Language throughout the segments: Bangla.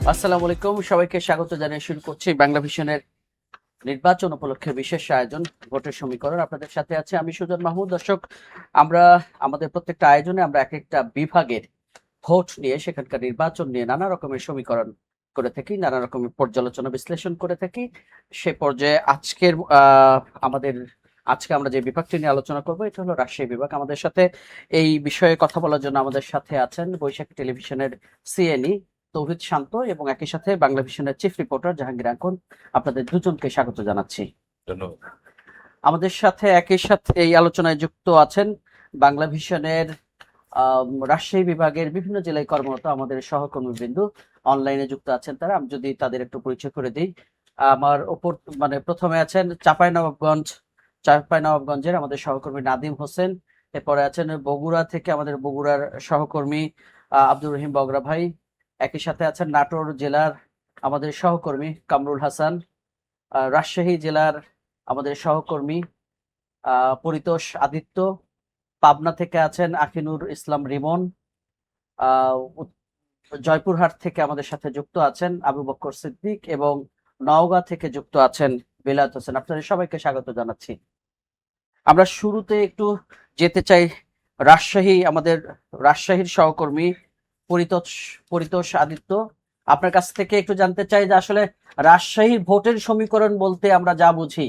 আসসালামু আলাইকুম, সবাইকে স্বাগত জানিয়ে শুরু করছি বাংলা ভিশনের নির্বাচন উপলক্ষে বিশেষ আয়োজন ভোটের সমীকরণ। আপনাদের সাথে আছে আমি সুজন মাহমুদ। দর্শক, আমরা আমাদের প্রত্যেকটা আয়োজনে আমরা এক একটা বিভাগের ভোট নিয়ে, সেখানকার নির্বাচন নিয়ে নানা রকমের সমীকরণ করে থাকি, নানা রকমের পর্যালোচনা বিশ্লেষণ করে থাকি। সে পর্যায়ে আমাদের আজকে আমরা যে বিভাগটি নিয়ে আলোচনা করবো এটা হলো রাজশাহী বিভাগ। আমাদের সাথে এই বিষয়ে কথা বলার জন্য আমাদের সাথে আছেন বৈশাখী টেলিভিশনের সিএনই তৌহিদ শান্ত এবং একই সাথে বাংলা ভিশনের চিফ রিপোর্টার জাহাঙ্গীর আঙ্কন। আপনাদের দুজনকে স্বাগত জানাচ্ছি। ধন্যবাদ। আমাদের সাথে একই সাথে এই আলোচনায় যুক্ত আছেন বাংলা ভিশনের রাজশাহী বিভাগের বিভিন্ন জেলায় কর্মরত আমাদের সহকর্মীবৃন্দ, অনলাইনে যুক্ত আছেন তারা। আমি যদি তাদের একটু পরিচয় করে দিই, আমার ওপর প্রথমে আছেন চাঁপাইনবাবগঞ্জের আমাদের সহকর্মী নাদিম হোসেন। এরপরে আছেন বগুড়া থেকে আমাদের বগুড়ার সহকর্মী আব্দুর রহিম বগরা ভাই। একই সাথে আছেন নাটোর জেলার আমাদের সহকর্মী কামরুল হাসান। রাজশাহী জেলার আমাদের সহকর্মী পরিতোষ আদিত্য। পাবনা থেকে আছেন আকিনুর ইসলাম রিমন। আহ, জয়পুরহাট থেকে আমাদের সাথে যুক্ত আছেন আবু বকর সিদ্দিক এবং নওগাঁ থেকে যুক্ত আছেন বেলায়েত হোসেন। আপনাদের সবাইকে স্বাগত জানাচ্ছি। আমরা শুরুতে একটু যেতে চাই রাজশাহীর সহকর্মী পরিতোষ পরিতোষ আদিত্য। আপনার কাছ থেকে একটু জানতে চাই যে আসলে রাজশাহীর ভোটের সমীকরণ বলতে আমরা যা বুঝি,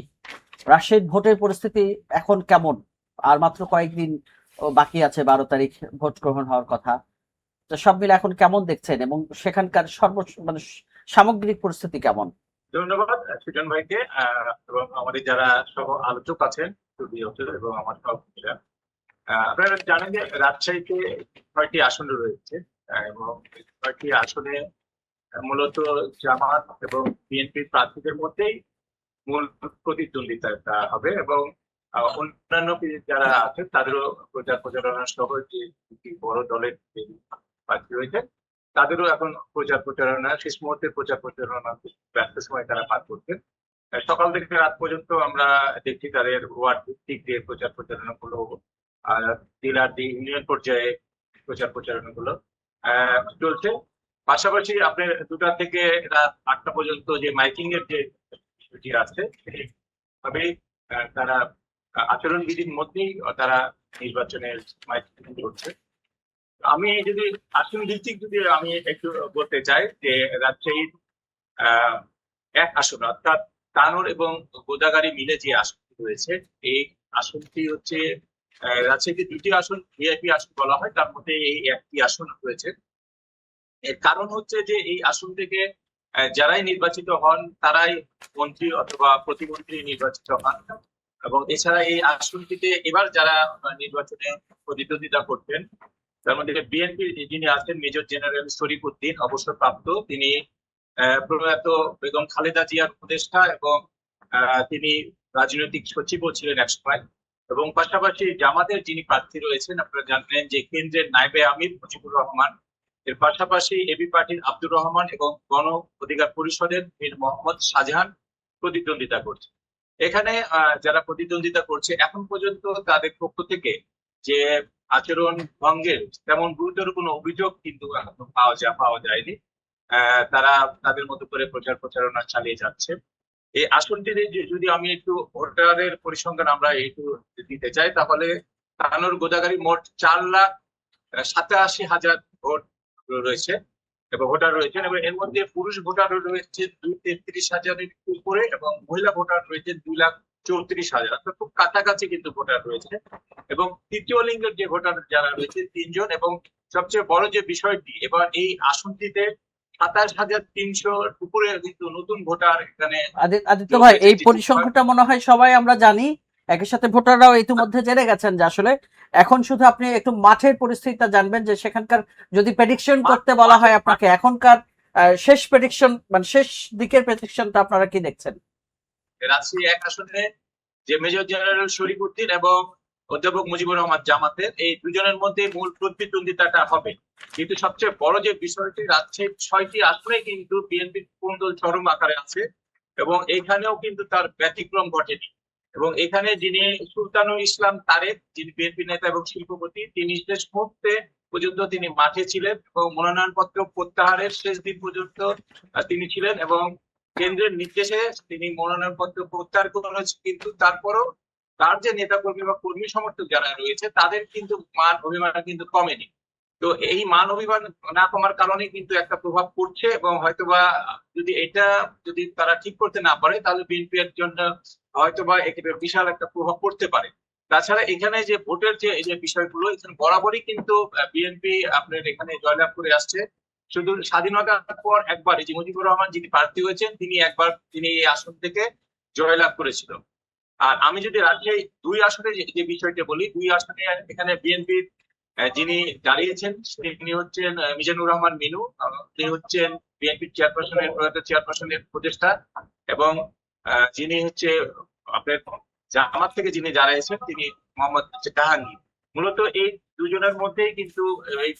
রাজশাহীর ভোটের পরিস্থিতি এখন কেমন? আর মাত্র কয়েকদিন বাকি আছে, 12 তারিখ ভোট গ্রহণ হওয়ার কথা। তো সব মিলে এখন কেমন দেখছেন এবং সেখানকার মানে সামগ্রিক পরিস্থিতি কেমন? ধন্যবাদ সুজন ভাইকে এবং আমাদের যারা সহ আলোচক আছেন স্টুডিওতে এবং আমার সহকর্মীরা। আপনারা জানেন যে রাজশাহীতে 6টি আসন রয়েছে এবং 6টি আসনে মূলত জামাত এবং বিএনপির প্রার্থীদের মধ্যেই মূল প্রতিদ্বন্দ্বিতা হবে এবং অন্যান্য যারা আছেন তাদেরও প্রচারণা সহ যে বড় দলের প্রার্থী রয়েছে তাদেরও এখন প্রচারণা শেষ মুহূর্তে প্রচারণা ব্যস্ত সময় তারা পার করছেন। সকাল থেকে রাত পর্যন্ত আমরা দেখছি তাদের ওয়ার্ড ভিত্তিক যে প্রচারণা গুলো জেলার যে ইউনিয়ন পর্যায়ে প্রচারণা গুলো চলছে। পাশাপাশি আপনার 2টা থেকে রাত 8টা পর্যন্ত যে মাইকিং এর যে বিষয়টি আছে সেভাবেই তারা আচরণবিধির মধ্যেই তারা নির্বাচনের মাইকিং করছে। আমি যদি আসন ভিত্তিক যদি আমি একটু বলতে চাই যে রাজশাহীর এক আসন অর্থাৎ তানোর এবং গোদাগাড়ি মিলে যে আসনটি রয়েছে এই আসনটি হচ্ছে রাজশাহীতে 2টি আসন ভিআইপি আসন বলা হয়, তার মধ্যে এই একটি আসন রয়েছে। এর কারণ হচ্ছে যে এই আসন থেকে যারাই নির্বাচিত হন তারাই মন্ত্রী অথবা প্রতিমন্ত্রী নির্বাচিত হন এবং এছাড়া এই আসনটিতে এবার যারা নির্বাচনে প্রতিদ্বন্দ্বিতা করতেন তার মধ্যে বিএনপির যিনি আছেন মেজর জেনারেল শরীফ উদ্দিন অবসরপ্রাপ্ত, তিনি প্রয়াত বেগম খালেদা জিয়ার উপদেষ্টা এবং তিনি রাজনৈতিক সচিবও ছিলেন একসময়। এবং পাশাপাশি জামাতের যিনি প্রার্থী রয়েছেন আপনারা জানলেন যে কেন্দ্রের নায়েবে আমির মুজিবুর রহমান, এর পাশাপাশি এবি পার্টির আব্দুর রহমান এবং গণ অধিকার পরিষদের মীর মোহাম্মদ শাহজাহান প্রতিদ্বন্দ্বিতা করছে। এখানে যারা প্রতিদ্বন্দ্বিতা করছে এখন পর্যন্ত তাদের পক্ষ থেকে যে আচরণ ভঙ্গের তেমন গুরুতর কোনো অভিযোগ কিন্তু পাওয়া যায়নি। তারা তাদের মতো করে প্রচারণা চালিয়ে যাচ্ছে। এই আসনটির যদি আমি একটু ভোটারের পরিসংখ্যান আমরা একটু দিতে চাই তাহলে তানোর গোদাগাড়ি মোট 4,87,000 ভোট রয়েছে এবং ভোটার রয়েছেন এবং এর মধ্যে পুরুষ ভোটার রয়েছে 2,33,000-এর উপরে এবং মহিলা ভোটার রয়েছে 2,34,000, অর্থাৎ খুব কাছাকাছি কিন্তু ভোটার রয়েছে। এবং তৃতীয় লিঙ্গের যে ভোটার যারা রয়েছে 3 জন এবং সবচেয়ে বড় যে বিষয়টি এবার এই আসনটিতে 27,300 উপরে কিন্তু নতুন ভোটার এখানে। আদিত্য ভাই, এই পরিসংখ্যানটা মনে হয় সবাই আমরা জানি, একই সাথে ভোটাররাও ইতিমধ্যে জেনে গেছেন যে আসলে এখন শুধু আপনি একটু মাঠের পরিস্থিতিটা জানবেন যে সেখানকার যদি প্রেডিকশন করতে বলা হয় আপনাকে, এখনকার শেষ প্রেডিকশন মানে শেষ দিকের প্রেডিকশনটা আপনারা কি দেখছেন? রাজশাহী এক আসনে যে মেজর জেনারেল শরীফ উদ্দিন এবং অধ্যাপক মুজিবুর রহমান জামাতের এই দুজনের মধ্যে মূল প্রতিদ্বন্দ্বিতাটা হবে। কিন্তু সবচেয়ে বড় যে বিষয়টি রাজশাহীর 6টি আসনে কিন্তু বিএনপির কোন্দল চরম আকারে আছে এবং এখানেও কিন্তু তার ব্যতিক্রম ঘটেনি। এবং এখানে যিনি সুলতানুল ইসলাম তারেক, যিনি বিএনপি নেতা এবং শিল্পপতি, তিনি শেষ মুহূর্তে পর্যন্ত তিনি মাঠে ছিলেন এবং মনোনয়নপত্র প্রত্যাহারের শেষ দিন পর্যন্ত তিনি ছিলেন এবং কেন্দ্রের নির্দেশে তিনি মনোনয়নপত্র প্রত্যাহার করেছেন, কিন্তু তারপরও তার যে নেতাকর্মী বা কর্মী সমর্থক যারা রয়েছে তাদের কিন্তু মান অভিমান কিন্তু কমেনি। তো এই মান অভিমান না কমার কারণে কিন্তু একটা প্রভাব পড়ছে এবং হয়তোবা যদি তারা ঠিক করতে না পারে তাহলে বিএনপি এর জন্য হয়তোবা এক্ষেত্রে বিশাল একটা প্রভাব পড়তে পারে। তাছাড়া এখানে যে ভোটের যে বিষয়গুলো, এখানে বরাবরই কিন্তু বিএনপি আপনার এখানে জয়লাভ করে আসছে। শুধু স্বাধীনতার পর একবার যে মুজিবুর রহমান যিনি প্রার্থী হয়েছেন তিনি এই আসন থেকে জয়লাভ করেছিল। আর আমি যদি রাজশাহী 2 আসনে যে বিষয়টা বলি, 2 আসনে এখানে বিএনপির যিনি দাঁড়িয়েছেন তিনি হচ্ছেন মিজানুর রহমান মিনু। তিনি হচ্ছেন বিএনপির চেয়ারপারসনের উপদেষ্টা এবং যিনি হচ্ছে আপনার জামাত থেকে যিনি দাঁড়িয়েছেন তিনি মোহাম্মদ জাহাঙ্গীর। মূলত এই দুজনের মধ্যেই কিন্তু এই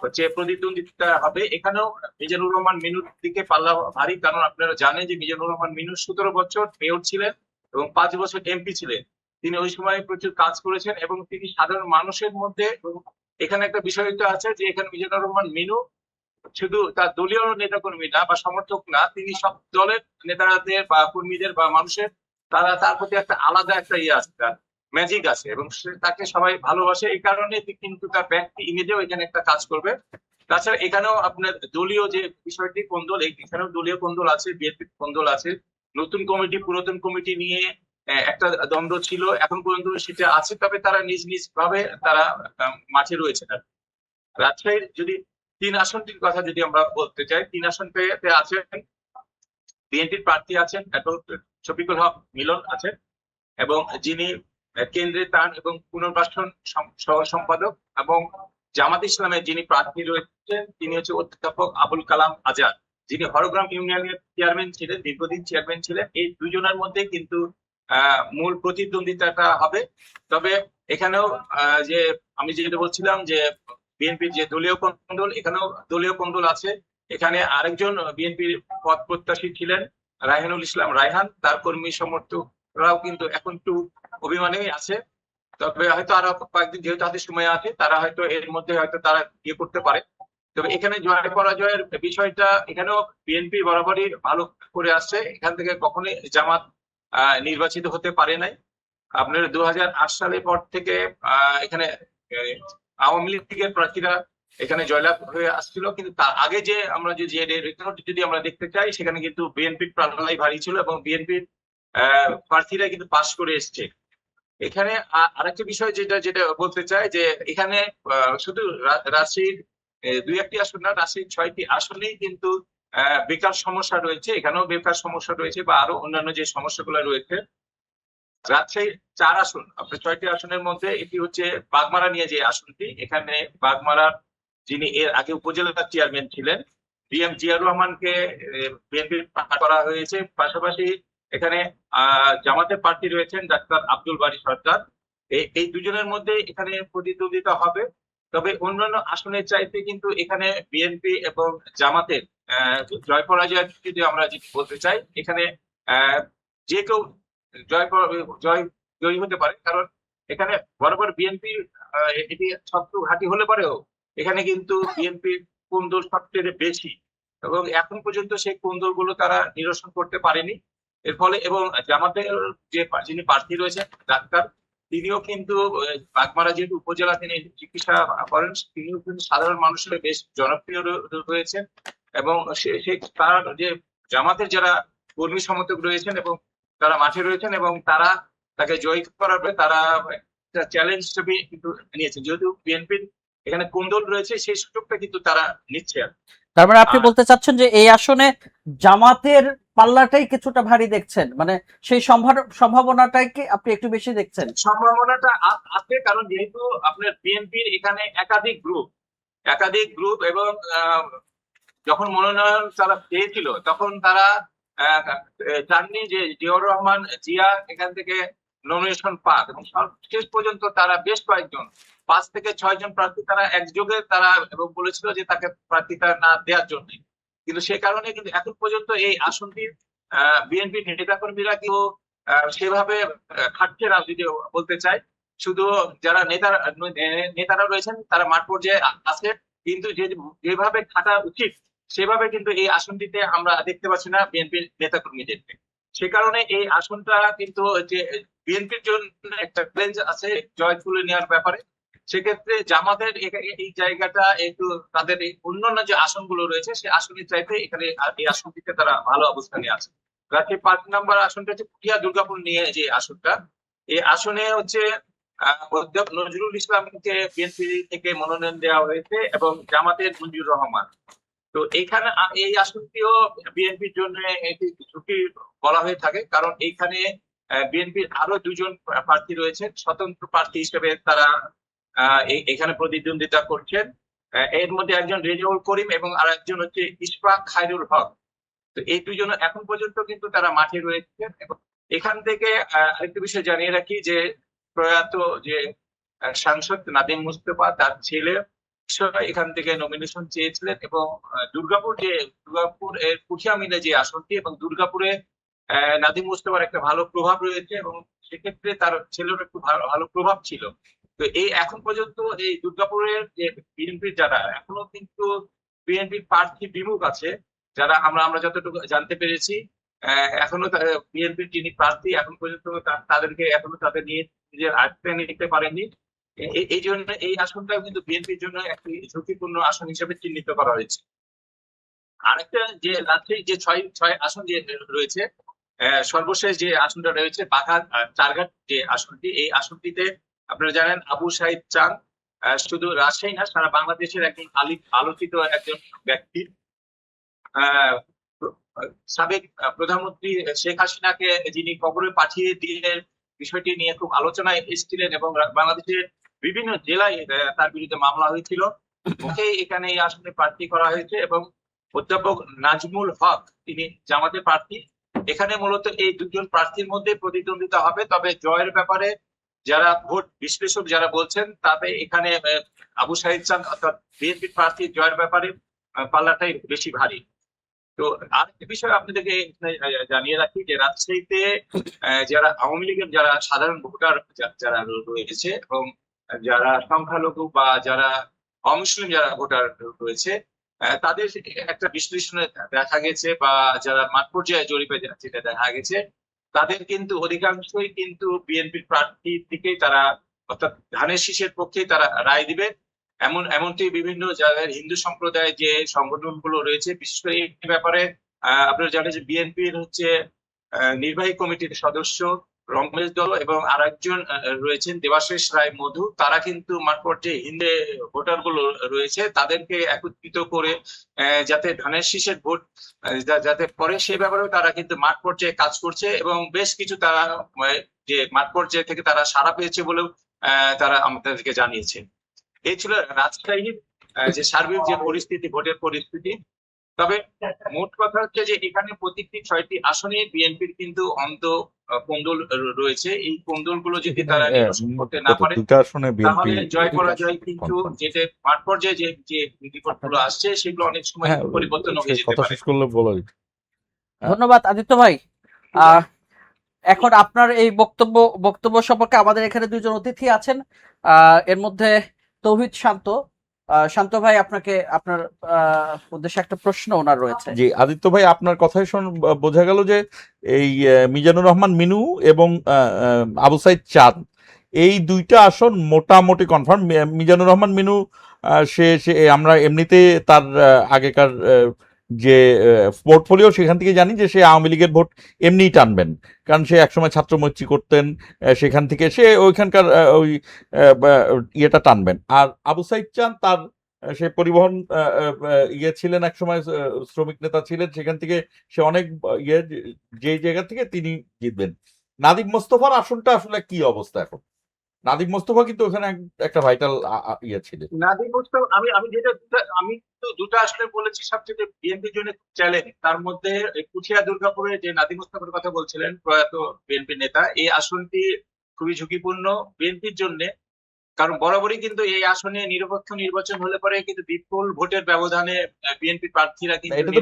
হচ্ছে প্রতিদ্বন্দ্বিতা হবে। এখানেও মিজানুর রহমান মিনুর দিকে পাল্লা ভারী, কারণ আপনারা জানেন যে মিজানুর রহমান মিনু 17 বছর মেয়র ছিলেন এবং 5 বছর এমপি ছিলেন। তিনি ওই সময় প্রচুর কাজ করেছেন এবং তিনি সাধারণ মানুষের মধ্যে, এখানে একটা বিষয় তো আছে যে এখানে মিজানুর রহমান মিনু শুধু তার দলীয় নেতাকর্মী না বা সমর্থক না, তিনি সব দলের নেতাদের বা কর্মীদের বা মানুষের তার প্রতি একটা আলাদা একটা ইয়ে আছে, তার ম্যাজিক আছে এবং তাকে সবাই ভালোবাসে। এই কারণে কিন্তু তার ব্যক্তি ইমেজেও এখানে একটা কাজ করবে। তাছাড়া এখানেও আপনার দলীয় যে বিষয়টি কোন্দল, এখানেও দলীয় কোন্দল আছে, বিএনপি কোন্দল আছে। নতুন কমিটি পুরাতন কমিটি নিয়ে একটা দ্বন্দ্ব ছিল, এখন পর্যন্ত সেটা আছে, তবে তারা নিজ নিজ ভাবে তারা মাঠে রয়েছে। রাজশাহীর যদি 3 আসনটির কথা যদি আমরা বলতে চাই, 3 আসন পেতে আছেন বিএনপির প্রার্থী আছেন শফিকুল হক মিলন আছেন এবং যিনি কেন্দ্রের ত্রাণ এবং পুনর্বাসন সহ সম্পাদক, এবং জামাত ইসলামের যিনি প্রার্থী রয়েছেন তিনি হচ্ছে অধ্যাপক আবুল কালাম আজাদ, যিনি হরগ্রাম ইউনিয়নের চেয়ারম্যান ছিলেন, দীর্ঘদিন চেয়ারম্যান ছিলেন। এই দুজনের মধ্যে কিন্তু মূল প্রতিদ্বন্দ্বিতাটা হবে। তবে এখানেও যে আমি যেটা বলছিলাম যে বিএনপির যে দলীয় কোন্দল, এখানেও দলীয় কোন্দল আছে। এখানে আরেকজন বিএনপির পদ প্রত্যাশী ছিলেন রায়হানুল ইসলাম রায়হান, তার কর্মী সমর্থকরাও কিন্তু এখন একটু অভিমানেই আছে। তবে হয়তো আরো কয়েকদিন যেহেতু তাদের সময় আছে, তারা হয়তো এর মধ্যে হয়তো তারা ইয়ে করতে পারে। তবে এখানে জয় পরাজয়ের বিষয়টা এখানেও বিএনপি বরাবরই ভালো করে আসছে। এখান থেকে কখনোই জামাত নির্বাচিত হতে পারে নাই। আপনার 2008 সালের পর থেকে এখানে আওয়ামী লীগের প্রার্থীরা এখানে জয়লাভ হয়ে আসছিল, কিন্তু তার আগে যে আমরা যদি আমরা দেখতে চাই সেখানে কিন্তু বিএনপির প্রাণালাই ভারী ছিল এবং বিএনপির প্রার্থীরা কিন্তু পাশ করে এসছে। এখানে আরেকটা বিষয় যেটা বলতে চাই যে এখানে শুধু রাজশাহীর 2-1টি আসন না, রাজশাহীর 6টি আসনেই কিন্তু বেকার সমস্যা রয়েছে। এখানেও বেকার সমস্যা রয়েছে বা আরো অন্যান্য যে সমস্যাগুলো রয়েছে। রাজশাহীর 4 আসন, আপনার 6টি আসনের মধ্যে এটি হচ্ছে বাগমারা নিয়ে যে আসনটি, এখানে বাগমারার যিনি এর আগে উপজেলা চেয়ারম্যান ছিলেন বিএম জিয়াউর রহমানকে বিএনপি করা হয়েছে। পাশাপাশি এখানে জামাতের প্রার্থী রয়েছেন ডাক্তার আব্দুল বারী সরকার। এই দুজনের মধ্যে এখানে প্রতিদ্বন্দ্বিতা হবে। তবে অন্যান্য আসনের চাইতে কিন্তু এখানে বিএনপি এবং জামাতের জয় পরাজয় যদি আমরা বলতে চাই, এখানে যে কেউ জয়ী হতে পারে, কারণ এখানে বরাবর বিএনপি এটি শক্ত ঘাঁটি হলে পরেও এখানে কিন্তু বিএনপির কোন্দল সবচেয়ে বেশি এবং এখন পর্যন্ত সেই কোন্দল গুলো তারা নিরসন করতে পারেনি। এর ফলে এবং জামাতের যিনি প্রার্থী রয়েছেন ডাক্তার, তিনিও কিন্তু বাগমারা যেহেতু উপজেলা তিনি চিকিৎসা করেন, তিনিও কিন্তু সাধারণ মানুষের বেশ জনপ্রিয় রয়েছেন এবং তার যে জামাতের যারা কর্মী সমর্থক রয়েছেন এবং তারা মাঠে রয়েছেন এবং তারা তাকে জয়ী করাবে, তারা একটা চ্যালেঞ্জ হিসেবে কিন্তু নিয়েছেন। যেহেতু বিএনপির এখানে কোন্দল রয়েছে সেই সুযোগটা কিন্তু তারা নিচ্ছে। তার মানে আপনি বলতে চাচ্ছেন যে এই আসনে জামাতের পাল্লাটাই কিছুটা ভারী দেখছেন, মানে সেই সম্ভাবনাটাই কি আপনি একটু বেশি দেখছেন? সম্ভাবনাটা আছে, কারণ যেহেতু আপনার বিএনপির এখানে একাধিক গ্রুপ এবং যখন মনোনয়ন তারা পেয়েছিল তখন তারা চাননি যে জিয়াউর রহমান জিয়া এখান থেকে নমিনেশন পাক, এবং শেষ পর্যন্ত তারা বেশ কয়েকজন 5 থেকে 6 জন প্রার্থী তারা একযোগে তারা এবং বলেছিল যে তাকে প্রার্থীতা না দেওয়ার জন্য। কিন্তু সে কারণে কিন্তু এখন পর্যন্ত এই আসনটি বিএনপি নেতাকর্মীরা কিন্তু সেভাবে খাটছে না যদি বলতে চাই। শুধু যারা নেতারা রয়েছেন তারা মাঠ পর্যায়ে আছে, কিন্তু যেভাবে খাটা উচিত সেভাবে কিন্তু এই আসনটিতে আমরা দেখতে পাচ্ছি না বিএনপির নেতা কর্মীদেরকে। সে কারণে এই আসনটা কিন্তু যে বিএনপির জন্য একটা চ্যালেঞ্জ আছে জয় তুলে নেওয়ার ব্যাপারে। সেক্ষেত্রে জামাতের এই জায়গাটা একটু তাদের এই অন্যান্য যে আসনগুলো রয়েছে সেই আসনের চাইতে এখানে এই আসনটিতে তারা ভালো অবস্থানে আছে। রাজশাহী 5 নম্বর আসনটা হচ্ছে পুঠিয়া দুর্গাপুর নিয়ে যে আসনটা, এই আসনে হচ্ছে অধ্যাপক নজরুল ইসলামকে বিএনপি থেকে মনোনয়ন দেওয়া হয়েছে এবং জামাতের মঞ্জুর রহমান। তো এইখানে এই আসনটিও বিএনপির জন্য একটি ঝুঁকি বলা হয়ে থাকে, কারণ এইখানে বিএনপির আরো দুজন প্রার্থী রয়েছে, স্বতন্ত্র প্রার্থী হিসেবে তারা এখানে প্রতিদ্বন্দ্বিতা করছেন। এর মধ্যে একজন রেজাউল করিম এবং আর একজন হচ্ছে ইশফাক খায়রুল হক। তো এই দুজন এখন পর্যন্ত কিন্তু তারা মাঠে রয়েছে। এবং এখান থেকে আরেকটি বিষয় জানিয়ে রাখি যে প্রয়াত যে সাংসদ নাদিম মুস্তফা তার ছেলে এখান থেকে নমিনেশন চেয়েছিলেন এবং দুর্গাপুর এর পুঠিয়া মিলে যে আসনটি এবং দুর্গাপুরে নাদিম মুস্তফার একটা ভালো প্রভাব রয়েছে এবং সেক্ষেত্রে তার ছেলের একটু ভালো প্রভাব ছিল। তো এই এখন পর্যন্ত এই দুর্গাপুরের যে বিএনপির যারা এখনো কিন্তু বিএনপি প্রার্থী বিমুখ আছে, যারা আমরা যতটুকু জানতে পেরেছি এখনো বিএনপির যিনি প্রার্থী এখন পর্যন্ত তাদেরকে এখনো তাদের নিয়ে নিজের আয়ত্তে নিতে পারেনি। এই জন্য এই আসনটা কিন্তু বিএনপির জন্য একটি ঝুঁকিপূর্ণ আসন হিসেবে চিহ্নিত করা হয়েছে। আরেকটা যে রাজশাহী যে ছয় আসন যে রয়েছে, সর্বশেষ যে আসনটা রয়েছে বাঘাট চারঘাট যে আসনটি, এই আসনটিতে আপনারা জানেন আবু সাইদ চাঁদ শুধু রাজশাহী না সারা বাংলাদেশের একজন আলোচিত একজন ব্যক্তি। সাবেক প্রধানমন্ত্রী শেখ হাসিনাকে যিনি কবরে পাঠিয়ে দিয়ে বিষয়টি নিয়ে খুব আলোচনায় এসেছিলেন এবং বাংলাদেশের বিভিন্ন জেলায় তার বিরুদ্ধে মামলা হয়েছিল, ওকে এখানে এই আসনে প্রার্থী করা হয়েছে এবং অধ্যাপক নাজমুল হক তিনি জামাতের প্রার্থী। এখানে মূলত এই দুজন প্রার্থীর মধ্যে প্রতিদ্বন্দ্বিতা হবে, তবে জয়ের ব্যাপারে যারা ভোট বিশ্লেষক যারা বলছেন তাতে এখানে আবু সাইদ চাঁদ অর্থাৎ বিএনপি প্রার্থী জয়ের ব্যাপারে পাল্লাটাই বেশি ভারী। তো আরেকটি বিষয় আপনাদেরকে জানিয়ে রাখি যে রাজশাহীতে যারা আওয়ামী লীগের যারা সাধারণ ভোটার যারা রয়েছে এবং যারা সংখ্যালঘু বা যারা অমুসলিম যারা ভোটার রয়েছে তাদের একটা বিশ্লেষণে দেখা গেছে বা যারা মাঠ পর্যায়ে জরিপে যেটা দেখা গেছে তাদের কিন্তু অধিকাংশই কিন্তু বিএনপির প্রার্থীর দিকেই তারা অর্থাৎ ধানের শীষের পক্ষেই তারা রায় দিবে। এমনটি বিভিন্ন জায়গায় হিন্দু সম্প্রদায়ের যে সংগঠনগুলো রয়েছে বিশেষ করে এই ব্যাপারে আপনারা জানেন যে বিএনপির হচ্ছে নির্বাহী কমিটির সদস্য রমেশ দল এবং আরেকজন রয়েছেন দেবাশিস রায় মধু, তারা কিন্তু মাঠ পর্যায়ে হিন্দু ভোটার গুলো রয়েছে তাদেরকে একত্রিত করে যাতে ধানের শীষের ভোট যাতে পরে সে ব্যাপারেও তারা কিন্তু মাঠ পর্যায়ে কাজ করছে এবং বেশ কিছু তারা যে মাঠ পর্যায়ে থেকে তারা সাড়া পেয়েছে বলেও তারা আমাদেরকে জানিয়েছে। এই ছিল রাজশাহীর যে সার্বিক যে পরিস্থিতি ভোটের পরিস্থিতি। তবে মোট কথা হচ্ছে যে এখানে প্রত্যেকটি 6টি আসনে বিএনপির কিন্তু কোন্দল রয়েছে। এই কোন্দলগুলো যদি তারা নিরসন করতে না পারে তাহলে জয় পরাজয় কিন্তু যেটা মাঠ পর্যায়ে যে রিপোর্টগুলো আসছে সেগুলো অনেক সময় পরিবর্তন হয়ে যেতে পারে। ধন্যবাদ আদিত্য ভাই। এখন আপনার এই বক্তব্য সম্পর্কে আমাদের এখানে দুইজন অতিথি আছেন, এর মধ্যে তৌহিদ শান্ত ভাই, আপনাকে আপনার উদ্দেশ্যে একটা প্রশ্ন ওনার রয়েছে। জি আদিত্য ভাই, আপনার কথাই বোঝা গেল যে এই মিজানুর রহমান মিনু এবং আবু সাইদ চাঁদ এই দুইটা আসন মোটামুটি কনফার্ম। মিজানুর রহমান মিনু সে আমরা এমনিতে তার আগেকার যে পোর্টফোলিও সেখান থেকে জানি যে সে আওয়ামী লীগের ভোট এমনিই টানবেন, কারণ সে একসময় ছাত্রমৈত্রী করতেন, সেখান থেকে সে ওইখানকার ওই ইয়েটা টানবেন। আর আবু সাইদ চাঁদ তার সে পরিবহন ছিলেন, একসময় শ্রমিক নেতা ছিলেন, সেখান থেকে সে অনেক যে জায়গা থেকে তিনি জিতবেন। নাদিম মোস্তফার আসনটা আসলে কি অবস্থা এখন? নাদিম মোস্তফা কিন্তু ওখানে একটা ভাইটাল ছিল। নাদিম মোস্তফা আমি তো দুটো আসলে বলেছি সবচেয়ে বিএনপির জন্য চ্যালেঞ্জ, তার মধ্যে পুঠিয়া দুর্গাপুরে যে নাদিম মোস্তফার কথা বলছিলেন প্রয়াত বিএনপি নেতা, এই আসনটি খুবই ঝুঁকিপূর্ণ বিএনপির জন্য, কারণ বরাবরই কিন্তু এই আসনে নিরপেক্ষ নির্বাচন হলে পরে কিন্তু বিপুল ভোটের ব্যবধানে বিএনপি প্রার্থীরা কিন্তু এটা তো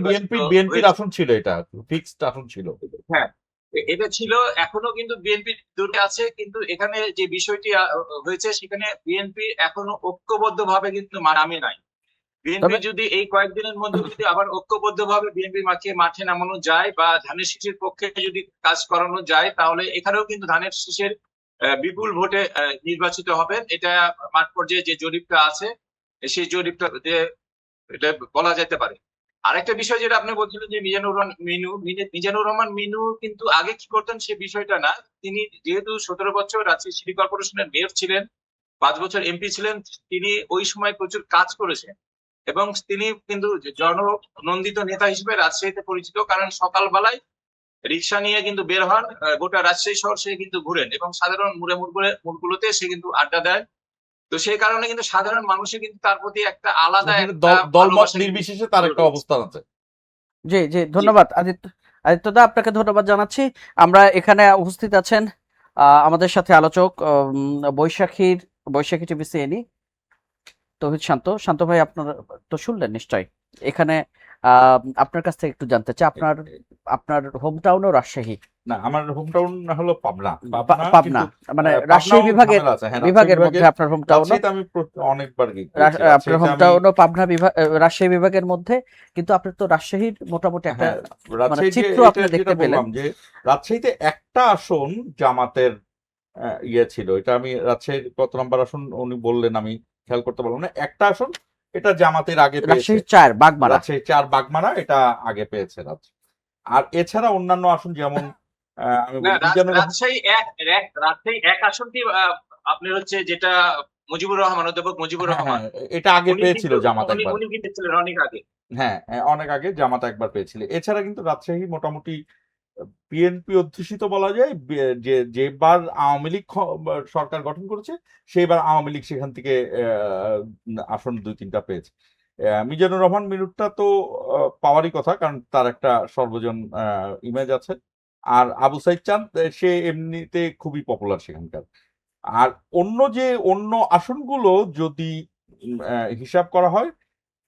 বিএনপির আসন ছিল, এটা ফিক্সড আসন ছিল। হ্যাঁ, এটা ছিল, এখনো কিন্তু বিএনপি দূরে আছে, কিন্তু এখানে যে বিষয়টি হয়েছে সেখানে বিএনপি এখনো ঐক্যবদ্ধ ভাবে কিন্তু নামে নাই। বিএনপি তবে যদি এই কয়েকদিনের মধ্যে যদি আবার ঐক্যবদ্ধ ভাবে বিএনপি মাঠে নামানো যায় বা ধানের শীষের পক্ষে যদি কাজ করানো যায়, তাহলে এখানেও কিন্তু ধানের শীষের বিপুল ভোটে নির্বাচিত হবেন। এটা মাঠ পর্যায়ে যে জরিপটা আছে সেই জরিপটা এটা বলা যেতে পারে। আরেকটা বিষয় যেটা আপনি বলছিলেন যে মিজানুর রহমান মিনু কিন্তু আগে কি করতেন সে বিষয়টা না। তিনি যেহেতু 17 বছর রাজশাহী সিটি কর্পোরেশনের মেয়র ছিলেন, 5 বছর এমপি ছিলেন, তিনি ওই সময় প্রচুর কাজ করেছেন এবং তিনি কিন্তু জননন্দিত নেতা হিসেবে রাজশাহীতে পরিচিত। কারণ সকালবেলায় রিক্সা নিয়ে কিন্তু বের হন, গোটা রাজশাহী শহর সে কিন্তু ঘুরেন এবং সাধারণ মোড়গুলোতে সে কিন্তু আড্ডা দেয়। তো সেই কারণে কিন্তু সাধারণ মানুষের কিন্তু তার প্রতি একটা আলাদা এখানে একটা দলমত ভালোবাসা কিন্তু নির্বিশেষে তার একটা রয়েছে। অবস্থান আছে। জি জি, ধন্যবাদ আদিত্যদা, আপনাকে ধন্যবাদ জানাচ্ছি। আমরা এখানে উপস্থিত আছেন আমাদের সাথে আলোচক বৈশাখী টিভি সিএনই তৌহিদ শান্ত ভাই, আপনার তো শুনলেন নিশ্চয়ই। এখানে আপনার কাছ থেকে একটু জানতে চাই, আপনার হোম টাউনও রাজশাহী? না, আমার হোম টাউন হলো পাবনা। পাবনা, মানে পাবনাও রাজশাহী বিভাগের ঝামেলা আছে। হ্যাঁ, বিভাগের মধ্যে আপনার হোম টাউন, রাজশাহীতে আমি অনেকবার গিয়েছি। আপনার হোম টাউনও পাবনা বিভাগ, রাজশাহী বিভাগের মধ্যে, কিন্তু আপনি তো রাজশাহীর মোটামুটি একটা হ্যাঁ, রাজশাহী চিত্র আপনি দেখতে যেটা পেলেন। বললাম যে রাজশাহীতে একটা আসন জামাতের ইয়ে ছিল। এটা আমি রাজশাহীর কত নাম্বার আসন উনি বললেন আমি খেয়াল করতে পারলাম না। একটা আসন এটা জামাতের আগে পেয়েছে, রাজশাহী 4 বাগমারা। রাজশাহী 4 বাগমারা এটা আগে পেয়েছে রাজশাহী। আর এছাড়া অন্যান্য আসন যেমন আমি না, বলি মিজানুর রহমান, রাজশাহী এক আসনটি আপনার হচ্ছে যেটা অধ্যাপক মুজিবুর হ্যাঁ রহমান, এটা আগে উনি পেয়েছিল কিন্তু জামাত একবার। উনি কিন্তু ছিলেন অনেক আগে। হ্যাঁ, অনেক আগে জামাত একবার পেয়েছিল। এছাড়া কিন্তু রাজশাহী মোটামুটি বিএনপি অধ্যুষিত বলা যায়। যেবার আওয়ামী লীগ সরকার গঠন করেছে সেইবার আওয়ামী লীগ সেখান থেকে আসন 2-3টা পেয়েছে। মিজানুর রহমান মিনুরটা তো পাওয়ারই কথা, কারণ তার একটা সর্বজন ইমেজ আছে। আর আবু সাইদ চাঁদ সে এমনিতে খুবই পপুলার সেখানকার। আর অন্য আসনগুলো যদি হিসাব করা হয়,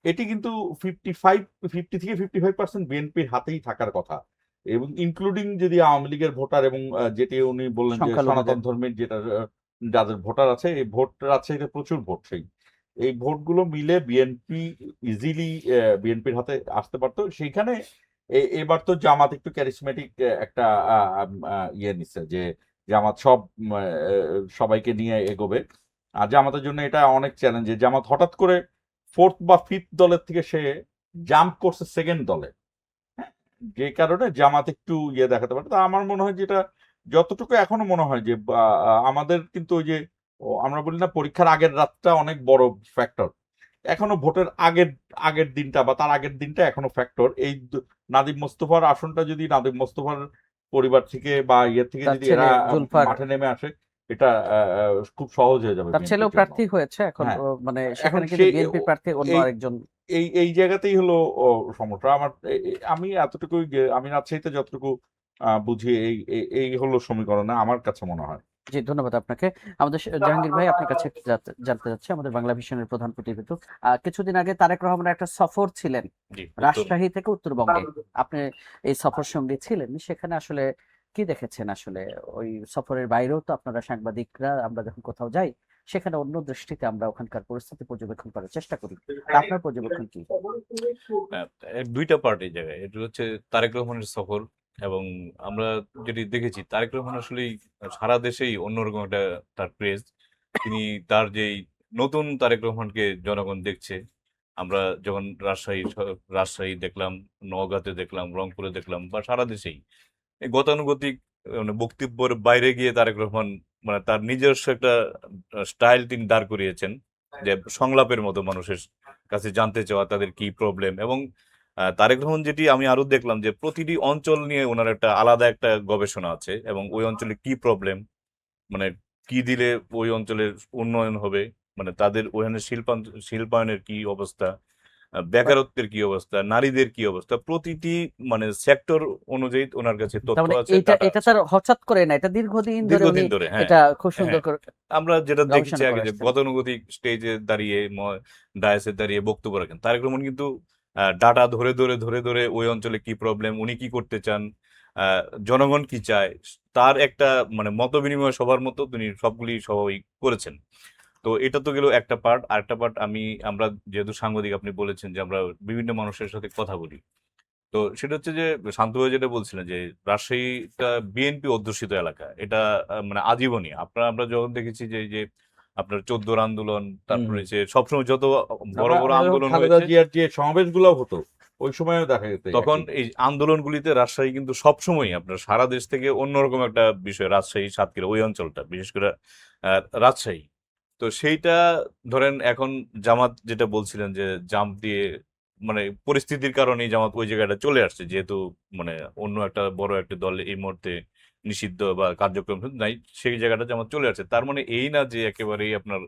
এটি কিন্তু 50 থেকে 55% বিএনপির হাতেই থাকার কথা, এবং ইনক্লুডিং যদি আওয়ামী লীগের ভোটার এবং যেটি উনি বললেন যে সনাতন ধর্মের যাদের ভোটার আছে, এই ভোট রাজশাহীতে প্রচুর ভোট, এই ভোটগুলো মিলে বিএনপি ইজিলি বিএনপির হাতে আসতে পারতো। সেইখানে এবার তো জামাত একটু ক্যারিসমেটিক একটা ইয়ে নিচ্ছে যে জামাত সবাইকে নিয়ে এগোবে। আর জামাতের জন্য এটা অনেক চ্যালেঞ্জ। জামাত হঠাৎ করে 4th বা 5th দলের থেকে সে জাম্প করছে 2nd দলে, যে কারণে জামাত একটু ইয়ে দেখাতে পারে। তা আমার মনে হয় যেটা যতটুকু এখনো মনে হয় যে আমাদের কিন্তু ওই যে আমরা বলি না পরীক্ষার আগের রাতটা অনেক বড় ফ্যাক্টর, এখনো ভোটের আগের দিনটা বা তার আগের দিনটা এখনো ফ্যাক্টর। এই নাদিম মোস্তফার আসনটা যদি নাদিম মোস্তফার পরিবার থেকে বা ইয়ে থেকে যদি এরা মাঠে নেমে আসে, এটা খুব সহজ হয়ে যাবে। তার ছেলেও প্রার্থী হয়েছে এখন, মানে সেখানে কিন্তু বিএনপি প্রার্থী অন্য আরেকজন। এই জায়গাতেই হলো সমস্যা। আমি এতটুকুই, আমি রাজশাহীতে যতটুকু বুঝি এই হলো সমীকরণ আমার কাছে মনে হয়। জি, ধন্যবাদ আপনাকে। আমাদের জাহাঙ্গীর ভাই, আপনার কাছে জানতে চাচ্ছি, আমাদের বাংলা ভিশনের প্রধান প্রতিবেদক, কিছুদিন আগে তারেক রহমানের একটা সফর ছিলেন রাজশাহী থেকে উত্তরবঙ্গে, আপনি এই সফর সঙ্গী ছিলেন, সেখানে আসলে কি দেখেছেন? আসলে ওই সফরের বাইরেও তো আপনারা সাংবাদিকরা, আমরা যখন কোথাও যাই সেখানে অন্য দৃষ্টিতে আমরা ওখানকার পরিস্থিতি পর্যবেক্ষণ করার চেষ্টা করি। আপনার পর্যবেক্ষণ কি? দুইটা পার্ট এই জায়গায়। এটা হচ্ছে তারেক রহমানের সফর, এবং আমরা যেটি দেখেছি তারেক রহমান আসলেই সারা দেশেই অন্যরকম একটা তার ক্রেজ। তিনি তার যেই নতুন তারেক রহমানকে জনগণ দেখছে। আমরা যখন রাজশাহী দেখলাম, নওগাঁতে দেখলাম, রংপুরে দেখলাম, বা সারা দেশেই এই গতানুগতিক মানে বক্তব্যের বাইরে গিয়ে তারেক রহমান মানে তার নিজস্ব একটা স্টাইল তিনি দাঁড় করিয়েছেন, যে সংলাপের মতো মানুষের কাছে জানতে চাওয়া তাদের কি প্রবলেম। এবং তারেক রহমান যেটি আমি আরো দেখলাম যে প্রতিটি অঞ্চল নিয়ে ওনার একটা আলাদা একটা গবেষণা আছে, এবং ওই অঞ্চলে কি প্রবলেম, মানে কি দিলে ওই অঞ্চলের উন্নয়ন হবে, মানে তাদের ওখানে শিল্পায়নের কি অবস্থা, বেকারত্বের কি অবস্থা, নারীদের কি অবস্থা, প্রতিটি মানে সেক্টর অনুযায়ী ওনার কাছে তথ্য আছে। এটা তার হঠাৎ করে না, এটা দীর্ঘদিন ধরে হ্যাঁ, এটা খুব সুন্দর করে আমরা যেটা দেখেছি গবেষণা আগে করে যে আসছেন। গতানুগতিক স্টেজে দাঁড়িয়ে ডায়াসে দাঁড়িয়ে বক্তব্য রাখেন। তারেক রহমান কিন্তু ডাটা ধরে ধরে ওই অঞ্চলে কি প্রবলেম, উনি কি করতে চান, জনগণ কি চায় তার একটা মানে মত বিনিময় সবার মতো তিনি সবগুলি সবাই করেছেন। তো এটা তো গেল একটা পার্ট। আরেকটা পার্ট আমরা যেহেতু সাংবাদিক, আপনি বলেছেন যে আমরা বিভিন্ন মানুষের সাথে কথা বলি। তো সেটা হচ্ছে যে শান্ত ভাই যেটা বলছিলেন যে রাজশাহীটা বিএনপি অধ্যুষিত এলাকা, এটা মানে আজীবনই আমরা যখন দেখেছি যে যে আপনার 14 আন্দোলন, তারপরে যে সবসময় যত বড় বড় আমরা আন্দোলন খালেদা হয়েছে জিয়ার যে সমাবেশগুলো হতো ওই সময়ও দেখা যেত তখন একই। এই আন্দোলনগুলিতে রাজশাহী কিন্তু সবসময় আপনার সারা দেশ থেকে অন্যরকম একটা বিষয়, রাজশাহী সাতক্ষীরা ওই অঞ্চলটা বিশেষ করে রাজশাহী। তো সেইটা ধরেন এখন জামাত যেটা বলছিলেন যে জাম দিয়ে মানে পরিস্থিতির কারণেই জামাত ওই জায়গাটা চলে আসছে, যেহেতু মানে অন্য একটা বড় একটা দল এই মুহূর্তে নিষিদ্ধ বা কার্যক্রম নাই, সেই জায়গাটা জামাত চলে আসছে। তার মানে এই না যে একেবারেই আপনার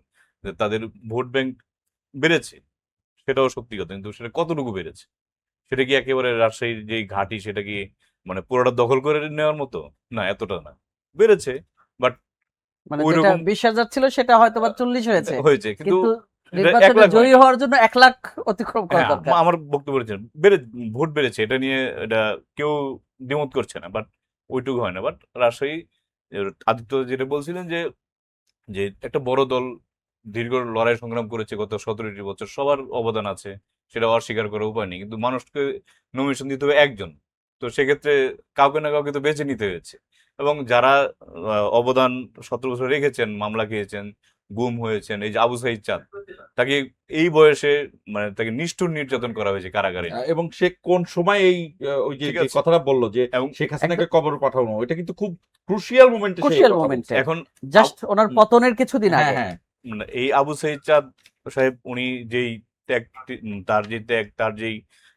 যে তাদের ভোট ব্যাংক বেড়েছে, সেটাও সত্যি কথা, কিন্তু সেটা কতটুকু বেড়েছে? সেটা কি একেবারে রাজশাহীর যে ঘাঁটি সেটা কি মানে পুরোটা দখল করে নেওয়ার মতো? না, এতটা না। বেড়েছে, বাট মানে যেটা ওইরকম 20,000 ছিল সেটা হয়তো বা 40 হয়েছে, হয়েছে, কিন্তু কিন্তু এটা 1 নির্বাচনে লাখ জয়ী হয়নি। হওয়ার জন্য 1 লাখ অতিক্রম করা হ্যাঁ, দরকার। আমার বক্তব্য রয়েছে ভোট বেড়েছে, এটা নিয়ে এটা কেউ দ্বিমত করছে না, বাট ওইটুকু হয় না। বাট রাজশাহী আদিত্য যেটা বলছিলেন যে যে একটা বড় দল দীর্ঘ লড়াই সংগ্রাম করেছে গত 17টি বছর, সবার অবদান আছে, সেটা অস্বীকার করার উপায় নেই, কিন্তু মানুষকে নমিনেশন দিতে হবে একজন। তো সেক্ষেত্রে কাউকে না কাউকে তো বেছে নিতে হয়েছে, এবং যারা অবদান 17 বছর রেখেছেন, মামলা খেয়েছেন, গুম হয়েছেন, এই যে আবু সাইদ চাঁদ, তাকে এই বয়সে মানে তাকে নিষ্ঠুর নির্যাতন করা হয়েছে কারাগারে নিয়ে। এবং সে কোন সময় এই ওই যে ঠিক যে আছে, কথাটা বললো যে এবং শেখ হাসিনাকে কবর পাঠানো, এটা কিন্তু খুব ক্রুশিয়াল মোমেন্টে সে এই ক্রুশিয়াল কথা মোমেন্টে, বলছে। এখন জাস্ট ওনার পতনের কিছুদিন হ্যাঁ আগে। হ্যাঁ মানে এই আবু সাইদ চাঁদ সাহেব উনি যেই ত্যাগ, তার যে ত্যাগ, তার যেই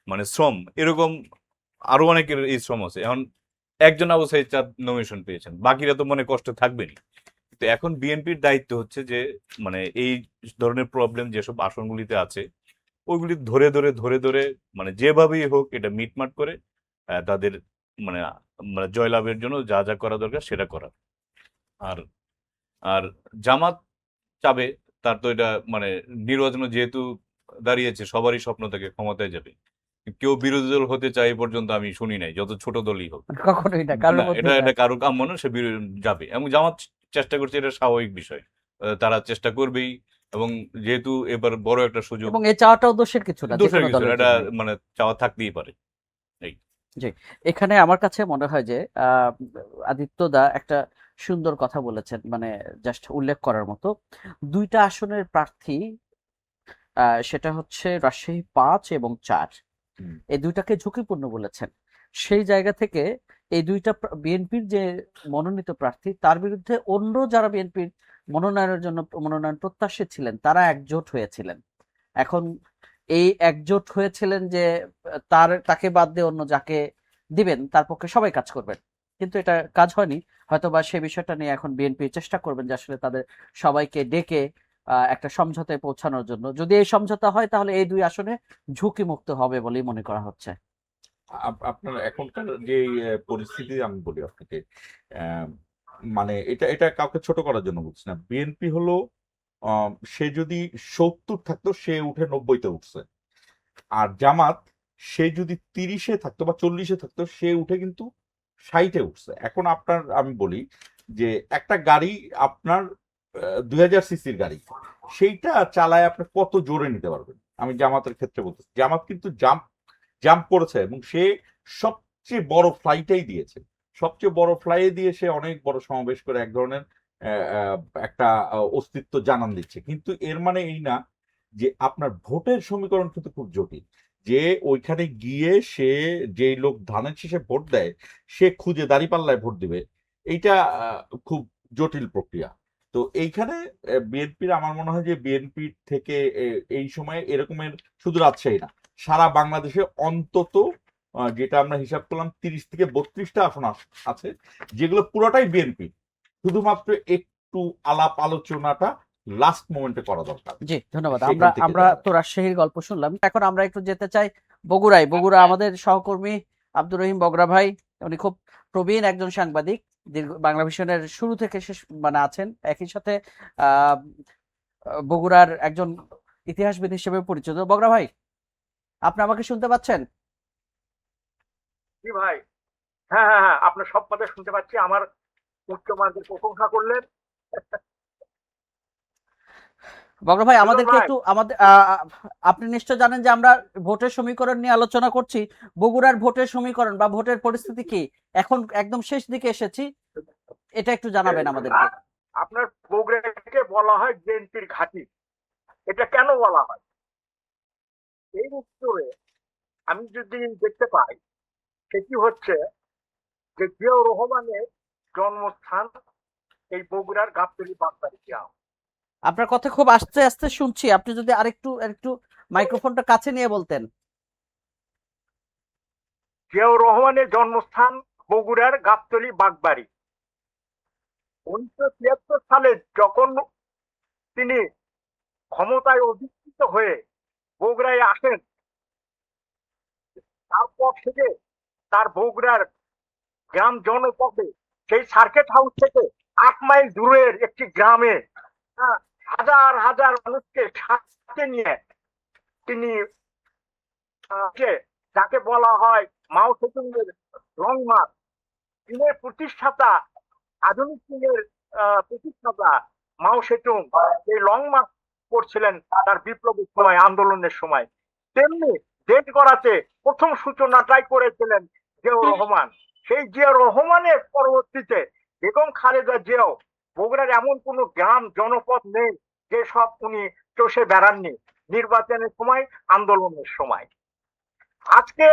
মানে শ্রম, এরকম আরো অনেকের এই শ্রম আছে। এখন একজন আবু সাইদ চাঁদ নমিনেশন পেয়েছেন, বাকিরা তো মনে কষ্ট থাকবেনি। তো এখন বিএনপির দায়িত্ব হচ্ছে যে মানে এই ধরনের প্রবলেম যেসব আসনগুলিতে আছে ওইগুলি ধরে ধরে ধরে ধরে মানে যেভাবেই হোক এটা মিটমাট করে তাদের মানে মানে জয়লাভের জন্য যা যা করা দরকার সেটা করা। আর আর জামাত চাবে, তার তো এটা মানে নির্বাচনে যেহেতু দাঁড়িয়েছে, সবারই স্বপ্ন থেকে ক্ষমতায় যাবে। কেউ বিরোধী দল হতে চায় এই পর্যন্ত আমি শুনি নাই, যত ছোট দলই হোক। কখনোই না, কারোর না, মধ্যে এটা না। এটা কারো কাম্য না, সে যাবে, এবং জামাত চেষ্টা করছে, এটা স্বাভাবিক বিষয়। তারা চেষ্টা করবেই, এবং যেহেতু এবার বড় একটা সুযোগ, এবং এই চাওয়াটাও দোষের কিছু না, যে দোষের কোনো কিছু না, দলের এটা জন্য। মানে চাওয়া থাকতেই পারে। এই জি, এখানে আমার কাছে মনে হয় যে আদিত্য দা একটা সুন্দর কথা বলেছেন, মানে জাস্ট উল্লেখ করার মতো। 2টা আসনের প্রার্থী, সেটা হচ্ছে রাজশাহী 5 এবং 4, হুম। এই 2টাকে ঝুঁকিপূর্ণ বলেছেন। সেই জায়গা থেকে এই 2টা বিএনপির যে মনোনীত প্রার্থী, তার বিরুদ্ধে অন্য যারা বিএনপির মনোনয়নের জন্য মনোনয়ন প্রত্যাশী ছিলেন তারা একজোট হয়েছিলেন। এখন এই একজোট হয়েছিলেন যে তাকে বাদ দিয়ে অন্য যাকে দিবেন তার পক্ষে সবাই কাজ করবেন, কিন্তু এটা কাজ হয়নি। হয়তোবা সেই বিষয়টা নিয়ে এখন বিএনপি চেষ্টা করবেন যে আসলে তাদের সবাইকে ডেকে একটা সমঝোতায় পৌঁছানোর জন্য। যদি এই সমঝোতা হয় তাহলে এই 2 আসনে ঝুঁকি মুক্ত হবে বলেই মনে করা হচ্ছে। আপনার এখনকার যে পরিস্থিতি আমি বলি আপনাকে, আহ, মানে এটা এটা কাউকে ছোট করার জন্য বলছি না। বিএনপি হলো সে যদি 70 থাকতো সে উঠে 90-তে উঠছে। আর জামাত সে যদি 30-এ থাকতো বা 40-এ থাকতো সে উঠে কিন্তু 60-এ উঠছে। এখন আপনার আমি বলি যে একটা গাড়ি আপনার 2000 সিসির গাড়ি, সেইটা চালায় আপনি কত জোরে নিতে পারবেন? আমি জামাতের ক্ষেত্রে বলতেছি, জামাত কিন্তু জাম্প করেছে এবং সে সবচেয়ে বড় ফ্লাইটাই দিয়েছে। সবচেয়ে বড় ফ্লাইয়ে দিয়ে সে অনেক বড় সমাবেশ করে এক ধরনের একটা অস্তিত্ব জানান দিচ্ছে। কিন্তু এর মানে এই না যে আপনার ভোটের সমীকরণ কিন্তু খুব জটিল। যে ওইখানে গিয়ে সে যেই লোক ধানের শীষে ভোট দেয় সে খুঁজে দাঁড়িপাল্লায় ভোট দিবে, এইটা খুব জটিল প্রক্রিয়া। তো এইখানে বিএনপির আমার মনে হয় যে বিএনপি থেকে এই সময়ে এরকমের শুধু রাজশাহী না, সারা বাংলাদেশে অন্তত যেটা আমরা হিসাব করলাম 30 থেকে 32টা আসন আছে, যেগুলো পুরোটাই বিএনপি। শুধুমাত্র একটু আলাপ আলোচনাটা লাস্ট মোমেন্টে করা দরকার। জি, ধন্যবাদ। সেখান আমরা থেকে আমরা যাওয়া। তো রাজশাহীর গল্প শুনলাম, এখন আমরা একটু যেতে চাই বগুড়ায়। বগুড়া আমাদের সহকর্মী আব্দুর রহিম বগরা ভাই, উনি খুব প্রবীণ একজন সাংবাদিক, দীর্ঘ বাংলা ভিশনের শুরু থেকে শেষ মানে আছেন। একই সাথে আহ বগুড়ার একজন ইতিহাসবিদ হিসেবে পরিচিত। বগরা ভাই, আপনি আমাকে শুনতে পাচ্ছেন? কি ভাই? হ্যাঁ হ্যাঁ হ্যাঁ, আপনার সব কথা শুনতে পাচ্ছি। আমার উচ্চমার্গের প্রশংসা করলেন। বগরা ভাই, সুজন আমাদেরকে ভাই, একটু আমাদের আপনি নিশ্চয় জানেন যে আমরা ভোটের সমীকরণ নিয়ে আলোচনা করছি। বগুড়ার ভোটের সমীকরণ বা ভোটের পরিস্থিতি কি, এখন একদম শেষ দিকে এসেছি, এটা একটু জানাবেন আমাদেরকে। আপনার বগুড়াকে বলা হয় বিএনপির ঘাঁটি। এটা কেন বলা হয়? এই উত্তরে আমি যদি দেখতে পাই, সেটি হচ্ছে যে জিয়াউর রহমানের জন্মস্থান এই বগুড়ার গাবতলী বাগদারি গ্রাম। আপনার কথা খুব আস্তে আস্তে শুনছি, আপনি যদি আরেকটু একটু মাইক্রোফোনটা কাছে নিয়ে বলতেন। জিয়াউর রহমানের জন্মস্থান বগুড়ার গাবতলী বাগবাড়ি। 1973 সালে যখন তিনি ক্ষমতায় অধিষ্ঠিত হয়ে বগুড়ায় আসেন, তারপর থেকে তার বগুড়ার গ্রাম জনপদে সেই সার্কিট হাউস থেকে 8 মাইল দূরের একটি গ্রামে হাজার হাজার মানুষকে সাথে নিয়ে তিনি যাকে বলা হয় মাও সেতুংয়ের লং মার্চ, চীনের প্রতিষ্ঠাতা, আধুনিক চীনের প্রতিষ্ঠাতা মাও সেতুং এই লং মার্চ করছিলেন তার বিপ্লবের সময়, আন্দোলনের সময়। তেমনি দেশ গড়াতে প্রথম সূচনাটাই করেছিলেন জিয়াউর রহমান। সেই জিয়াউর রহমানের পরবর্তীতে বেগম খালেদা জিয়াও বগুড়ার এমন কোনো গ্রাম জনপদ নেই যে সব উনি চষে বেড়াননি নির্বাচনের সময়, আন্দোলনের সময়। আজকে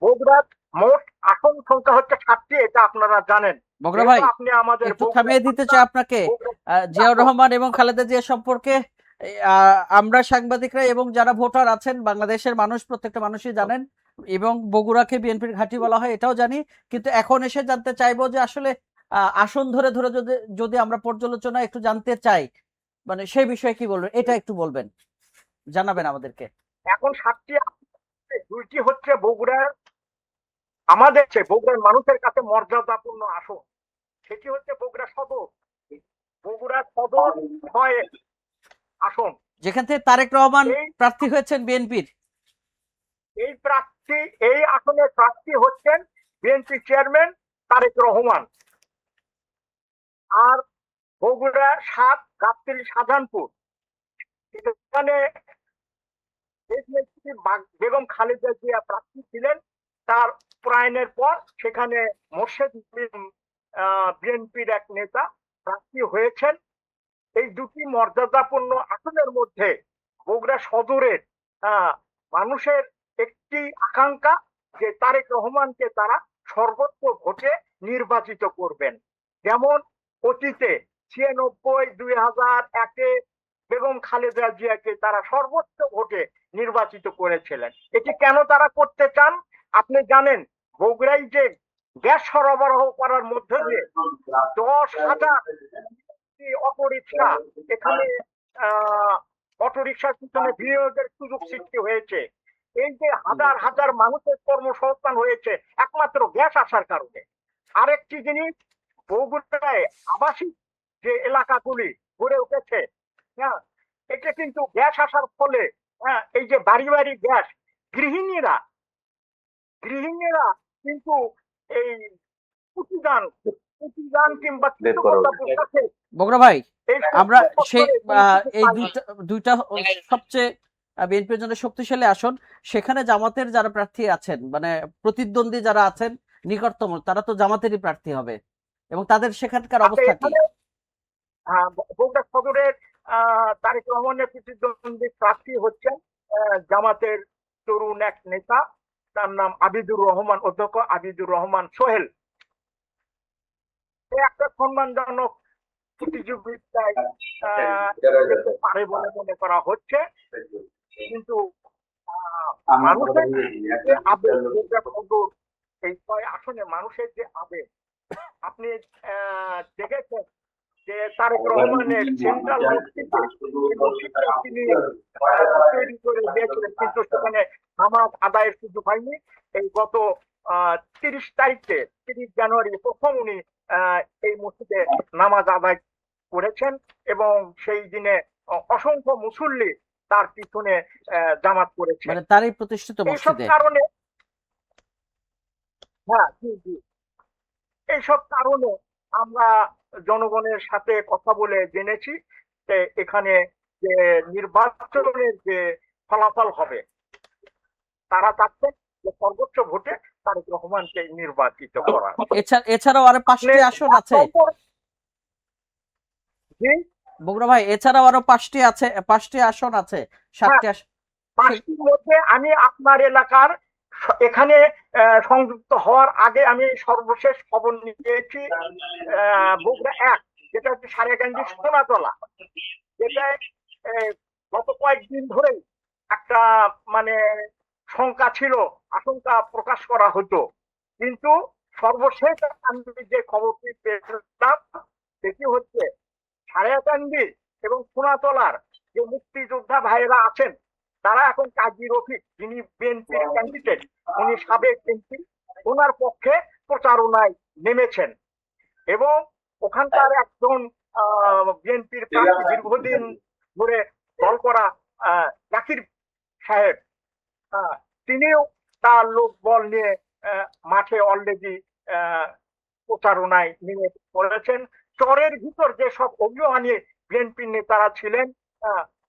বগুড়ার মোট আসন সংখ্যা হচ্ছে 7টি, এটা আপনারা জানেন। বগরা ভাই, আপনি আমাদের একটু থামিয়ে দিতে চাই আপনাকে। জিয়াউর রহমান এবং খালেদা জিয়া সম্পর্কে আমরা সাংবাদিকরা এবং যারা ভোটার আছেন, বাংলাদেশের মানুষ, প্রত্যেকটা মানুষই জানেন, এবং বগুড়াকে বিএনপির ঘাঁটি বলা হয় এটাও জানি। কিন্তু এখন এসে জানতে চাইবো যে আসলে আসন ধরে ধরে যদি যদি আমরা পর্যালোচনা একটু জানতে চাই, মানে সেই বিষয়ে কি বলবেন, এটা একটু বলবেন, জানাবেন আমাদেরকে। এখন 7টি, 2টি হচ্ছে বগুড়ার, আমাদের বগুড়ার মানুষের কাছে মর্যাদাপূর্ণ আসন। সেটি হচ্ছে বগুড়া সদর। বগুড়া সদর 6 আসন। যেখান থেকে তারেক রহমান এই প্রার্থী হয়েছেন বিএনপির। এই প্রার্থী, এই আসনের প্রার্থী হচ্ছেন বিএনপি চেয়ারম্যান তারেক রহমান। আর বগুড়া 7 গাবতলী শাহজাহানপুর, এখানে বেগম খালেদা জিয়া প্রার্থী ছিলেন। তার প্রয়াণের পর সেখানে মোর্শেদ বিএনপির এক নেতা প্রার্থী হয়েছেন। এই দুটি মর্যাদাপূর্ণ আসনের মধ্যে বগুড়া সদরের মানুষের একটি আকাঙ্ক্ষা যে তারেক রহমানকে তারা সর্বোচ্চ ভোটে নির্বাচিত করবেন। যেমন অতীতে 96, 2001-এ বেগম খালেদা জিয়াকে তারা সর্বোচ্চ ভোটে নির্বাচিত করেছিলেন। এটি কেন তারা করতে চান আপনি জানেন? বগুড়ায় যে গ্যাস সরবরাহ করার মধ্যে দিয়ে 10,000 অটোরিকশা, এখানে অটোরিকশার পিছনে বিনিয়োগের সুযোগ সৃষ্টি হয়েছে। এই যে হাজার হাজার মানুষের কর্মসংস্থান হয়েছে একমাত্র গ্যাস আসার কারণে। আরেকটি জিনিস, বগুড়ায় আবাসিক যে এলাকাগুলি গড়ে উঠেছে, হ্যাঁ, এটা কিন্তু গ্যাস আসার ফলে, হ্যাঁ, এই যে বাড়ি বাড়ি গ্যাস, গৃহিণীরা কিন্তু এই প্রতিদান কিংবা বগরা ভাই, আমরা সেই এই দুইটা সবচেয়ে বিএনপির জন্য শক্তিশালী আসন, সেখানে জামাতের যারা প্রার্থী আছেন, মানে প্রতিদ্বন্দ্বী যারা আছেন নিকটতম, তারা তো জামাতেরই প্রার্থী হবে, এবং তাদের সেখানকার অবস্থা কি? বগুড়া সদরের তারেক রহমানের প্রতিদ্বন্দ্বী প্রার্থী হচ্ছেন জামাতের তরুণ এক নেতা, তার নাম আবিদুর রহমান, অধ্যক্ষ আবিদুর রহমান সোহেল। একটা সম্মানজনক প্রতিযোগিতায় পারে বলে মনে করা হচ্ছে। কিন্তু মানুষের যে আবেগ, এই 6 আসনে মানুষের যে আবেগ, আপনি দেখেছেন যে তারেক রহমানের সেন্ট্রাল মসজিদে তিনি তৈরি করে দিয়েছিলেন, কিন্তু সেখানে নামাজ আদায়ের সুযোগ হয়নি। এই গত 30 তারিখে, 30 জানুয়ারি প্রথম উনি এই মসজিদে নামাজ আদায় করেছেন, এবং সেই দিনে অসংখ্য মুসল্লি তার পিছনে জামাত করেছে, মানে তারই প্রতিষ্ঠিত মসজিদে। কারণে, হ্যাঁ, জি জি, এইসব কারণে আমরা জনগণের সাথে কথা বলে জেনেছি যে এখানে যে নির্বাচনের যে ফলাফল হবে, তারা চাচ্ছেন যে সর্বোচ্চ ভোটে তারেক রহমানকে নির্বাচিত করা। এছাড়াও আরো 5টি আসন আছে জি, বগুড়া ভাই, এছাড়াও আরো 5টি আসন আছে, 7টি আসন। 5টির মধ্যে আমি আপনার এলাকার এখানে সংযুক্ত হওয়ার আগে আমি সর্বশেষ খবর নিয়েছি বগুড়া 1, যেটা হচ্ছে সারিয়াকান্দি সোনাতলা, যেটা গত কয়েকদিন ধরেই একটা মানে শঙ্কা ছিল, আশঙ্কা প্রকাশ করা হতো, কিন্তু সর্বশেষ আমি যে খবরটি পেয়েছিলাম সেটি হচ্ছে সারিয়াকান্দি এবং সোনাতলার যে মুক্তিযোদ্ধা ভাইয়েরা আছেন, তারা এখন কাজী রফিক, যিনি বিএনপির ক্যান্ডিডেট, উনি সাবেক এমপি, ওনার পক্ষে প্রচারণায় নেমেছেন এবং ওখানকার একজন বিএনপির প্রার্থী, দীর্ঘদিন ধরে দল করা জাকির সাহেব, তিনিও তার লোকবল নিয়ে মাঠে অলরেডি প্রচারণায় নেমে পড়েছেন। চরের ভিতর যে সব অভিমানী বিএনপির নেতারা ছিলেন,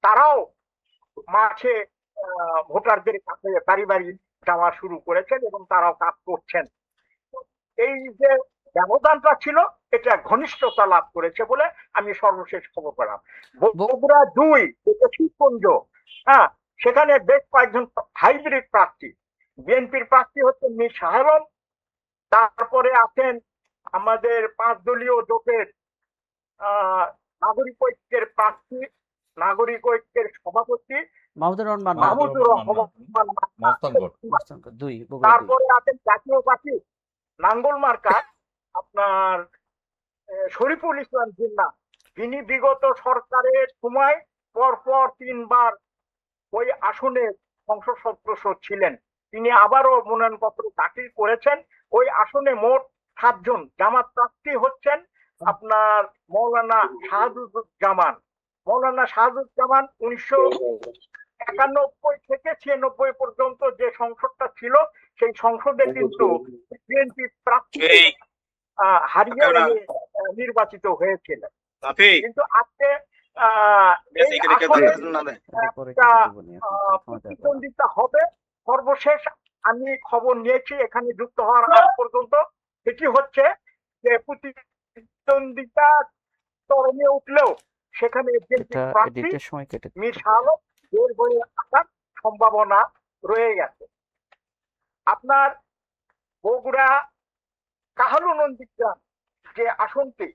তারাও মাঠে ভোটারদের কাছে বাড়ি বাড়ি যাওয়া শুরু করেছেন এবং তারাও কাজ করছেন। এই যে ব্যবধানটা ছিল, এটা ঘনিষ্ঠতা লাভ করেছে বলে আমি সর্বশেষ খবর পেলাম। বগুড়া 2 শিবগঞ্জ, সেখানে বেশ কয়েকজন হাইব্রিড প্রার্থী, বিএনপির প্রার্থী হচ্ছে মীর শাহ আলম, তারপরে আছেন আমাদের 5 দলীয় জোটের নাগরিক ঐক্যের প্রার্থী, নাগরিক ঐক্যের সভাপতি মাহমুদুর রহমান মাহমুদুর রহমান, মস্তানগড় 2, তারপরে আছেন জাতীয় পার্টি নাঙ্গল মার্কার আপনার শরীফুল ইসলাম জিন্নাহ, যিনি বিগত সরকারের সময় পরপর 3 বার ওই আসনে সংসদ সদস্য ছিলেন। তিনি আবারও মনোনয়নপত্র দাখিল করেছেন। ওই আসনে মোট 7 জন জামাত প্রার্থী হচ্ছেন আপনার মৌলানা শাহাদুজ্জামান। মৌলানা শাহাদুজ্জামান 1991 থেকে 96 পর্যন্ত যে সংসদটা ছিল, সেই সংসদে কিন্তু বিএনপি প্রার্থী হারিয়ে নির্বাচিত হয়েছিলেন। কিন্তু আজকে এই আসনে প্রতিদ্বন্দ্বিতা হবে। সর্বশেষ আমি খবর নিয়েছি এখানে যুক্ত হওয়ার আগ পর্যন্ত, সেটি হচ্ছে যে প্রতিদ্বন্দ্বিতা চরমে উঠলেও সেখানে মীর শাহ আলম বের হয়ে আসার সম্ভাবনা রয়ে গেছে। আপনার বগুড়া কাহালু নন্দীগ্রাম যে আসনটি,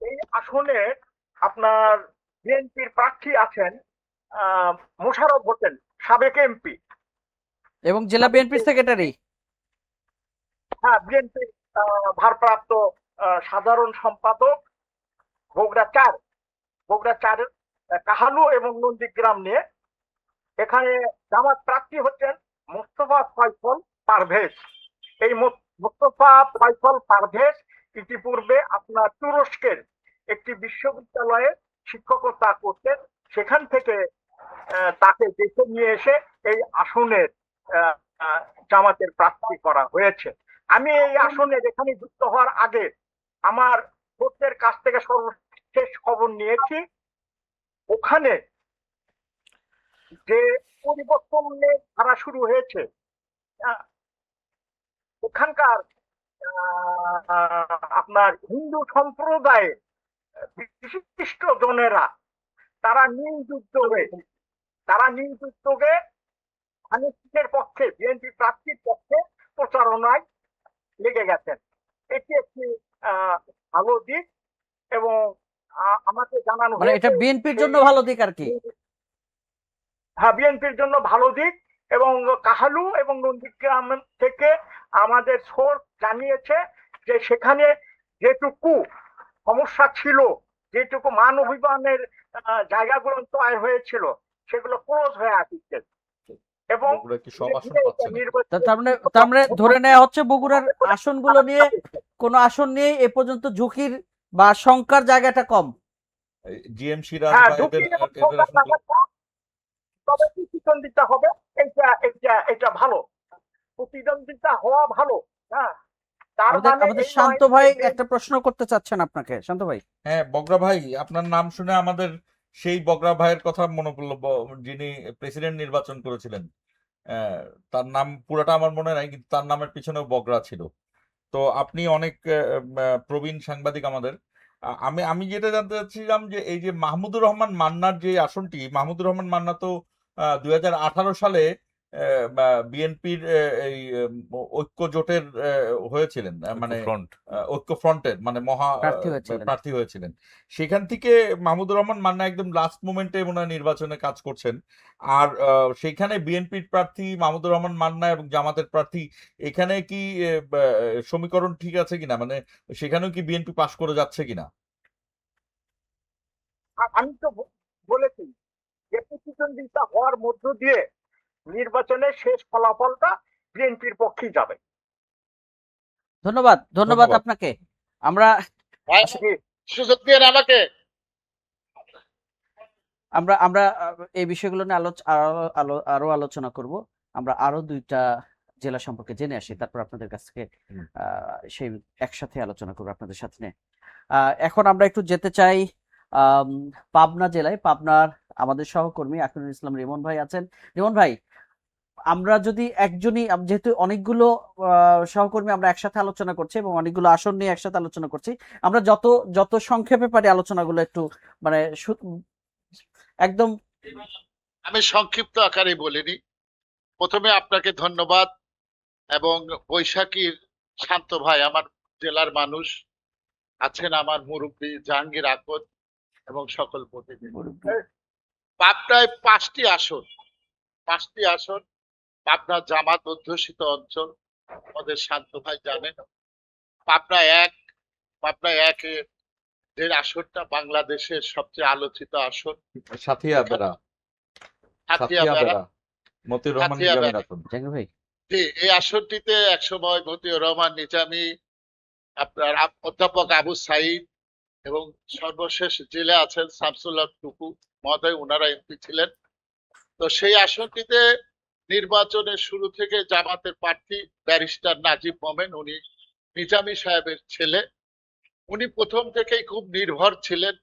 এই আসনে আপনার বিএনপির প্রার্থী আছেন মোশাররফ হোসেন, সাবেক এমপি এবং জেলা বিএনপির সেক্রেটারি, বিএনপির ভারপ্রাপ্ত সাধারণ সম্পাদক। বগুড়া 4 কাহালু এবং নন্দীগ্রাম নিয়ে এখানে জামাত প্রার্থী হচ্ছেন মোস্তফা ফয়সল পারভেজ। এই মোস্তফা ফয়সল পারভেজ ইতিপূর্বে আপনার তুরস্কের একটি বিশ্ববিদ্যালয়ে শিক্ষকতা করতেন, সেখান থেকে তাকে দেশে নিয়ে এসে এই আসনের জামাতের প্রার্থী করা হয়েছে। আমি এই আসনের এখানে যুক্ত হওয়ার আগে আমার ভোটের কাছ থেকে সর্বশেষ খবর নিয়েছি, ওখানে যে পরিবর্তনের ধারা শুরু হয়েছে, ওখানকার আপনার হিন্দু সম্প্রদায়ের বিশিষ্ট জনেরা তারা নির্যুদ্ধে আনিসের পক্ষে, বিএনপি প্রার্থীর পক্ষে প্রচারণায় লেগে গেছেন। এটি একটি ভালো দিক এবং আমাকে জানানো মানে এটা বিএনপির জন্য ভালো দিক আর কি। হ্যাঁ, বিএনপির জন্য ভালো দিক। এবং কাহালু এবং নন্দীগ্রাম থেকে আমাদের সোর্স জানিয়েছে যে সেখানে যেটুকু সমস্যা ছিল, যেটুকু মান অভিমানের জায়গাগুলো তৈরি হয়েছিল, সেগুলো ক্লোজ হয়ে আসছে এবং তার মানে ধরে নেওয়া হচ্ছে বগুড়ার আসনগুলো নিয়ে কোন আসন নিয়ে এ পর্যন্ত ঝুঁকির বা শঙ্কার জায়গাটা কম। জিএম সিরাজ তবে প্রতিদ্বন্দ্বিতা হবে, এটা ভালো, প্রতিদ্বন্দ্বিতা হওয়া ভালো। তার আমাদের মানে আমাদের এই শান্ত নয় ভাই যে একটা প্রশ্ন করতে চাচ্ছেন আপনাকে, শান্ত ভাই। হ্যাঁ বগরা ভাই, আপনার নাম শুনে আমাদের সেই বগরা ভাইয়ের কথা মনে পড়লো, যিনি প্রেসিডেন্ট নির্বাচন করেছিলেন। আহ, তার নাম পুরাটা আমার মনে নাই, কিন্তু তার নামের পিছনেও বগরা ছিল। তো আপনি অনেক প্রবীণ সাংবাদিক আমাদের। আমি আমি যেটা জানতে চাচ্ছিলাম যে এই যে মাহমুদুর রহমান মান্নার যে আসনটি, মাহমুদুর রহমান মান্না তো 2018 সালে বিএনপির এই ঐক্য জোটের হয়েছিলেন, মানে ফ্রন্ট। ঐক্য ফ্রন্টের মানে প্রার্থী হয়েছিলেন। প্রার্থী হয়েছিলেন। সেখান থেকে মাহমুদুর রহমান মান্না একদম লাস্ট মোমেন্টে মনে হয় নির্বাচনে কাজ করছেন। আর সেখানে বিএনপির প্রার্থী মাহমুদুর রহমান মান্না এবং জামাতের প্রার্থী, এখানে কি সমীকরণ ঠিক আছে কিনা, মানে সেখানেও কি বিএনপি পাশ করে যাচ্ছে কিনা? আমি তো বলেছি যে প্রতিদ্বন্দ্বিতা হওয়ার মধ্য দিয়ে নির্বাচনের শেষ ফলাফলটা বিএনপির পক্ষেই যাবে। ধন্যবাদ, ধন্যবাদ ধন্যবাদ। আপনাকে। আমরা জি, সুযোগ দিয়ে আমাকে। আমরা আমরা এই বিষয়গুলো নিয়ে আরো আলোচনা করব। আমরা আরো 2টা জেলা সম্পর্কে জেনে আসি, তারপর আপনাদের কাছ থেকে সেই একসাথে আলোচনা করবো আপনাদের সাথে নিয়ে। এখন আমরা একটু যেতে চাই পাবনা জেলায়। পাবনার আমাদের সহকর্মী আকিনুল ইসলাম রিমন ভাই আছেন। রিমন ভাই, আমরা যদি একজনই, যেহেতু অনেকগুলো সহকর্মী আমরা একসাথে আলোচনা করছি এবং অনেকগুলো আসন নিয়ে একসাথে আলোচনা করছি, আমরা যত যত সংক্ষেপে পারি আলোচনাগুলো একটু মানে একদম। আমি সংক্ষিপ্ত আকারে বলিনি। প্রথমে আপনাকে ধন্যবাদ, এবং বৈশাখীর শান্ত ভাই, আমার জেলার মানুষ আছেন, আমার মুরব্বী জাহাঙ্গীর আকদ এবং সকল প্রতিনিধি। পাবনায় 5টি আসন, 5টি আসন পাবনা জামাত অধ্যুষিত অঞ্চল, আমাদের শান্ত ভাই জানেন। পাবনা 1, পাবনা 1-এর যে আসনটা বাংলাদেশের সবচেয়ে আলোচিত আসন, সাথিয়া বেড়া, হাতিয়া সাথিয়া বেড়া। বেড়া, মতিউর রহমান হাতিয়া নিজামীর বেড়া। আসন। জাহাঙ্গীর ভাই, জি, এই আসনটিতে একসময় মতিউর রহমান নিজামী, আপনার অধ্যাপক আবু সাইদ, এবং সর্বশেষ জেলে আছেন শামসুল্লাহ টুকু মহোদয়, ওনারা এমপি ছিলেন। তো সেই আসনটিতে নির্বাচনের শুরু থেকে জামাতের প্রার্থী ব্যারিস্টার নাজিব মোমেন, উনি নিজামী সাহেবের ছেলে। উনি প্রথম থেকেই খুব নির্ভর ছিলেন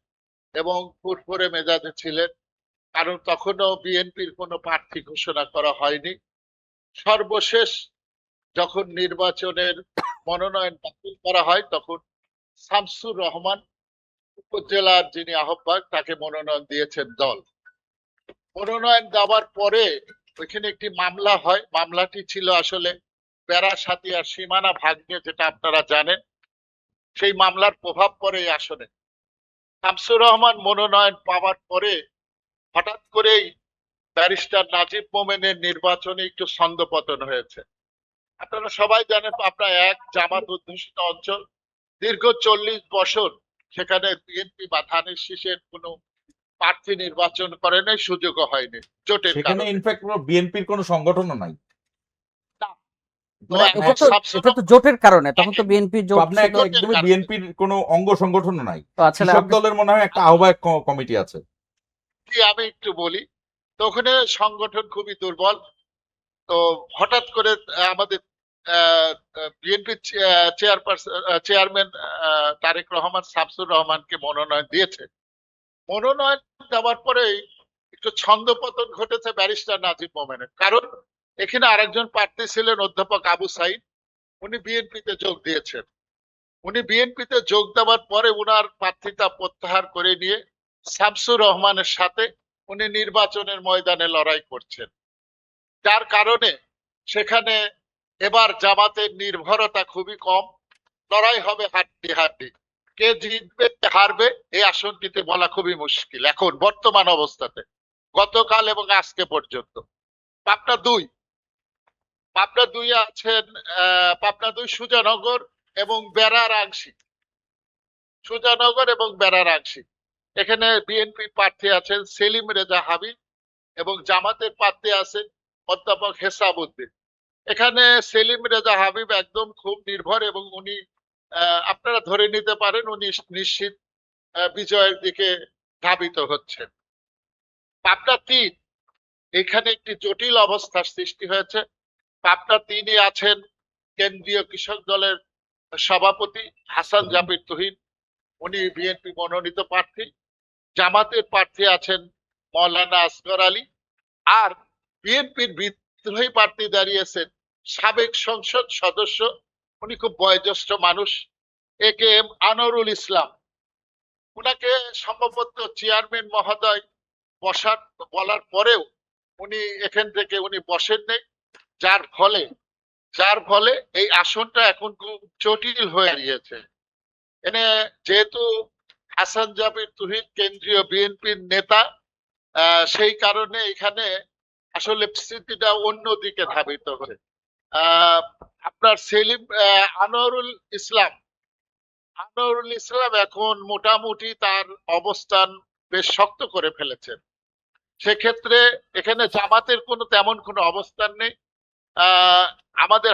এবং ফুরফুরে মেজাজে ছিলেন, কারণ তখনও বিএনপির কোনো প্রার্থী ঘোষণা করা হয়নি। সর্বশেষ যখন নির্বাচনের মনোনয়ন দাখিল করা হয়, তখন শামসুর রহমান উপজেলার যিনি আহ্বায়ক, তাকে মনোনয়ন দিয়েছেন দল। মনোনয়ন দেওয়ার পরে ওইখানে একটি মামলা হয়। মামলাটি ছিল আসলে বেড়া সাতিয়ার সীমানা ভাগ নিয়ে, যেটা আপনারা জানেন। সেই মামলার প্রভাব পড়ে এই আসনে। শামসুর রহমান মনোনয়ন পাওয়ার পরে হঠাৎ করেই ব্যারিস্টার নাজিব মোমেনের নির্বাচনে একটু ছন্দপতন হয়েছে। আপনারা সবাই জানেন পাবনা 1 জামাত অধ্যুষিত অঞ্চল। দীর্ঘ 40 বছর সেখানে বিএনপি বা ধানের শীষের কোনো প্রার্থী নির্বাচন করে নাই, সুযোগও হয়নি জোটের সেখানে কারণে। ইনফ্যাক্ট বিএনপির কোনো সংগঠনও নাই। তো মানে এখন এটা তো শামসুর এটা তো জোটের কারণে, তখন তো বিএনপি জোট পাবনা ছিল। জোটের একদমই কারণে। বিএনপির কোনো অঙ্গ সংগঠনও নাই। আসলে কৃষক দলের মনে হয় একটা আহ্বায়ক কমিটি আছে। আমি একটু বলি, তো ওখানে সংগঠন খুবই দুর্বল। তো হঠাৎ করে আমাদের বিএনপি চেয়ারম্যান তারেক রহমান শামসুর রহমানকে মনোনয়ন দিয়েছে। মনোনয়ন দেওয়ার পরেই একটু ছন্দপতন ঘটেছে ব্যারিস্টার নাজিব মোমেনের, কারণ এখানে আরেকজন প্রার্থী ছিলেন অধ্যাপক আবু সাইদ। উনি বিএনপিতে যোগ দিয়েছেন। উনি বিএনপিতে যোগ দেওয়ার পরে উনার প্রার্থিতা প্রত্যাহার করে নিয়ে শামসুর রহমানের সাথে উনি নির্বাচনের ময়দানে লড়াই করছেন, যার কারণে সেখানে এবার জামাতের নির্ভরতা খুবই কম। লড়াই হবে হাড্ডি হাড্ডি, কে জিতবে কে হারবে এই আসনটিতে বলা খুবই মুশকিল এখন বর্তমান অবস্থাতে, গতকাল এবং আজকে পর্যন্ত। পাবনা 2, পাবনা 2 আছেন পাবনা 2 সুজানগর এবং বেড়ার আংশিক, সুজানগর এবং বেড়ার আংশিক। এখানে বিএনপি প্রার্থী আছেন সেলিম রেজা হাবিব এবং জামাতের প্রার্থী আছেন অধ্যাপক হেসাবউদ্দিন। এখানে সেলিম রেজা হাবিব একদম খুব নির্ভর, এবং উনি আপনারা ধরে নিতে পারেন উনি নিশ্চিত বিজয়ের দিকে ধাবিত হচ্ছেন। পাবনা 3, এখানে একটি জটিল অবস্থার সৃষ্টি হয়েছে। পাবনা 3-এ আছেন কেন্দ্রীয় কৃষক দলের সভাপতি হাসান জাবির তুহিন, উনি বিএনপি মনোনীত প্রার্থী। জামাতের প্রার্থী আছেন মৌলানা আসগর আলী। আর বিএনপির বিদ্রোহী প্রার্থী দাঁড়িয়েছেন সাবেক সংসদ সদস্য, উনি খুব বয়োজ্যেষ্ঠ মানুষ, AKM আনোয়ারুল ইসলাম। উনাকে সম্ভবত চেয়ারম্যান মহোদয় বলার পরেও উনি এখান থেকে বসেন নেই, যার ফলে এই আসনটা এখন খুব জটিল হয়ে গিয়েছে। যেহেতু হাসান জাবির তুহিন কেন্দ্রীয় বিএনপির নেতা, সেই কারণে এখানে আসলে স্থিতিটা অন্যদিকে ধাবিত হয়েছে। আপনার আনোয়ারুল ইসলাম এখন মোটামুটি তার অবস্থান বেশ শক্ত করে ফেলেছেন। সেক্ষেত্রে এখানে জামাতের তেমন কোনো অবস্থান নেই। আমাদের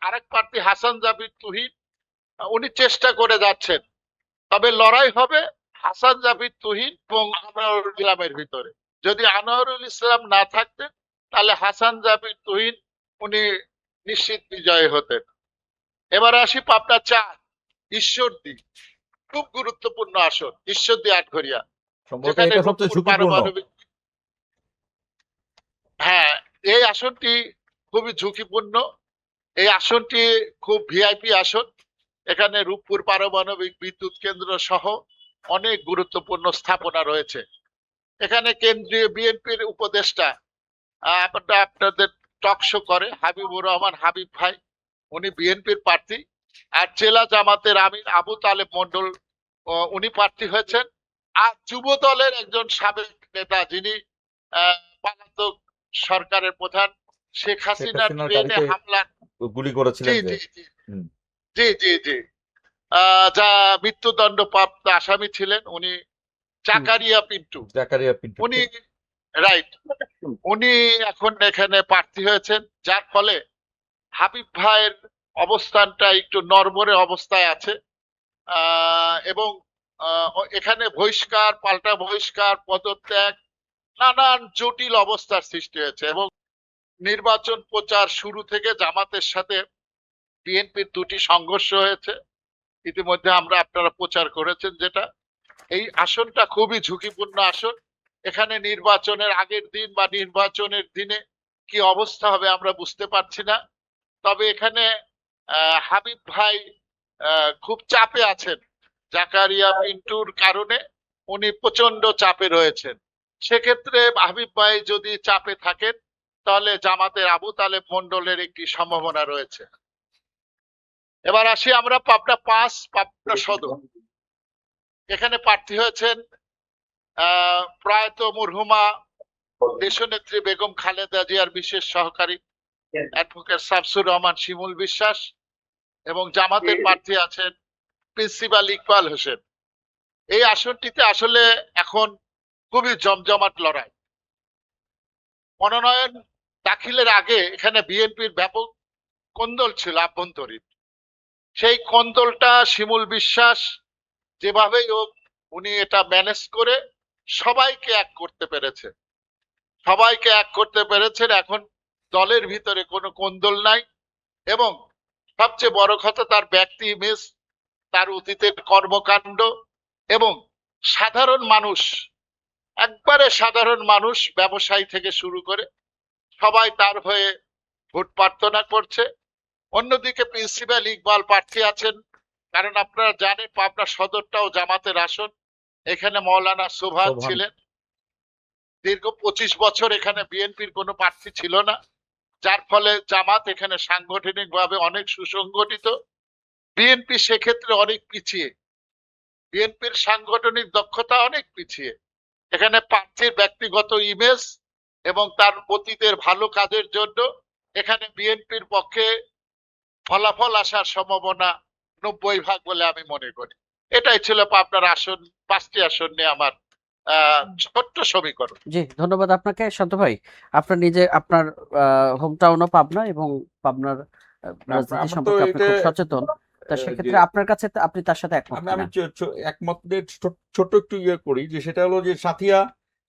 আরেক প্রার্থী হাসান জাবির তুহিন, উনি চেষ্টা করে যাচ্ছেন, তবে লড়াই হবে হাসান জাবির তুহিন এবং আনোয়ারুল ইসলামের ভিতরে। যদি আনোয়ারুল ইসলাম না থাকতেন তাহলে হাসান জাবির তুহিন উনি নিশ্চিত বিজয়ী হতেন। এবার আসি পাবনা 4 ঈশ্বরদী, খুব গুরুত্বপূর্ণ আসন, ঈশ্বরদী আটঘরিয়া, সম্ভবত যেখানে এটা সবচেয়ে রূপপুর ঝুঁকিপূর্ণ। পারমাণবিক, হ্যাঁ, এই আসনটি খুবই ঝুঁকিপূর্ণ। এই আসনটি খুব ভিআইপি আসন। এখানে রূপপুর পারমাণবিক বিদ্যুৎ কেন্দ্র সহ অনেক গুরুত্বপূর্ণ স্থাপনা রয়েছে। এখানে কেন্দ্রীয় বিএনপির উপদেষ্টা আপনাদের টক শো করে হাবিবুর রহমান হাবিব ভাই, উনি বিএনপির প্রার্থী। আর জেলা জামাতের আমির আবু তালেব মন্ডল, উনি প্রার্থী হয়েছেন। আর যুব দলের একজন সাবেক নেতা, যিনি পলাতক সরকারের প্রধান শেখ হাসিনার ট্রেনে গাড়িতে হামলা, গুলি করেছিলেন জি যে। জি জি হুম। জি জি জি যা মৃত্যুদণ্ড প্রাপ্ত আসামি ছিলেন, উনি জাকারিয়া পিন্টু, জাকারিয়া পিন্টু। উনি রাইট, উনি এখন এখানে প্রার্থী হয়েছেন। যার ফলে হাবিব ভাইয়ের অবস্থানটা একটু নড়বড়ে অবস্থায় আছে। এবং এখানে বহিষ্কার, পাল্টা বহিষ্কার, পদত্যাগ, নানান জটিল অবস্থার সৃষ্টি হয়েছে। এবং নির্বাচন প্রচার শুরু থেকে জামাতের সাথে বিএনপির দুটি সংঘর্ষ হয়েছে, ইতিমধ্যে আপনারা প্রচার করেছেন। যেটা এই আসনটা খুবই ঝুঁকিপূর্ণ আসন। এখানে নির্বাচনের আগের দিন বা নির্বাচনের দিনে কি অবস্থা হবে আমরা বুঝতে পারছি না। তবে এখানে হাবিব ভাই খুব চাপে আছেন, জাকারিয়া পিন্টুর কারণে উনি প্রচন্ড চাপে রয়েছেন। সেক্ষেত্রে হাবিব ভাই যদি চাপে থাকেন তাহলে জামাতের আবু তালেব মন্ডলের একটি সম্ভাবনা রয়েছে। এবার আসি আমরা পাবনা 5 পাবনা সদর। এখানে প্রার্থী হয়েছেন প্রয়াত মরহুমা দেশনেত্রী বেগম খালেদা জিয়ার বিশেষ সহকারী অ্যাডভোকেট শামসুর রহমান শিমুল বিশ্বাস, এবং জামাতের প্রার্থী আছেন প্রিন্সিপাল ইকবাল হোসেন। এই আসনটিতে আসলে এখন খুবই জমজমাট লড়াই। মনোনয়ন দাখিলের আগে এখানে বিএনপির ব্যাপক কোন্দল ছিল আভ্যন্তরীণ। সেই কোন্দলটা শিমুল বিশ্বাস যেভাবেই হোক উনি এটা ম্যানেজ করে সবাইকে এক করতে পেরেছেন। এখন দলের ভিতরে কোনো কোন্দল নাই। এবং সবচেয়ে বড় কথা, তার ব্যক্তি ইমেজ, তার অতীতের কর্মকাণ্ড, এবং সাধারণ মানুষ, একবারে সাধারণ মানুষ, ব্যবসায়ী থেকে শুরু করে সবাই তার হয়ে ভোট প্রার্থনা করছে। অন্যদিকে প্রিন্সিপাল ইকবাল প্রার্থী আছেন, কারণ আপনারা জানেন পাবনা সদরটাও জামাতের আসন। এখানে মৌলানা সোভান ছিলেন। দীর্ঘ 25 বছর এখানে বিএনপির কোনো প্রার্থী ছিল না, যার ফলে জামাত এখানে সাংগঠনিকভাবে অনেক সুসংগঠিত। বিএনপি সেক্ষেত্রে অনেক পিছিয়ে, বিএনপির সাংগঠনিক দক্ষতা অনেক পিছিয়ে। এখানে প্রার্থীর ব্যক্তিগত ইমেজ এবং তার অতীতের ভালো কাজের জন্য এখানে বিএনপির পক্ষে ফলাফল আসার সম্ভাবনা 90% বলে আমি মনে করি। এটাই ছিল আপনার আসন, 5টি আসন নিয়ে আমার ছোট্ট সমীকরণ। জি, ধন্যবাদ আপনাকে শান্ত ভাই। আপনার হোম টাউনও পাবনা এবং পাবনার রাজনীতি আমরা তো সম্পর্কে আপনি খুব এটা সচেতন। তা সেক্ষেত্রে আপনার কাছে আপনি তার সাথে একমত আমি কিনা? একমত ছোট্ট একটু করি, যে সেটা হলো যে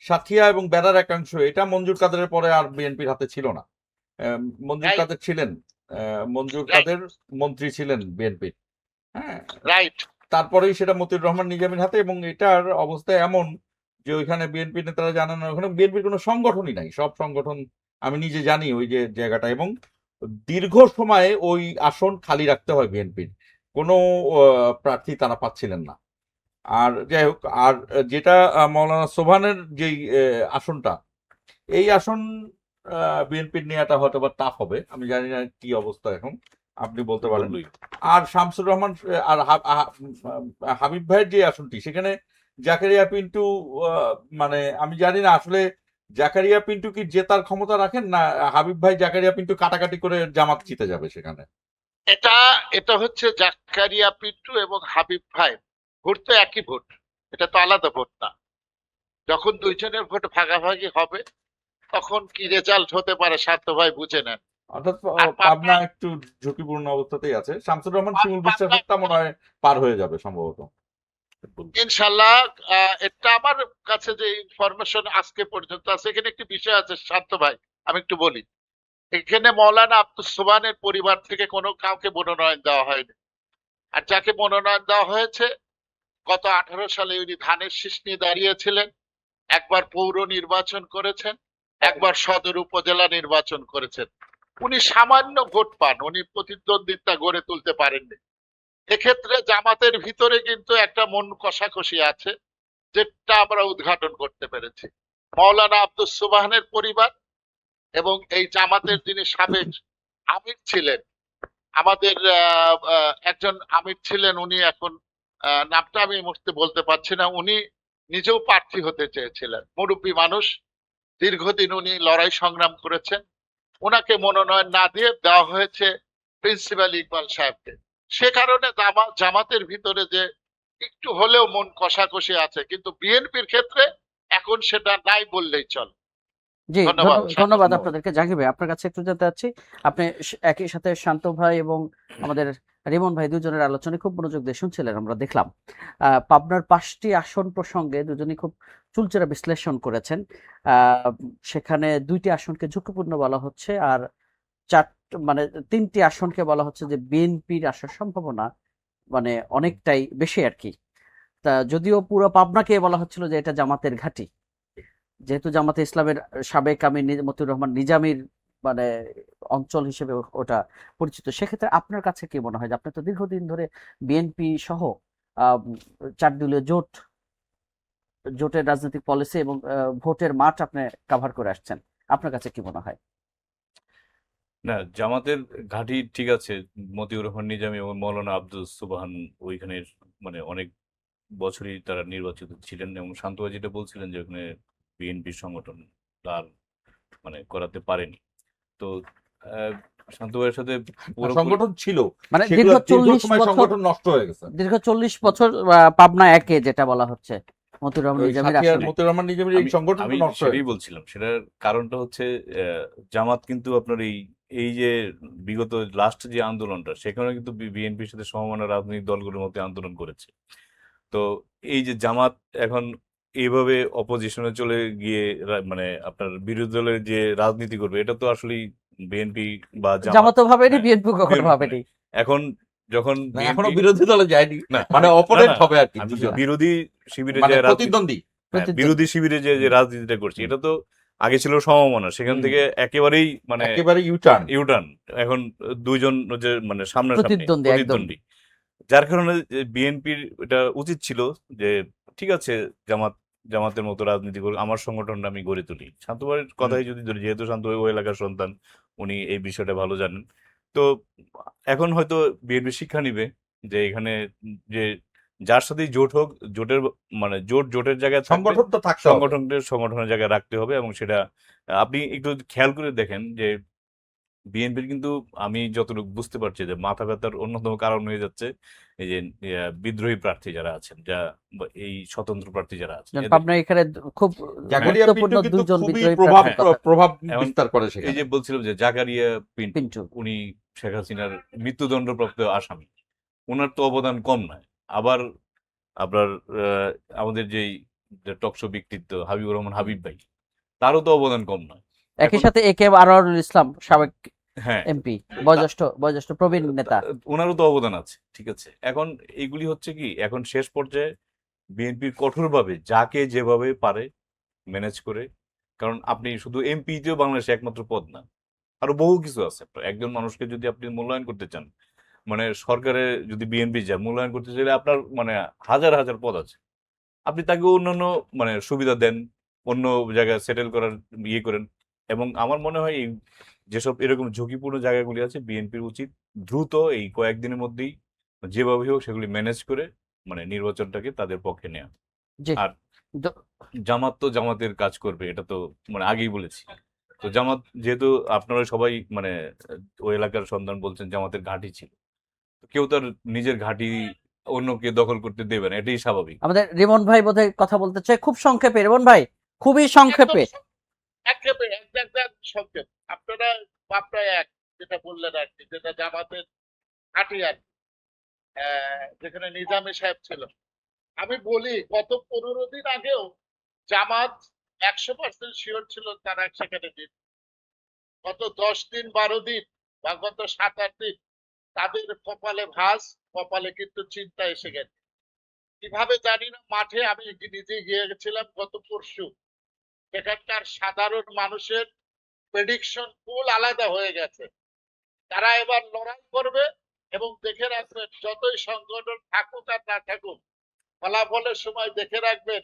সাথিয়া এবং বেড়ার একাংশ, এটা মঞ্জুর কাদেরের পরে আর বিএনপির হাতে ছিল না। মঞ্জুর কাদের ছিলেন, মঞ্জুর Right. কাদের মন্ত্রী ছিলেন বিএনপির। হ্যাঁ, রাইট। তারপরেই সেটা মতিউর রহমান নিজামীর হাতে, এবং এটার অবস্থা এমন যে ওইখানে বিএনপি নেতারা জানান না, ওখানে বিএনপির কোনো সংগঠনই নাই, সব সংগঠন আমি নিজে জানি ওই যে জায়গাটা, এবং দীর্ঘ সময়ে ওই আসন খালি রাখতে হয় বিএনপির, কোনো প্রার্থী তারা পাচ্ছিলেন না। আর যাই হোক, আর যেটা মাওলানা সোবহানের যেই আসনটা, এই আসন বিএনপির নেওয়াটা হয়তো বা টাফ হবে, আমি জানি না কি অবস্থা এখন, আপনি বলতে পারেন। বললই। আর শামসুর রহমান আর হাবিব ভাইয়ের যে আসনটি, সেখানে জাকারিয়া পিন্টু, মানে আমি জানি না আসলে জাকারিয়া পিন্টু কি জেতার ক্ষমতা রাখেন, না হাবিব ভাই জাকারিয়া পিন্টু কাটাকাটি করে জামাত জিতে যাবে সেখানে। এটা হচ্ছে জাকারিয়া পিন্টু এবং হাবিব ভাই ভোট তো একই ভোট, এটা তো আলাদা ভোট না। যখন দুইজনের ভোট ভাগাভাগি হবে তখন কি রেজাল্ট হতে পারে শান্ত ভাই বুঝে নেন। অর্থাৎ আর পাবনা একটু ঝুঁকিপূর্ণ অবস্থাতেই আছে, শামসুর রহমান শিমুল বিশ্বাসেরটা মনে হয় পার হয়ে যাবে সম্ভবত। ইনশাল্লাহ। এটা আমার কাছে যে ইনফরমেশন আজকে পর্যন্ত আছে, এখানে একটি বিষয় আছে শান্ত ভাই, আমি একটু বলি। এখানে মৌলানা আব্দুস সোবহানের পরিবার থেকে কোনো কাউকে মনোনয়ন দেওয়া হয়নি। আর যাকে মনোনয়ন দেওয়া হয়েছে, গত 18 সালে উনি ধানের শীষ নিয়ে দাঁড়িয়েছিলেন, একবার পৌর নির্বাচন করেছেন, একবার সদর উপজেলা নির্বাচন করেছেন। উনি সামান্য ভোট পান, উনি প্রতিদ্বন্দ্বিতা গড়ে তুলতে পারেননি। এক্ষেত্রে জামাতের ভিতরে কিন্তু একটা মন কষাকষি আছে, যেটা আমরা উদ্ঘাটন করতে পেরেছি। মাওলানা আব্দুস সোবহানের পরিবার এবং এই জামাতের যিনি সাবেক আমির ছিলেন, আমাদের একজন আমির ছিলেন, উনি এখন নামটা আমি এই মুহূর্তে বলতে পারছি না, উনি নিজেও প্রার্থী হতে চেয়েছিলেন, মুরব্বী মানুষ, দীর্ঘদিন উনি লড়াই সংগ্রাম করেছেন। ওনাকে মনোনয়ন না দিয়ে দেওয়া হয়েছে প্রিন্সিপাল ইকবাল সাহেবকে। সে কারণে জামাতের ভিতরে যে একটু হলেও মন কষাকষি আছে, কিন্তু বিএনপির ক্ষেত্রে এখন সেটা নাই বললেই চলে। জি, ধন্যবাদ। ধন্যবাদ আপনাদেরকে। জাকির ভাই, আপনার কাছে একটু জানতে চাচ্ছি, আপনি একই সাথে শান্ত ভাই এবং আমাদের রিমন ভাই দুজনের আলোচনায় খুব মনোযোগ দিয়ে শুনছিলেন, আমরা দেখলাম। পাবনার 5টি আসন প্রসঙ্গে দুজনই খুব চুলচেরা বিশ্লেষণ করেছেন। সেখানে 2টি আসনকে ঝুঁকিপূর্ণ বলা হচ্ছে, আর মানে 3টি আসনকে বলা হচ্ছে যে বিএনপির আসার সম্ভাবনা মানে অনেকটাই বেশি আর কি। তা যদিও পুরো পাবনাকে বলা হচ্ছিল যে এটা জামাতের ঘাঁটি, যেহেতু জামাতে ইসলামের সাবেক আমির মতিউর রহমান নিজামীর মানে অঞ্চল হিসেবে ওটা পরিচিত, সেক্ষেত্রে আপনার কাছে কি মনে হয় যে আপনি তো দীর্ঘদিন ধরে বিএনপি সহ 4 দলীয় জোটের রাজনৈতিক পলিসি এবং ভোটের মাঠ আপনি কভার করে আসছেন, আপনার কাছে কি মনে হয়? না, জামাতের ঘাঁটি ঠিক আছে, মতিউর রহমান নিজামী এবং মৌলানা আব্দুস সোবহান ওইখানের মানে অনেক বছরই তারা নির্বাচিত ছিলেন, এবং শান্তভাই যেটা বলছিলেন যে ওখানে বিএনপির সংগঠন তার মানে করাতে পারেনি। তো শান্ত ভাইয়ের সাথে পুরোপুরি সংগঠন ছিল, মানে সেগুলো দীর্ঘ 40 সময় বছর সংগঠন নষ্ট হয়ে গেছে। দীর্ঘ 40 বছর পাবনা একে যেটা বলা হচ্ছে মতিউর রহমান ওই নিজামীর সাথিয়ার আসনে। মতিউর রহমান নিজামীর এই আমি সংগঠন আমি নষ্ট হয়ে সেটাই গেছে। বলছিলাম, সেটার কারণটা হচ্ছে জামাত কিন্তু আপনার এই যে বিগত লাস্ট যে আন্দোলনটা, সেখানে কিন্তু বিএনপির সাথে সমমানের রাজনৈতিক দলগুলোর মধ্যে আন্দোলন করেছে। তো এই যে জামাত এখন এইভাবে অপোজিশনে চলে গিয়ে মানে আপনার বিরোধী দলের যে রাজনীতি করবে, এটা তো আসলে বিএনপি বা জামাত তো ভাবেনি, হ্যাঁ, বিএনপি কখনো বিএনপি ভাবেনি। এখন যখন না, এখনো বিএনপি বিরোধী দলে যায়নি, না মানে অপোনেন্ট না, হবে আর কি, আমি দুজন। বিরোধী শিবিরে মানে যে রাজনীতি, প্রতিদ্বন্দ্বী। হ্যাঁ, বিরোধী শিবিরে যে রাজনীতিটা করছে, এটা তো আগে ছিল সমমনা, সেখান থেকে একেবারেই মানে একেবারে ইউটার্ন। ইউটার্ন। এখন দুইজন যে মানে সামনাসামনি প্রতিদ্বন্দ্বী, একদম। প্রতিদ্বন্দ্বী, যার কারণে বিএনপির এটা উচিত ছিল যে ঠিক আছে, জামাতের মতো রাজনীতি করে আমার সংগঠনটা আমি গড়ে তুলি। শান্তভাইয়ের কথাই যদি ধরি, যেহেতু শান্তভাই ওই এলাকার সন্তান, উনি এই বিষয়টা ভালো জানেন। তো এখন হয়তো বিএনপি শিক্ষা নিবে যে এখানে যে যার সাথেই জোট হোক, জোটের মানে জোটের জায়গায় থাকবে, সংগঠন তো থাকতে হবে। সংগঠনের জায়গায় রাখতে হবে, এবং সেটা আপনি একটু খেয়াল করে দেখেন যে বিএনপির কিন্তু আমি যতটুকু বুঝতে পারছি যে মাথা ব্যথার অন্যতম কারণ হয়ে যাচ্ছে এই যে বিদ্রোহী প্রার্থী যারা আছেন, এই স্বতন্ত্র প্রার্থী যারা আছেন, যেমন পাবনা এখানে খুব জাকারিয়া গুরুত্বপূর্ণ পিন্টু কিন্তু 2জন খুবই বিদ্রোহী প্রভাব প্রার্থীর কথা। প্রভাব এখন বিস্তার করে এই সেখানে। যে বলছিলাম যে জাকারিয়া পিন্টু, পিন্টু উনি শেখ হাসিনার মৃত্যুদণ্ডপ্রাপ্ত আসামি, ওনার তো অবদান কম নয়। আবার আপনার আমাদের যেই টকশো ব্যক্তিত্ব হাবিবুর রহমান হাবিব ভাই, তারও তো অবদান কম নয়। একই এখন সাথে একে আনোয়ারুল ইসলাম সাবেক হ্যাঁ, এমপি, বয়োজ্যেষ্ঠ প্রবীণ নেতা। ওনারও তো অবদান আছে, ঠিক আছে। এখন এইগুলি হচ্ছে কি, এখন শেষ পর্যায়ে বিএনপির কঠোরভাবে যাকে যেভাবে পারে ম্যানেজ করে, কারণ আপনি শুধু এমপি তেও বাংলাদেশে একমাত্র পদ না, আরো বহু কিছু আছে। একজন মানুষকে যদি আপনি মূল্যায়ন করতে চান, মানে সরকারে যদি বিএনপি যায় মূল্যায়ন করতে চাইলে আপনার মানে হাজার হাজার পদ আছে, আপনি তাকে অন্যান্য মানে সুবিধা দেন, অন্য জায়গায় সেটেল করার ইয়ে করেন। এবং আমার মনে হয় এই যেসব এরকম ঝুঁকিপূর্ণ জায়গাগুলি আছে, বিএনপির উচিত দ্রুত এই কয়েকদিনের মধ্যেই যেভাবে হোক সেগুলি ম্যানেজ করে মানে নির্বাচনটাকে তাদের পক্ষে নেওয়া। জি। আর দ- জামাত তো জামাতের কাজ করবে, এটা তো মানে আগেই বলেছি। তো জামাত যেহেতু আপনারা সবাই মানে ওই এলাকার সন্ধান বলছেন জামাতের ঘাঁটি ছিল, তো কেউ তার নিজের ঘাঁটি অন্যকে দখল করতে দেবে না, এটাই স্বাভাবিক। আমাদের রিমন ভাই বোধহয় কথা বলতে চাই, খুব সংক্ষেপে রিমন ভাই, খুবই সংক্ষেপে। একদম একদম সংক্ষেপ। আপনারা আপনারা এক যেটা বললেন আর কি, যেটা জামাতের ঘাঁটি আর কি, যেখানে নিজামী সাহেব ছিল। আমি বলি গত 15 দিন আগেও জামাত 100% শিওর ছিল তারা সেখানে জিতবে। গত 10 দিন 12 দিন বা গত 7-8 দিন তাদের কপালে ভাঁজ, কপালে কিন্তু চিন্তা এসে গেছে। কিভাবে জানি না, মাঠে আমি নিজে গিয়ে গেছিলাম গত পরশু। সেখানকার সাধারণ মানুষের প্রেডিকশন ফুল আলাদা হয়ে গেছে। তারা এবার লড়াই করবে এবং দেখে রাখবেন যতই সংগঠন থাকুক আর না থাকুক, ফলাফলের সময় দেখে রাখবেন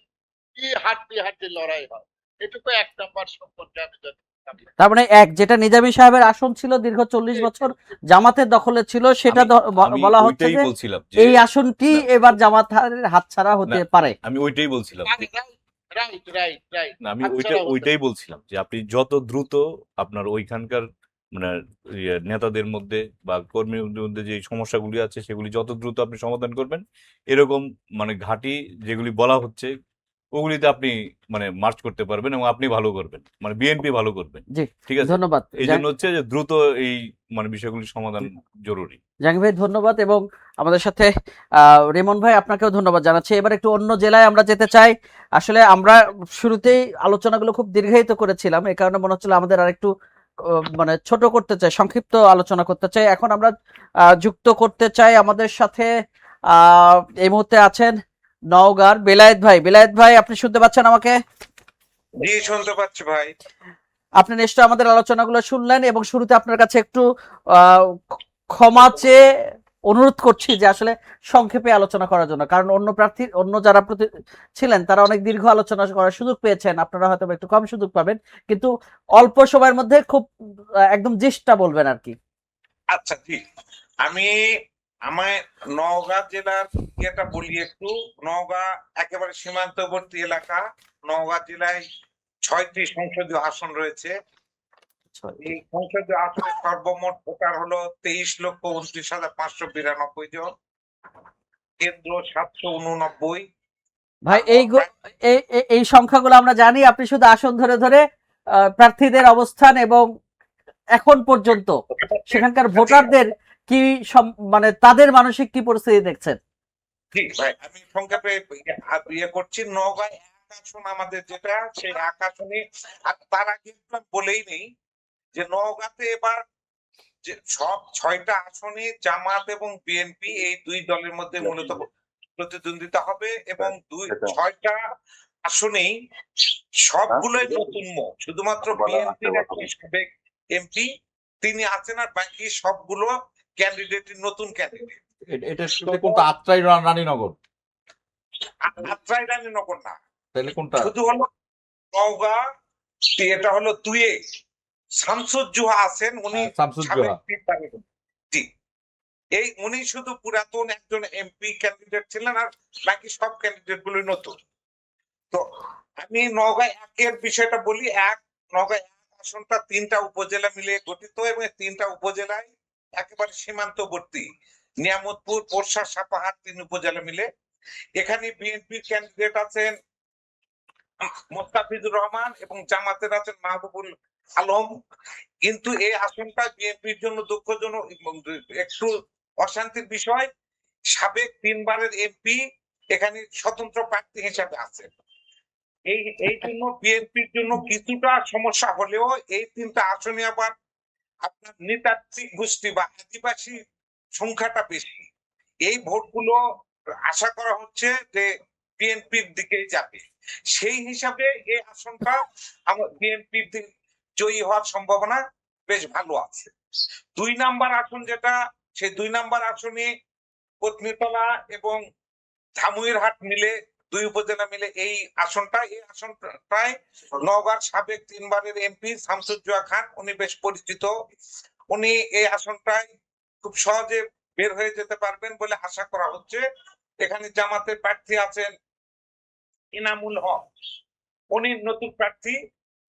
কি হাড্ডি লড়াই হয়। এটুকু 1 নাম্বার সম্পর্কে আমি জানি। তার মানে এক, যেটা নিজামী সাহেবের আসন ছিল দীর্ঘ 40 বছর জামাতের দখলে ছিল, সেটা আমি বলা হচ্ছে ওইটাই যে বলছিলাম যে এই আসনটি না, এবার জামাতের হাতছাড়া হতে না, পারে। আমি ওইটাই বলছিলাম যে রাইট। না, আমি ওইটাই বলছিলাম যে আপনি যত দ্রুত আপনার ওইখানকার মানে নেতাদের মধ্যে বা কর্মীদের মধ্যে যে সমস্যাগুলি আছে সেগুলি যত দ্রুত আপনি সমাধান করবেন, এরকম মানে ঘাঁটি যেগুলি বলা হচ্ছে ওগুলিতে আপনি মানে মার্চ করতে পারবেন এবং আপনি ভালো করবেন, মানে বিএনপি ভালো করবেন। জি, ঠিক আছে, ধন্যবাদ এই জন্য হচ্ছে যে দ্রুত এই মানে বিষয়গুলি সমাধান জরুরি। জাহাঙ্গীর ভাই, ধন্যবাদ। এবং আমাদের সাথে রেমন ভাই, আপনাকেও ধন্যবাদ জানাচ্ছি। এবার একটু অন্য জেলায় আমরা যেতে চাই। আসলে আমরা শুরুতেই আলোচনাগুলো খুব দীর্ঘায়িত করেছিলাম, এই কারণে মনে হচ্ছিল আমাদের আরেকটু মানে ছোট করতে চাই, সংক্ষিপ্ত আলোচনা করতে চাই। এখন আমরা যুক্ত করতে চাই আমাদের সাথে এই মুহূর্তে আছেন নওগাঁর বেলায়েত ভাই। বেলায়েত ভাই, আপনি শুনতে পাচ্ছেন আমাকে? জি, শুনতে পাচ্ছি ভাই। আপনি নিশ্চয়ই আমাদের আলোচনাগুলো শুনলেন, এবং শুরুতে আপনার কাছে একটু ক্ষমা চেয়ে অনুরোধ করছি যে আসলে সংক্ষেপে আলোচনা করার জন্য, কারণ অন্য যারা ছিলেন তারা অনেক দীর্ঘ আলোচনা করার সুযোগ পেয়েছেন, আপনারা হয়তো একটু কম সুযোগ পাবেন, কিন্তু অল্প সময়ের মধ্যে খুব একদম জিস্টটা বলবেন আর কি। আচ্ছা, ঠিক। আমি আমায় নওগাঁ জেলার ইয়েটা বলি একটু। নওগাঁ একেবারে সীমান্তবর্তী এলাকা। নওগাঁ জেলায় 6টি সংসদীয় আসন রয়েছে। এই সংসদীয় আসনে সর্বমোট ভোটার হলো 23,29,592 জন, কেন্দ্র 789। ভাই এই সংখ্যাগুলো আমরা জানি, আপনি শুধু আসন ধরে ধরে প্রার্থীদের অবস্থান এবং এখন পর্যন্ত সেখানকার ভোটারদের কি মানে তাদের মানসিক কি পরিস্থিতি দেখছেন? ঠিক ভাই, আমি সংক্ষেপে ইয়ে করছি। নওগাঁ এক আসন আমাদের যেটা, সেই এক আসনে, আর তার আগে বলেই নেই যে নওগাঁতে এবার যে সব 6টা আসনে জামাত এবং বিএনপি এই দুই দলের মধ্যে মূলত প্রতিদ্বন্দ্বিতা হবে, এবং 6টা আসনেই সবগুলোই নতুন মুখ। শুধুমাত্র বিএনপির একজন সাবেক এমপি তিনি আছেন, আর বাকি সবগুলো ক্যান্ডিডেট নতুন ক্যান্ডিডেট। এটা কোনটা? আত্রাই রানীনগর? আত্রাই রানীনগর না, তাহলে কোনটা? শুধু হলো নওগাঁ। এটা হলো 2-এ শামসুজ্জোহা আছেন, উনি শামসুজ্জোহা। জি, উনি শুধু পুরাতন একজন এমপি ক্যান্ডিডেট ছিলেন, আর বাকি সব ক্যান্ডিডেট গুলো নতুন। তো আমি নওগাঁ একের বিষয়টা বলি। নওগাঁ এক আসনটা 3টা উপজেলা মিলে গঠিত, এবং 3টা উপজেলায় একেবারে সীমান্তবর্তী, নিয়ামতপুর, পোরশা, সাপাহার 3 উপজেলা মিলে। এখানে বিএনপির ক্যান্ডিডেট আছেন মোস্তাফিজুর রহমান এবং জামাতের আছেন মাহবুবুল আলম। কিন্তু এই আসনটা বিএনপির জন্য দুঃখজনক, একটু অশান্তির বিষয়। সাবেক 3বারের এমপি এখানে স্বতন্ত্র প্রার্থী হিসাবে আছেন। এই জন্য বিএনপির জন্য কিছুটা সমস্যা হলেও এই 3টা আসনে আবার আপনার নৃতাত্ত্বিক গোষ্ঠী বা আদিবাসী সংখ্যাটা বেশি। এই ভোটগুলো আশা করা হচ্ছে যে বিএনপির দিকেই যাবে। সেই হিসাবে এই আসনটা আমার বিএনপির জয়ী হওয়ার সম্ভাবনা বেশ ভালো আছে। 2 নাম্বার আসন যেটা, সেই 2 নাম্বার আসনে পত্নীতলা এবং ধামইরহাট মিলে 2 উপজেলা মিলে এই আসনটায় নওগাঁর সাবেক 3 বারের এমপি শামসুজ্জোয়া খান, উনি বেশ পরিচিত। উনি এই আসনটায় খুব সহজে বের হয়ে যেতে পারবেন বলে আশা করা হচ্ছে। এখানে জামাতের প্রার্থী আছেন ইনামুল হক, উনি নতুন প্রার্থী।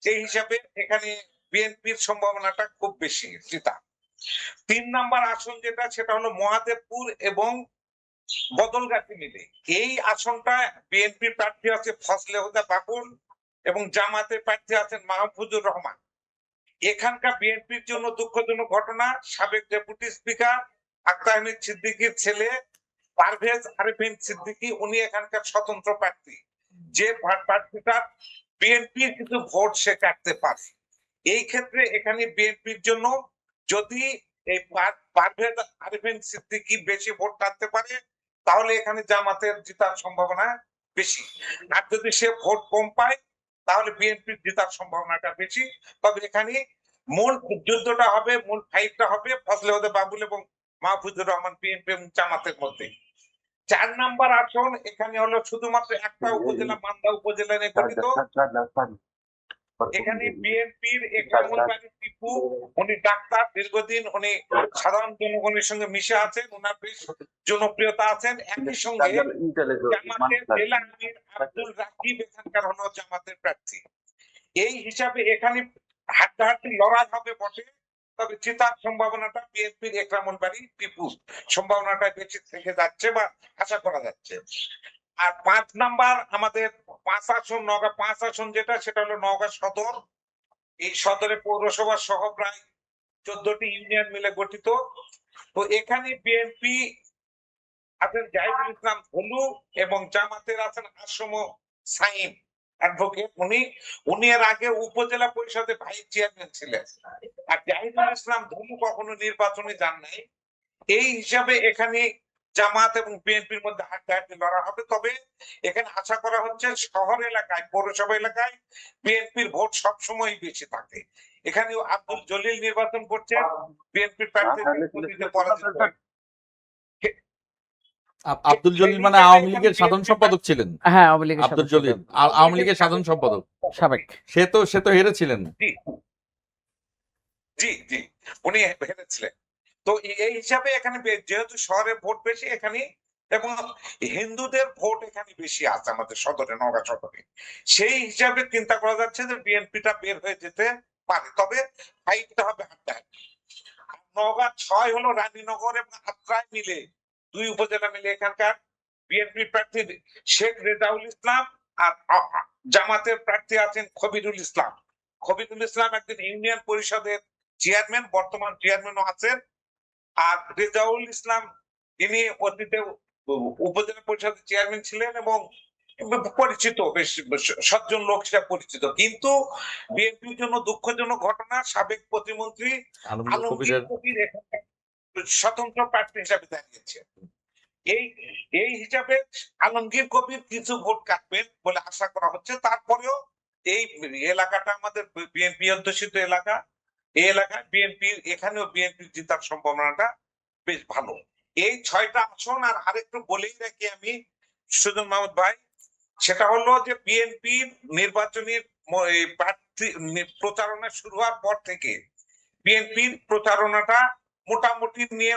সেই হিসাবে এখানে বিএনপির সম্ভাবনাটা খুব বেশি জিতা। 3 নাম্বার আসন যেটা, সেটা হলো মহাদেবপুর এবং বদলগাছি মিলে। এই আসনটা বিএনপির প্রার্থী আছে ফজলে হুদা বাকুল এবং জামাতের প্রার্থী আছেন মাহফুজুর রহমান। এখানকার বিএনপির জন্য দুঃখজনক ঘটনা, সাবেক ডেপুটি স্পিকার আক্তার আহমেদ সিদ্দিকীর ছেলে পারভেজ আরেফিন সিদ্দিকী, উনি এখানকার স্বতন্ত্র প্রার্থী। যে প্রার্থীটা বিএনপির কিছু ভোট সে কাটতে পারে। এই ক্ষেত্রে এখানে বিএনপির জন্য যদি এই পারভেজ আরেফিন সিদ্দিকী বেশি ভোট কাটতে পারে, তাহলে এখানে জামাতের জেতার সম্ভাবনা বেশি। আর যদি সে ভোট কম পায়, তাহলে বিএনপির জেতার সম্ভাবনাটা বেশি। তবে এখানে মূল যুদ্ধটা হবে, মূল ফাইটটা হবে ফজলে হুদা বাবুল এবং মাহফুজুর রহমান, বিএনপি এবং জামাতের মধ্যে। 4 নাম্বার আসন, এখানে হলো শুধুমাত্র একটা উপজেলা, মান্দা উপজেলা নিয়ে গঠিত। এখানে বিএনপির একরামুল বারী টিপু, উনি ডাক্তার, দীর্ঘদিন উনি সাধারণ জনগণের সঙ্গে মিশে আছেন, ওনার বেশ জনপ্রিয়তা আছেন। একই সঙ্গে জামাতের জেলা আমির আব্দুল রাকিব এখানকার হলো জামাতের প্রার্থী। এই হিসাবে এখানে হাড্ডাহাড্ডি লড়াই হবে বটে, তবে জেতার সম্ভাবনাটা বিএনপির একরামুল বারী টিপু সম্ভাবনাটা বেশি থেকে যাচ্ছে বা আশা করা যাচ্ছে। আর 5 নাম্বার আমাদের 5 আসন, নওগাঁ 5 আসন যেটা, সেটা হলো নওগাঁ সদর। এই সদরে পৌরসভা সহ প্রায় 14টি ইউনিয়ন মিলে গঠিত। তো এখানে বিএনপি আছেন জাহিদুল ইসলাম ভলু এবং জামাতের আছেন আসম সাইম অ্যাডভোকেট। উনি এর আগে উপজেলা পরিষদে ভাইস চেয়ারম্যান ছিলেন। আর জাহিদুল ইসলাম ভলু কখনো নির্বাচনে যান নাই। এই হিসাবে এখানে জামাত এবং বিএনপির মধ্যে হাড্ডাহাড্ডি লড়া হবে। তবে এখানে আশা করা হচ্ছে শহর এলাকায়, পৌরসভা এলাকায় বিএনপির ভোট সবসময় বেশি থাকে। এখানে আব্দুল জলিল নির্বাচন করছেন, বিএনপির প্রার্থী পরাজিত। আব্দুল জলিল মানে আওয়ামী লীগের সাধারণ সম্পাদক ছিলেন। হ্যাঁ, আওয়ামী লীগের আব্দুল সাধারণ জলিল সম্পাদক, আওয়ামী লীগের সাধারণ সম্পাদক সাবেক। সে তো হেরেছিলেন। জি জি, উনি হেরেছিলেন। তো এই হিসাবে এখানে যেহেতু শহরে ভোট বেশি এখানে, এবং হিন্দুদের ভোট এখানে বেশি আছে আমাদের সদরে, নওগাঁ সদরে, সেই হিসাবে চিন্তা করা যাচ্ছে যে বিএনপিটা বের হয়ে যেতে পারে। তবে ফাইটটা হবে হাড্ডাহাড্ডি। নওগাঁ 6 হলো রানীনগর এবং আত্রাই মিলে, 2 উপজেলা মিলে এখানকার বিএনপি প্রার্থী শেখ রেজাউল ইসলাম আর জামাতের প্রার্থী আছেন খবিরুল ইসলাম। খবিরুল ইসলাম একজন ইউনিয়ন পরিষদের চেয়ারম্যান, বর্তমান চেয়ারম্যানও আছেন। আর রেজাউল ইসলাম ইনি অতীতে উপজেলা পরিষদের চেয়ারম্যান ছিলেন এবং পরিচিত, বেশ সজ্জন লোক হিসাবে পরিচিত। কিন্তু বিএনপির জন্য দুঃখজনক ঘটনা, সাবেক প্রতিমন্ত্রী আলমগীর কবির স্বতন্ত্র প্রার্থী হিসাবে দাঁড়িয়েছে। এই হিসাবে আলমগীর কবির কিছু ভোট কাটবেন বলে আশা করা হচ্ছে। তারপরেও এই এলাকাটা আমাদের বিএনপি অধ্যুষিত এলাকা, এই এলাকায় এখানেও বিএনপির জেতার সম্ভাবনাটা বেশ ভালো। এই 6টা আসন। আর আরেকটু বলেই রাখি আমি সুজন মাহমুদ ভাই, সেটা হলো যে বিএনপির নির্বাচনী প্রার্থী প্রচারণা শুরু হওয়ার পর থেকে বিএনপির প্রচারণাটা মোটামুটি নিয়ে,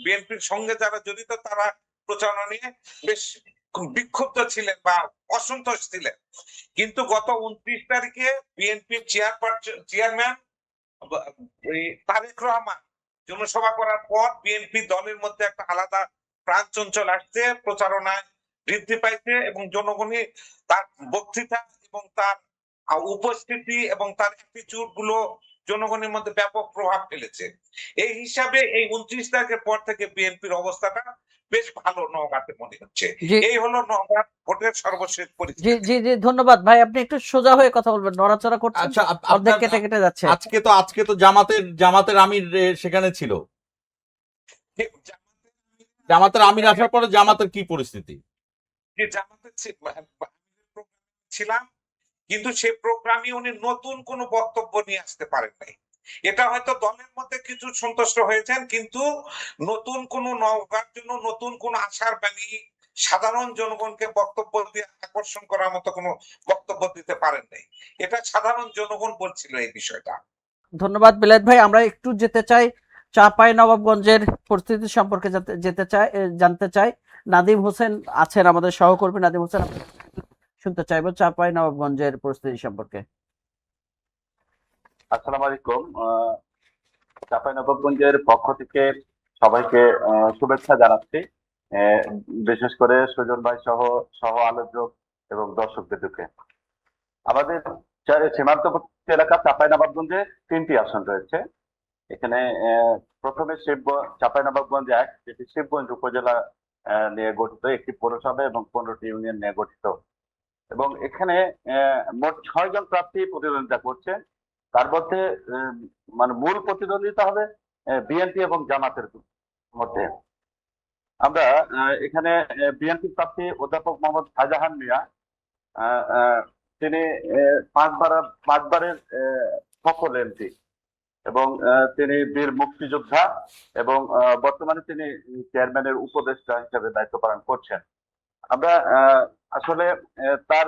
বিএনপির সঙ্গে যারা জড়িত তারা প্রচারণা নিয়ে বেশ বিক্ষুব্ধ ছিলেন বা অসন্তোষ ছিলেন। কিন্তু গত 29 তারিখে বিএনপির চেয়ারম্যান তারেক রহমান জনসভা করার পর বিএনপি দলের মধ্যে একটা আলাদা প্রাণ চঞ্চল আসছে, প্রচারণায় বৃদ্ধি পাইছে এবং জনগণই তার বক্তৃতা এবং তার উপস্থিতি এবং তার অ্যাটিটিউড গুলো জনগণের মধ্যে ব্যাপক প্রভাব ফেলেছে। এই হিসাবে এই 29 তারিখের পর থেকে বিএনপির অবস্থাটা বেশ ভালো নওগাঁতে মনে হচ্ছে। জি এই হলো নওগাঁ ভোটের সর্বশেষ জি পরিস্থিতি। জি জি ধন্যবাদ ভাই, আপনি একটু সোজা হয়ে কথা বলবেন, নড়াচড়া করছেন, আচ্ছা, অর্ধেক আপনার কেটে কেটে যাচ্ছে। আজকে তো জামাতের আমির সেখানে ছিল। জামাতের আমির আসার পরে জামাতের কি পরিস্থিতি? যে জামাতের ছিলাম, কিন্তু সেই প্রোগ্রামে উনি নতুন কোনো বক্তব্য নিয়ে আসতে পারেন নাই। এটা হয়তো দলের মধ্যে কিছু সন্তুষ্ট হয়েছেন, কিন্তু নতুন কোন নওগাঁর জন্য নতুন কোন আশার বাণী সাধারণ জনগণকে বক্তব্য দিয়ে আকর্ষণ করার মতো কোনো বক্তব্য দিতে পারেন নাই। এটা সাধারণ জনগণ বলছিল এই বিষয়টা। ধন্যবাদ বিলাত ভাই, আমরা একটু যেতে চাই চাঁপাইনবাবগঞ্জের পরিস্থিতি সম্পর্কে জানতে চাই। নাদিম হোসেন আছেন আমাদের সহকর্মী, নাদিম হোসেন শুনতে চাইবো চাঁপাইনবাবগঞ্জের পরিস্থিতি সম্পর্কে। আসসালামু আলাইকুম। চাঁপাইনবাবগঞ্জের পক্ষ থেকে সবাইকে শুভেচ্ছা জানাচ্ছি, বিশেষ করে সুজন ভাই সহ আলোচক এবং দর্শকদেরকে। আমাদের সীমান্তবর্তী এলাকা চাঁপাইনবাবগঞ্জে 3টি আসন রয়েছে। এখানে প্রথমে চাঁপাইনবাবগঞ্জ 1, যেটি শিবগঞ্জ উপজেলা নিয়ে গঠিত, একটি পৌরসভা এবং 15টি ইউনিয়ন নিয়ে গঠিত। এবং এখানে মোট 6 জন প্রার্থী প্রতিদ্বন্দ্বিতা করছে। তার মধ্যে মানে মূল প্রতিদ্বন্দ্বিতা হবে বিএনপি এবং জামাতের মধ্যে। আমরা এখানে বিএনপি প্রার্থী অধ্যাপক মোহাম্মদ শাহজাহান মিয়া, তিনি 5বারের সফল এমপি এবং তিনি বীর মুক্তিযোদ্ধা এবং বর্তমানে তিনি চেয়ারম্যানের উপদেষ্টা হিসেবে দায়িত্ব পালন করছেন। আমরা আসলে তার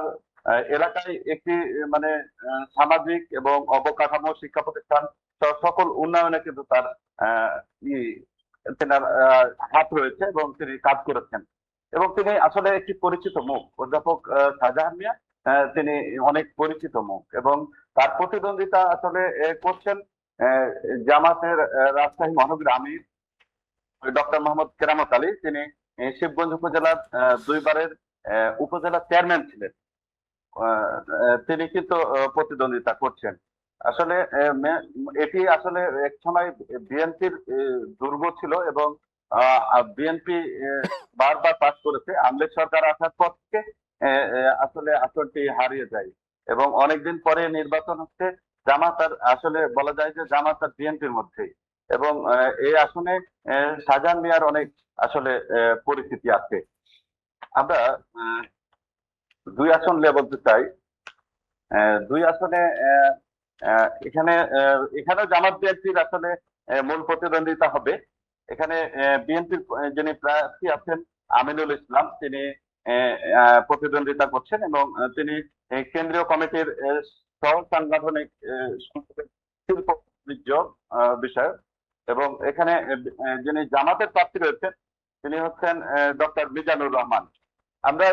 এলাকায় একটি মানে সামাজিক এবং অবকাঠামো, শিক্ষা প্রতিষ্ঠান সকল উন্নয়নে কিন্তু তার তেনার হাত রয়েছে এবং তিনি কাজ করেছেন এবং তিনি আসলে একটি পরিচিত মুখ। অধ্যাপক শাহজাহান মিয়া তিনি অনেক পরিচিত মুখ এবং তার প্রতিদ্বন্দ্বিতা আসলে করছেন জামাতের রাজশাহী মহানগরী আমির ডক্টর মোহাম্মদ কেরামত আলী। তিনি শিবগঞ্জ উপজেলার 2বারের উপজেলা চেয়ারম্যান ছিলেন। তিনি কিন্তু প্রতিদ্বন্দ্বিতা করছেন। আসলে এটি আসলে এক সময় বিএনপির দুর্গ ছিল এবং বিএনপি বারবার পাস করেছে। আওয়ামী লীগ সরকার আসার পর থেকে আসলে আসনটি হারিয়ে যায় এবং অনেকদিন পরে নির্বাচন হচ্ছে। জামাত আর আসলে বলা যায় যে জামাত আর বিএনপির মধ্যেই এবং এই আসনে শাহজাহান মিয়ার অনেক আসলে পরিস্থিতি আছে। আমরা 2 আসন নিয়ে বলতে চাই। 2 আসনে এখানেও জামাত বিএনপির আসলে মূল প্রতিদ্বন্দ্বিতা হবে। এখানে বিএনপির যিনি প্রার্থী আছেন আমিনুল ইসলাম, তিনি প্রতিদ্বন্দ্বিতা করছেন এবং তিনি কেন্দ্রীয় কমিটির সহ সাংগঠনিক শিল্প বিষয়ক এবং এখানে যিনি জামাতের প্রার্থী রয়েছেন তিনি হচ্ছেন ডক্টর মিজানুর রহমান। আমরা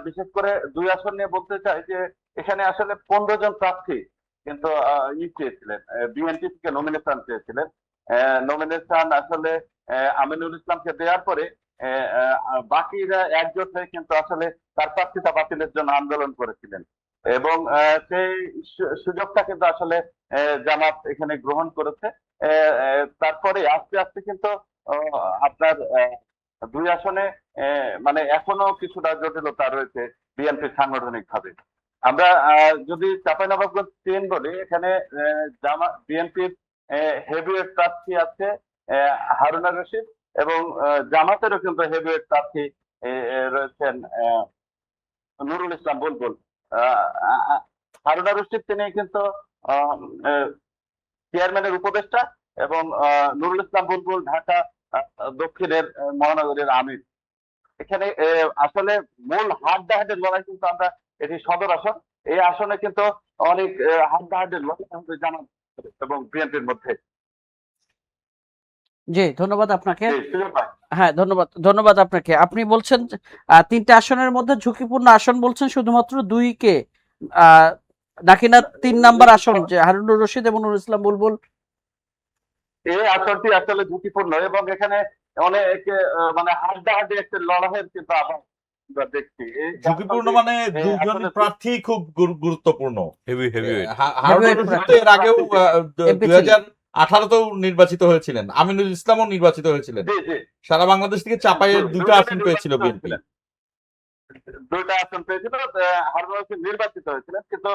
বিশেষ করে 2 আসন নিয়ে বলতে চাই যে এখানে আসলে 15 জন প্রার্থী কিন্তু চেয়েছিলেন, বিএনপি থেকে নমিনেশন চেয়েছিলেন। নমিনেশন আসলে আমিনুল ইসলামকে দেওয়ার পরে বাকিরা একজোট হয়ে কিন্তু আসলে তার প্রার্থিতা বাতিলের জন্য আন্দোলন করেছিলেন এবং সেই সুযোগটা কিন্তু আসলে জামাত এখানে গ্রহণ করেছে। তারপরে আস্তে আস্তে কিন্তু আপনার 2 আসনে মানে এখনো কিছুটা জটিলতা রয়েছে বিএনপি সাংগঠনিক ভাবে। আমরা যদি চাঁপাইনবাবগঞ্জ 3 বলি, এখানে বিএনপির হেভিওয়েট প্রার্থী আছে হারুনা রশিদ এবং জামাতেরও কিন্তু হেভিওয়েট প্রার্থী রয়েছেন নুরুল ইসলাম বুলবুল। হারুনা রশিদ তিনি কিন্তু চেয়ারম্যানের উপদেষ্টা এবং নুরুল ইসলাম বুলবুল ঢাকা দক্ষিণের মহানগরীর আমির। এখানে আসলে মূল হাড্ডাহাড্ডির লড়াই কিন্তু আমরা এটি সদর আসন, এই আসনে কিন্তু অনেক হাড্ডাহাড্ডির লড়াই জামাত এবং বিএনপির মধ্যে। জি ধন্যবাদ আপনাকে। সুজন ভাই, হ্যাঁ ধন্যবাদ আপনাকে। আপনি বলছেন 3টে আসনের মধ্যে ঝুঁকিপূর্ণ আসন বলছেন শুধুমাত্র 2কে, নাকি না 3 নাম্বার আসন যে হারুনুর রশিদ এবং নুরুল ইসলাম বুলবুল? এই আসনটি আসলে ঝুঁকিপূর্ণ এবং এখানে অনেক মানে হাড্ডাহাড্ডি একটা লড়াইয়ের কিন্তু আভাস আমরা দেখছি ঝুঁকিপূর্ণ মানে দুজন আসলে প্রার্থী খুব গুরুত্বপূর্ণ। Heavy heavyweight. Harun Heavyweight Rashid তো প্রার্থী। এর আগেও MP ছিলেন। 2018-তেও নির্বাচিত হয়েছিলেন, আমিনুল ইসলামও নির্বাচিত হয়েছিলেন। জি জি সারা বাংলাদেশ থেকে চাপাইয়ের দুটো দুজনে আসন পেয়েছিল নির্বাচিত বিএনপি। হয়েছিলেন। দুইটা আসন পেয়েছিল, হারুন রশিদ নির্বাচিত হয়েছিলেন, কিন্তু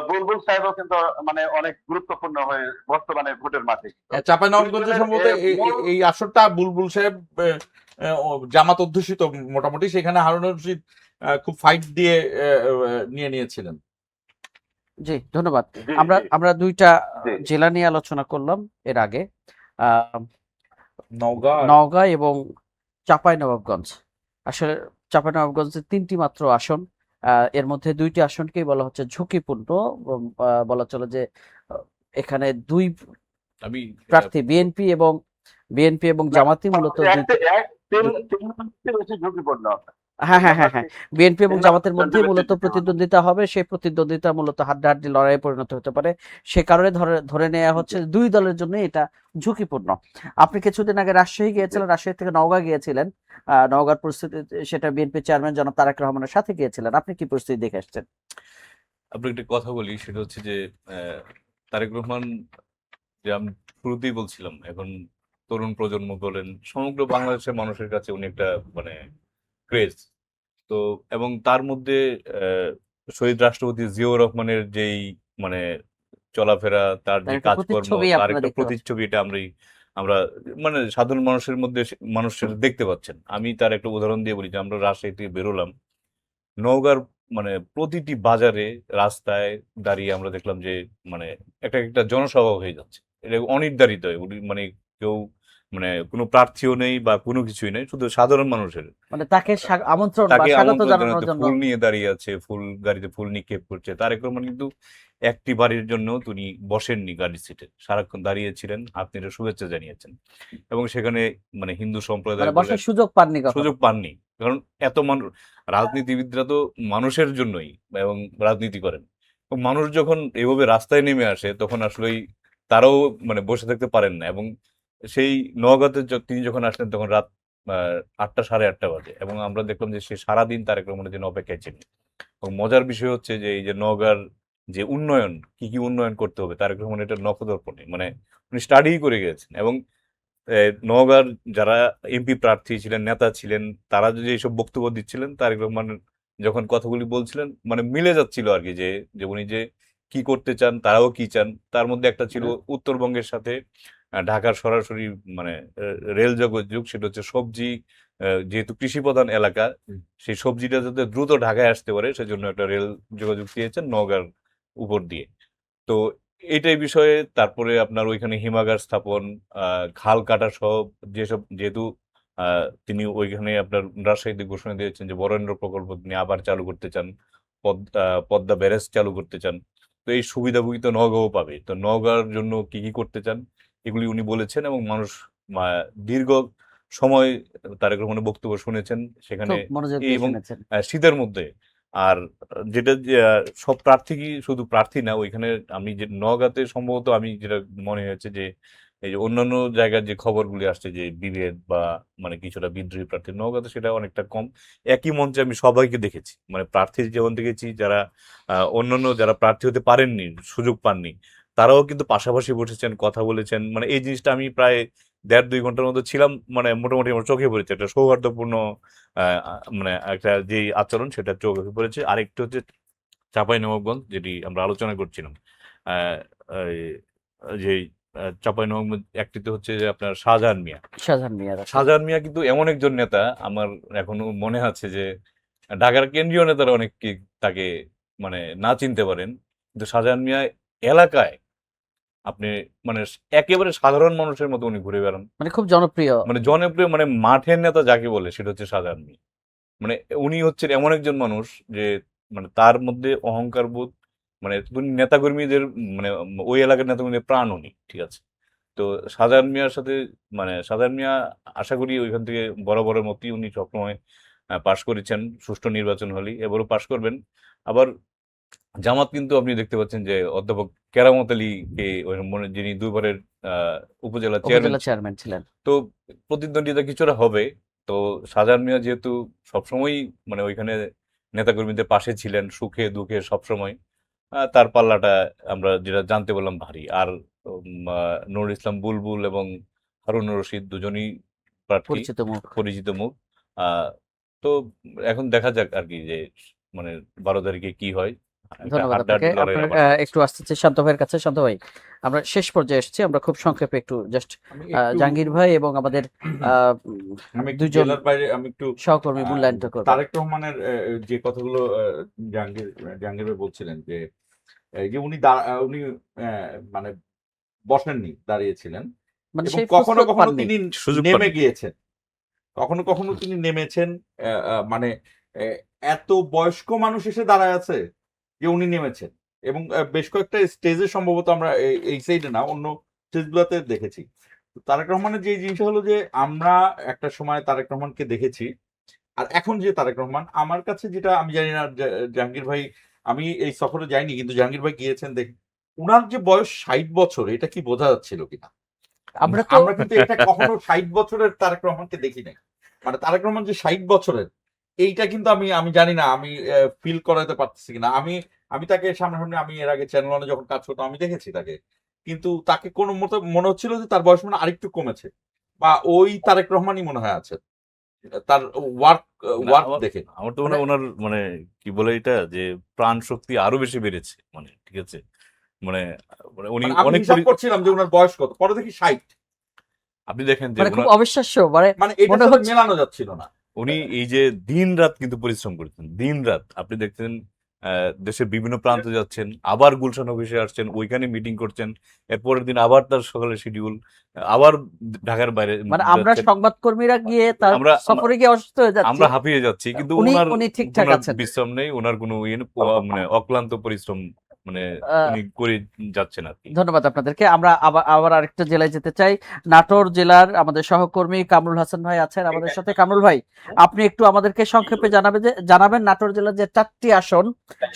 বুলবুল সাহেবও কিন্তু মানে অনেক গুরুত্বপূর্ণ হয়ে বর্তমানে ভোটের মাঠে। চাঁপাইনবাবগঞ্জে দুইজনের, সম্ভবত এই আসনটা বুলবুল সাহেব জামাত অধ্যুষিত মোটামুটি, সেখানে হারুন রশিদ খুব ফাইট দিয়ে নিয়ে নিয়েছিলেন। জি, ধন্যবাদ। জি, আমরা জি, আমরা দুইটা জি। জেলা নিয়ে আলোচনা করলাম এর আগে, আহ, নওগাঁ নওগাঁ এবং চাঁপাইনবাবগঞ্জ। আসলে চাঁপাইনবাবগঞ্জে 3টি মাত্র আসন, এর মধ্যে 2টি আসনকেই বলা হচ্ছে ঝুঁকিপূর্ণ। বলা চলে যে এখানে দুই আমি প্রার্থী বিএনপি এবং জামাতি মূলত তিন বেশি ঝুঁকিপূর্ণ। হ্যাঁ, বিএনপি এবং জামাতের মধ্যে তিন মূলত বেশি প্রতিদ্বন্দ্বিতা হবে। সেই প্রতিদ্বন্দ্বিতা মূলত হাড্ডাহাড্ডি লড়াইয়ে পরিণত হতে পারে। সে কারণে ধরে নেওয়া হচ্ছে দুই দলের জন্য এটা ঝুঁকিপূর্ণ। আপনি কিছুদিন আগে রাজশাহী গিয়েছিলেন, রাজশাহী থেকে নওগাঁ গিয়েছিলেন। নওগাঁর পরিস্থিতি, সেটা বিএনপি চেয়ারম্যান জনাব তারেক রহমানের সাথে গিয়েছিলেন। আপনি কি পরিস্থিতি দেখে আসছেন? আপনাকে একটা কথা বলি, সেটা হচ্ছে যে তারেক রহমান, যে আমি শুরুতেই বলছিলাম, এখন তরুণ প্রজন্ম বলেন, সমগ্র বাংলাদেশের মানুষের কাছে উনি একটা মানে ক্রেজ। তো এবং তার মধ্যে শহীদ রাষ্ট্রপতি জিয়াউর রহমানের যেই মানে চলাফেরা, তার তার যে একটা কাজকর্ম, প্রতিচ্ছবি তার আপনারা একটা দেখতে পাচ্ছেন। প্রতিচ্ছবি, এটা আমরা মানে সাধারণ মানুষের মধ্যে মানুষ সেটা দেখতে পাচ্ছেন। আমি তার একটা উদাহরণ দিয়ে বলি যে আমরা রাজশাহী থেকে বেরোলাম, নওগাঁর মানে প্রতিটি বাজারে, রাস্তায় দাঁড়িয়ে আমরা দেখলাম যে মানে একটা জনসভা হয়ে যাচ্ছে। এটা অনির্ধারিত, মানে কেউ মানে কোনো প্রার্থীও নেই বা কোনো কিছুই নেই, শুধু সাধারণ মানুষের মানে তাকে আমন্ত্রণ বা তাকে স্বাগত আমন্ত্রণ জানানোর জানাতে জন্য। ফুল নিয়ে দাঁড়িয়ে আছে, ফুল গাড়িতে ফুল নিক্ষেপ করছে। তারেক রহমান কিন্তু একটি বাড়ির জন্য তিনি বসেননি গাড়ির সিটে, সারাক্ষণ দাঁড়িয়েছিলেন, হাত নেড়ে শুভেচ্ছা জানিয়েছেন। এবং সেখানে মানে হিন্দু সম্প্রদায় মানে বসার সুযোগ পাননি কখনো। সুযোগ পাননি, কারণ এত মানুষ, রাজনীতিবিদরা তো মানুষের জন্যই এবং রাজনীতি করেন। এবং মানুষ যখন এভাবে রাস্তায় নেমে আসে, তখন আসলেই তারাও মানে বসে থাকতে পারেন না। এবং সেই নওগাঁতে তিনি যখন আসলেন, তখন রাত 8টা, 8:30 বাজে, এবং আমরা দেখলাম যে সে সারাদিন তারেক রহমানের জন্য অপেক্ষায় ছিলেন। এবং মজার বিষয় হচ্ছে যে এই যে নওগাঁর যে উন্নয়ন, কি উন্নয়ন করতে হবে, তারেক রহমান এটা নখদর্পণে মানে উনি স্টাডি করে গেছেন। এবং নওগাঁর যারা এমপি প্রার্থী ছিলেন, নেতা ছিলেন, তারা যদি এইসব বক্তব্য দিচ্ছিলেন, তারেক রহমান যখন কথাগুলি বলছিলেন, মানে মিলে যাচ্ছিল আর কি, যে উনি যে কি করতে চান, তারাও কি চান। তার মধ্যে একটা ছিল উত্তরবঙ্গের সাথে ঢাকার সরাসরি মানে রেল যোগাযোগ, সেটা হচ্ছে সবজি, যেহেতু কৃষি প্রধান এলাকা, সেই সবজিটা যাতে দ্রুত ঢাকায় আসতে পারে, সেজন্য একটা রেল যোগাযোগ দিয়েছেন নওগাঁর উপর দিয়ে। তো এইটাই বিষয়ে তারপরে আপনার ওইখানে হিমাগার স্থাপন, খাল কাটা সহ যেসব, যেহেতু তিনি ওইখানে আপনার রাজশাহীতে ঘোষণা দিয়েছেন যে বরেন্দ্র প্রকল্প তিনি আবার চালু করতে চান, পদ্মা ব্যারেজ চালু করতে চান। তো এই সুবিধাভোগী তো নওগাঁও পাবে। তো নওগাঁর জন্য কি করতে চান এগুলি উনি বলেছেন, এবং মানুষ দীর্ঘ সময় তারেক রহমানের বক্তব্য শুনেছেন সেখানে। খুব মনোযোগ দিয়ে এবং শুনেছেন। শীতের মধ্যে, আর যেটা যে, সব প্রার্থী কি শুধু প্রার্থী না, ওইখানে আমি যে নওগাঁতে সম্ভবত আমি যেটা মনে হয়েছে যে এই যে অন্যান্য জায়গার যে খবরগুলি আসছে যে বিভেদ বা মানে কিছুটা বিদ্রোহী প্রার্থী, নওগাঁতে সেটা অনেকটা কম। একই মঞ্চে আমি সবাইকে দেখেছি, মানে প্রার্থী যেমন দেখেছি, যারা অন্যান্য যারা প্রার্থী হতে পারেননি, সুযোগ পাননি, তারাও কিন্তু পাশাপাশি বসেছেন, কথা বলেছেন। মানে এই জিনিসটা আমি প্রায় 1.5-2 ঘন্টার মতো ছিলাম, মানে মোটামুটি আমার চোখে পড়েছে একটা সৌহার্দ্যপূর্ণ মানে একটা যে আচরণ, সেটা চোখে পড়েছে। আরেকটু হচ্ছে চাঁপাইনবাবগঞ্জ, যেটি আমরা আলোচনা করছিলাম, আহ, এই- যে চাঁপাইনবাবগঞ্জ একটিতে হচ্ছে যে আপনার শাহজাহান মিয়া। শাহজাহান মিয়ার আসলে। শাহজাহান মিয়া কিন্তু এমন একজন নেতা, আমার এখনো মনে আছে যে ঢাকার কেন্দ্রীয় নেতারা অনেকে তাকে মানে না চিনতে পারেন, কিন্তু শাহজাহান মিয়া এলাকায় আপনি মানে একেবারে সাধারণ মানুষের মতো উনি ঘুরে বেড়ান, মানে খুব জনপ্রিয়। মানে জনপ্রিয়, মানে মাঠের নেতা যাকে বলে, সেটা হচ্ছে শাহজাহান মিয়া। মানে উনি হচ্ছেন এমন একজন মানুষ যে মানে তার মধ্যে অহংকার বোধ, মানে উনি নেতাকর্মীদের মানে ওই এলাকার নেতাকর্মীদের প্রাণ উনি, ঠিক আছে। তো শাহজাহান মিয়ার সাথে মানে শাহজাহান মিয়া আশা করি ওইখান থেকে বরাবরের মতোই উনি সবসময় পাশ করেছেন, সুষ্ঠু নির্বাচন হলেই এবারও পাশ করবেন। আবার জামাত কিন্তু আপনি দেখতে পাচ্ছেন যে অধ্যাপক কেরামত আলীকে যিনি দুইবারের উপজেলা চেয়ারম্যান উপজেলা চেয়ারম্যান ছিলেন। তো প্রতিদ্বন্দ্বিতা কিছুটা হবে, তো শাহজাহান মিয়া যেহেতু সবসময়ই মানে ওইখানে নেতাকর্মীদের পাশে ছিলেন, সুখে দুঃখে সবসময়, তার পাল্লাটা আমরা যেটা জানতে পারলাম ভারী। আর নুরুল ইসলাম বুলবুল এবং হারুন রশিদ দুজনই প্রার্থী, পরিচিত মুখ। পরিচিত মুখ। তো এখন দেখা যাক আর কি যে মানে 12 তারিখে কি হয়। একটা ধন্যবাদ হাড্ডাহাড্ডি আপনাকে। লড়াইয়ের আপনার আভাস পাচ্ছি। একটু আসতে চাই শান্ত ভাইয়ের কাছে। শান্ত ভাই, আমরা শেষ পর্যায়ে এসেছি, আমরা খুব সংক্ষেপে একটু জাস্ট আমি একটু জাহাঙ্গীর ভাই এবং আমাদের আহ, আমি একটু দুজন জেলার বাইরে আমি একটু সহকর্মী মূল্যায়নটা করবো। তারেক রহমানের যে কথাগুলো জাহাঙ্গীর ভাই বলছিলেন যে এই যে উনি মানে বসেননি, দাঁড়িয়েছিলেন মানে এবং সেই কখনো ফুসরত কখনো পাননি। তিনি সুযোগ নেমে পাননি। গিয়েছেন, কখনো কখনো তিনি নেমেছেন। মানে এত বয়স্ক মানুষ এসে দাঁড়ায় আছে যে উনি নেমেছেন, এবং বেশ কয়েকটা স্টেজে সম্ভবত আমরা এই সাইডে না অন্য স্টেজগুলোতে দেখেছি। তো তারেক রহমানের যে জিনিসটা হলো যে আমরা একটা সময় তারেক রহমানকে দেখেছি, আর এখন যে তারেক রহমান আমার কাছে যেটা, আমি জানি না জাহাঙ্গীর ভাই, আমি এই সফরে যাইনি কিন্তু জাহাঙ্গীর ভাই গিয়েছেন, দেখ উনার যে বয়স 60 বছর, এটা কি বোঝা যাচ্ছিল কিনা? আমরা তো আমরা কিন্তু এটা কখনো 60 বছরের তারেক রহমানকে দেখি নাই। মানে তারেক রহমান যে 60 বছরের, এইটা কিন্তু আমি জানি না, আমি ফিল করাতে পারতেছি কিনা। আমি তাকে সামনাসামনি, আমি এর আগে চ্যানেল ওয়ানে যখন কাজ করতাম আমি দেখেছি তাকে, কিন্তু তাকে কোনো মতো মনে হচ্ছিল যে তার বয়স মানে আরেকটু কমেছে, বা ওই তারেক রহমানই মনে হয় আছে তার ওয়ার্ক না, ওয়ার্ক দেখে। আমার তো মনে হয় ওনার মানে কি বলে এটা যে প্রাণ শক্তি আরো বেশি বেড়েছে, মানে ঠিক আছে, মানে মানে উনি মানে আমি অনেক হিসাব করছিলাম যে ওনার বয়স কত, পরে দেখি 60। আপনি দেখেন যে মানে খুব ওনার অবিশ্বাস্য, মানে মানে এটার মনে সাথে হচ্ছে মেলানো যাচ্ছিল না। উনি এই যে দিন রাত কিন্তু পরিশ্রম করেছেন, দিন রাত। আপনি দেখছেন দেশের বিভিন্ন প্রান্তে যাচ্ছেন, আবার গুলশান অফিসে আসছেন, ওইখানে মিটিং করছেন, এর পরের দিন আবার তার সকালের শিডিউল, আবার ঢাকার বাইরে মানে আমরা যাচ্ছেন। সংবাদকর্মীরা গিয়ে তার আমরা সফরে গিয়ে অসুস্থ হয়ে যাচ্ছি, আমরা হাঁপিয়ে যাচ্ছি, কিন্তু উনি ওনার উনি ঠিকঠাক ওনার আছেন। বিশ্রাম নেই, ওনার কোনো ইয়ে নেই, মানে অক্লান্ত পরিশ্রম মানে আহ, উনি করে যাচ্ছেন আর কি। ধন্যবাদ আপনাদেরকে। আমরা আবার আরেকটা জেলায় যেতে চাই। নাটোর জেলার আমাদের সহকর্মী কামরুল হাসান ভাই আছেন আমাদের সাথে। কামরুল ভাই, আপনি একটু আমাদেরকে সংক্ষেপে জানাবেন নাটোর জেলার যে 4টি আসন,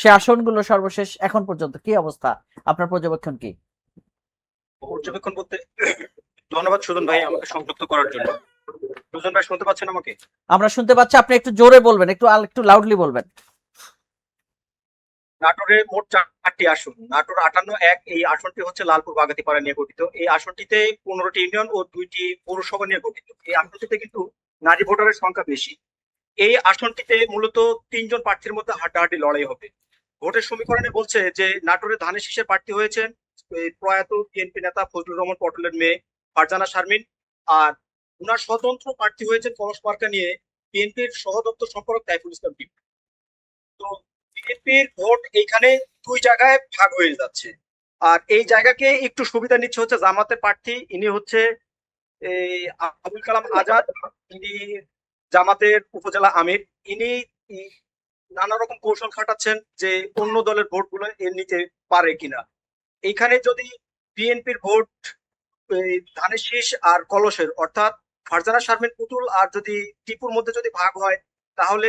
সে আসনগুলো সর্বশেষ এখন পর্যন্ত কি অবস্থা, আপনার পর্যবেক্ষণ কি? পর্যবেক্ষণ বলতে ধন্যবাদ সুজন ভাই আমাকে সংযুক্ত করার জন্য। সুজন ভাই শুনতে পাচ্ছেন আমাকে? আমরা শুনতে পাচ্ছি, আপনি একটু জোরে বলবেন, একটু লাউডলি বলবেন। নাটোরে মোট 4টি আসন। নাটোর 58-1 এই আসনটি হচ্ছে লালপুর বাগাতিপাড়া নিয়ে গঠিত। এই আসনটিতে 15টি ইউনিয়ন ও 2টি পৌরসভা নিয়ে গঠিত। এই আসনটিতে কিন্তু নারী ভোটারের সংখ্যা বেশি। এই আসনটিতে মূলত 3 জন প্রার্থীর মধ্যে হাড্ডাহাড্ডি লড়াই হবে। ভোটের সমীকরণে বলছে যে নাটোরে ধানের শীষের প্রার্থী হয়েছেন প্রয়াত বিএনপি নেতা ফজলুর রহমান পটলের মেয়ে ফারজানা শারমিন, আর উনার স্বতন্ত্র প্রার্থী হয়েছেন কলস মার্কা নিয়ে বিএনপির সহদপ্তর সম্পাদক তাইফুল ইসলাম টিপু। তো বিএনপির ভোট এইখানে 2 জায়গায় ভাগ হয়ে যাচ্ছে, আর এই জায়গাকে একটু সুবিধা নিচ্ছে হচ্ছে জামাতের প্রার্থী, ইনি হচ্ছে এই আবুল কালাম আজাদ, ইনি জামাতের উপজেলা আমির। ইনি নানা রকম কৌশল খাটাচ্ছেন যে অন্য দলের ভোটগুলো এর নিতে পারে কিনা। এইখানে যদি বিএনপির ভোট ধানের শীষ আর কলসের অর্থাৎ ফারজানা শারমিন পুতুল আর যদি টিপুর মধ্যে যদি ভাগ হয়, তাহলে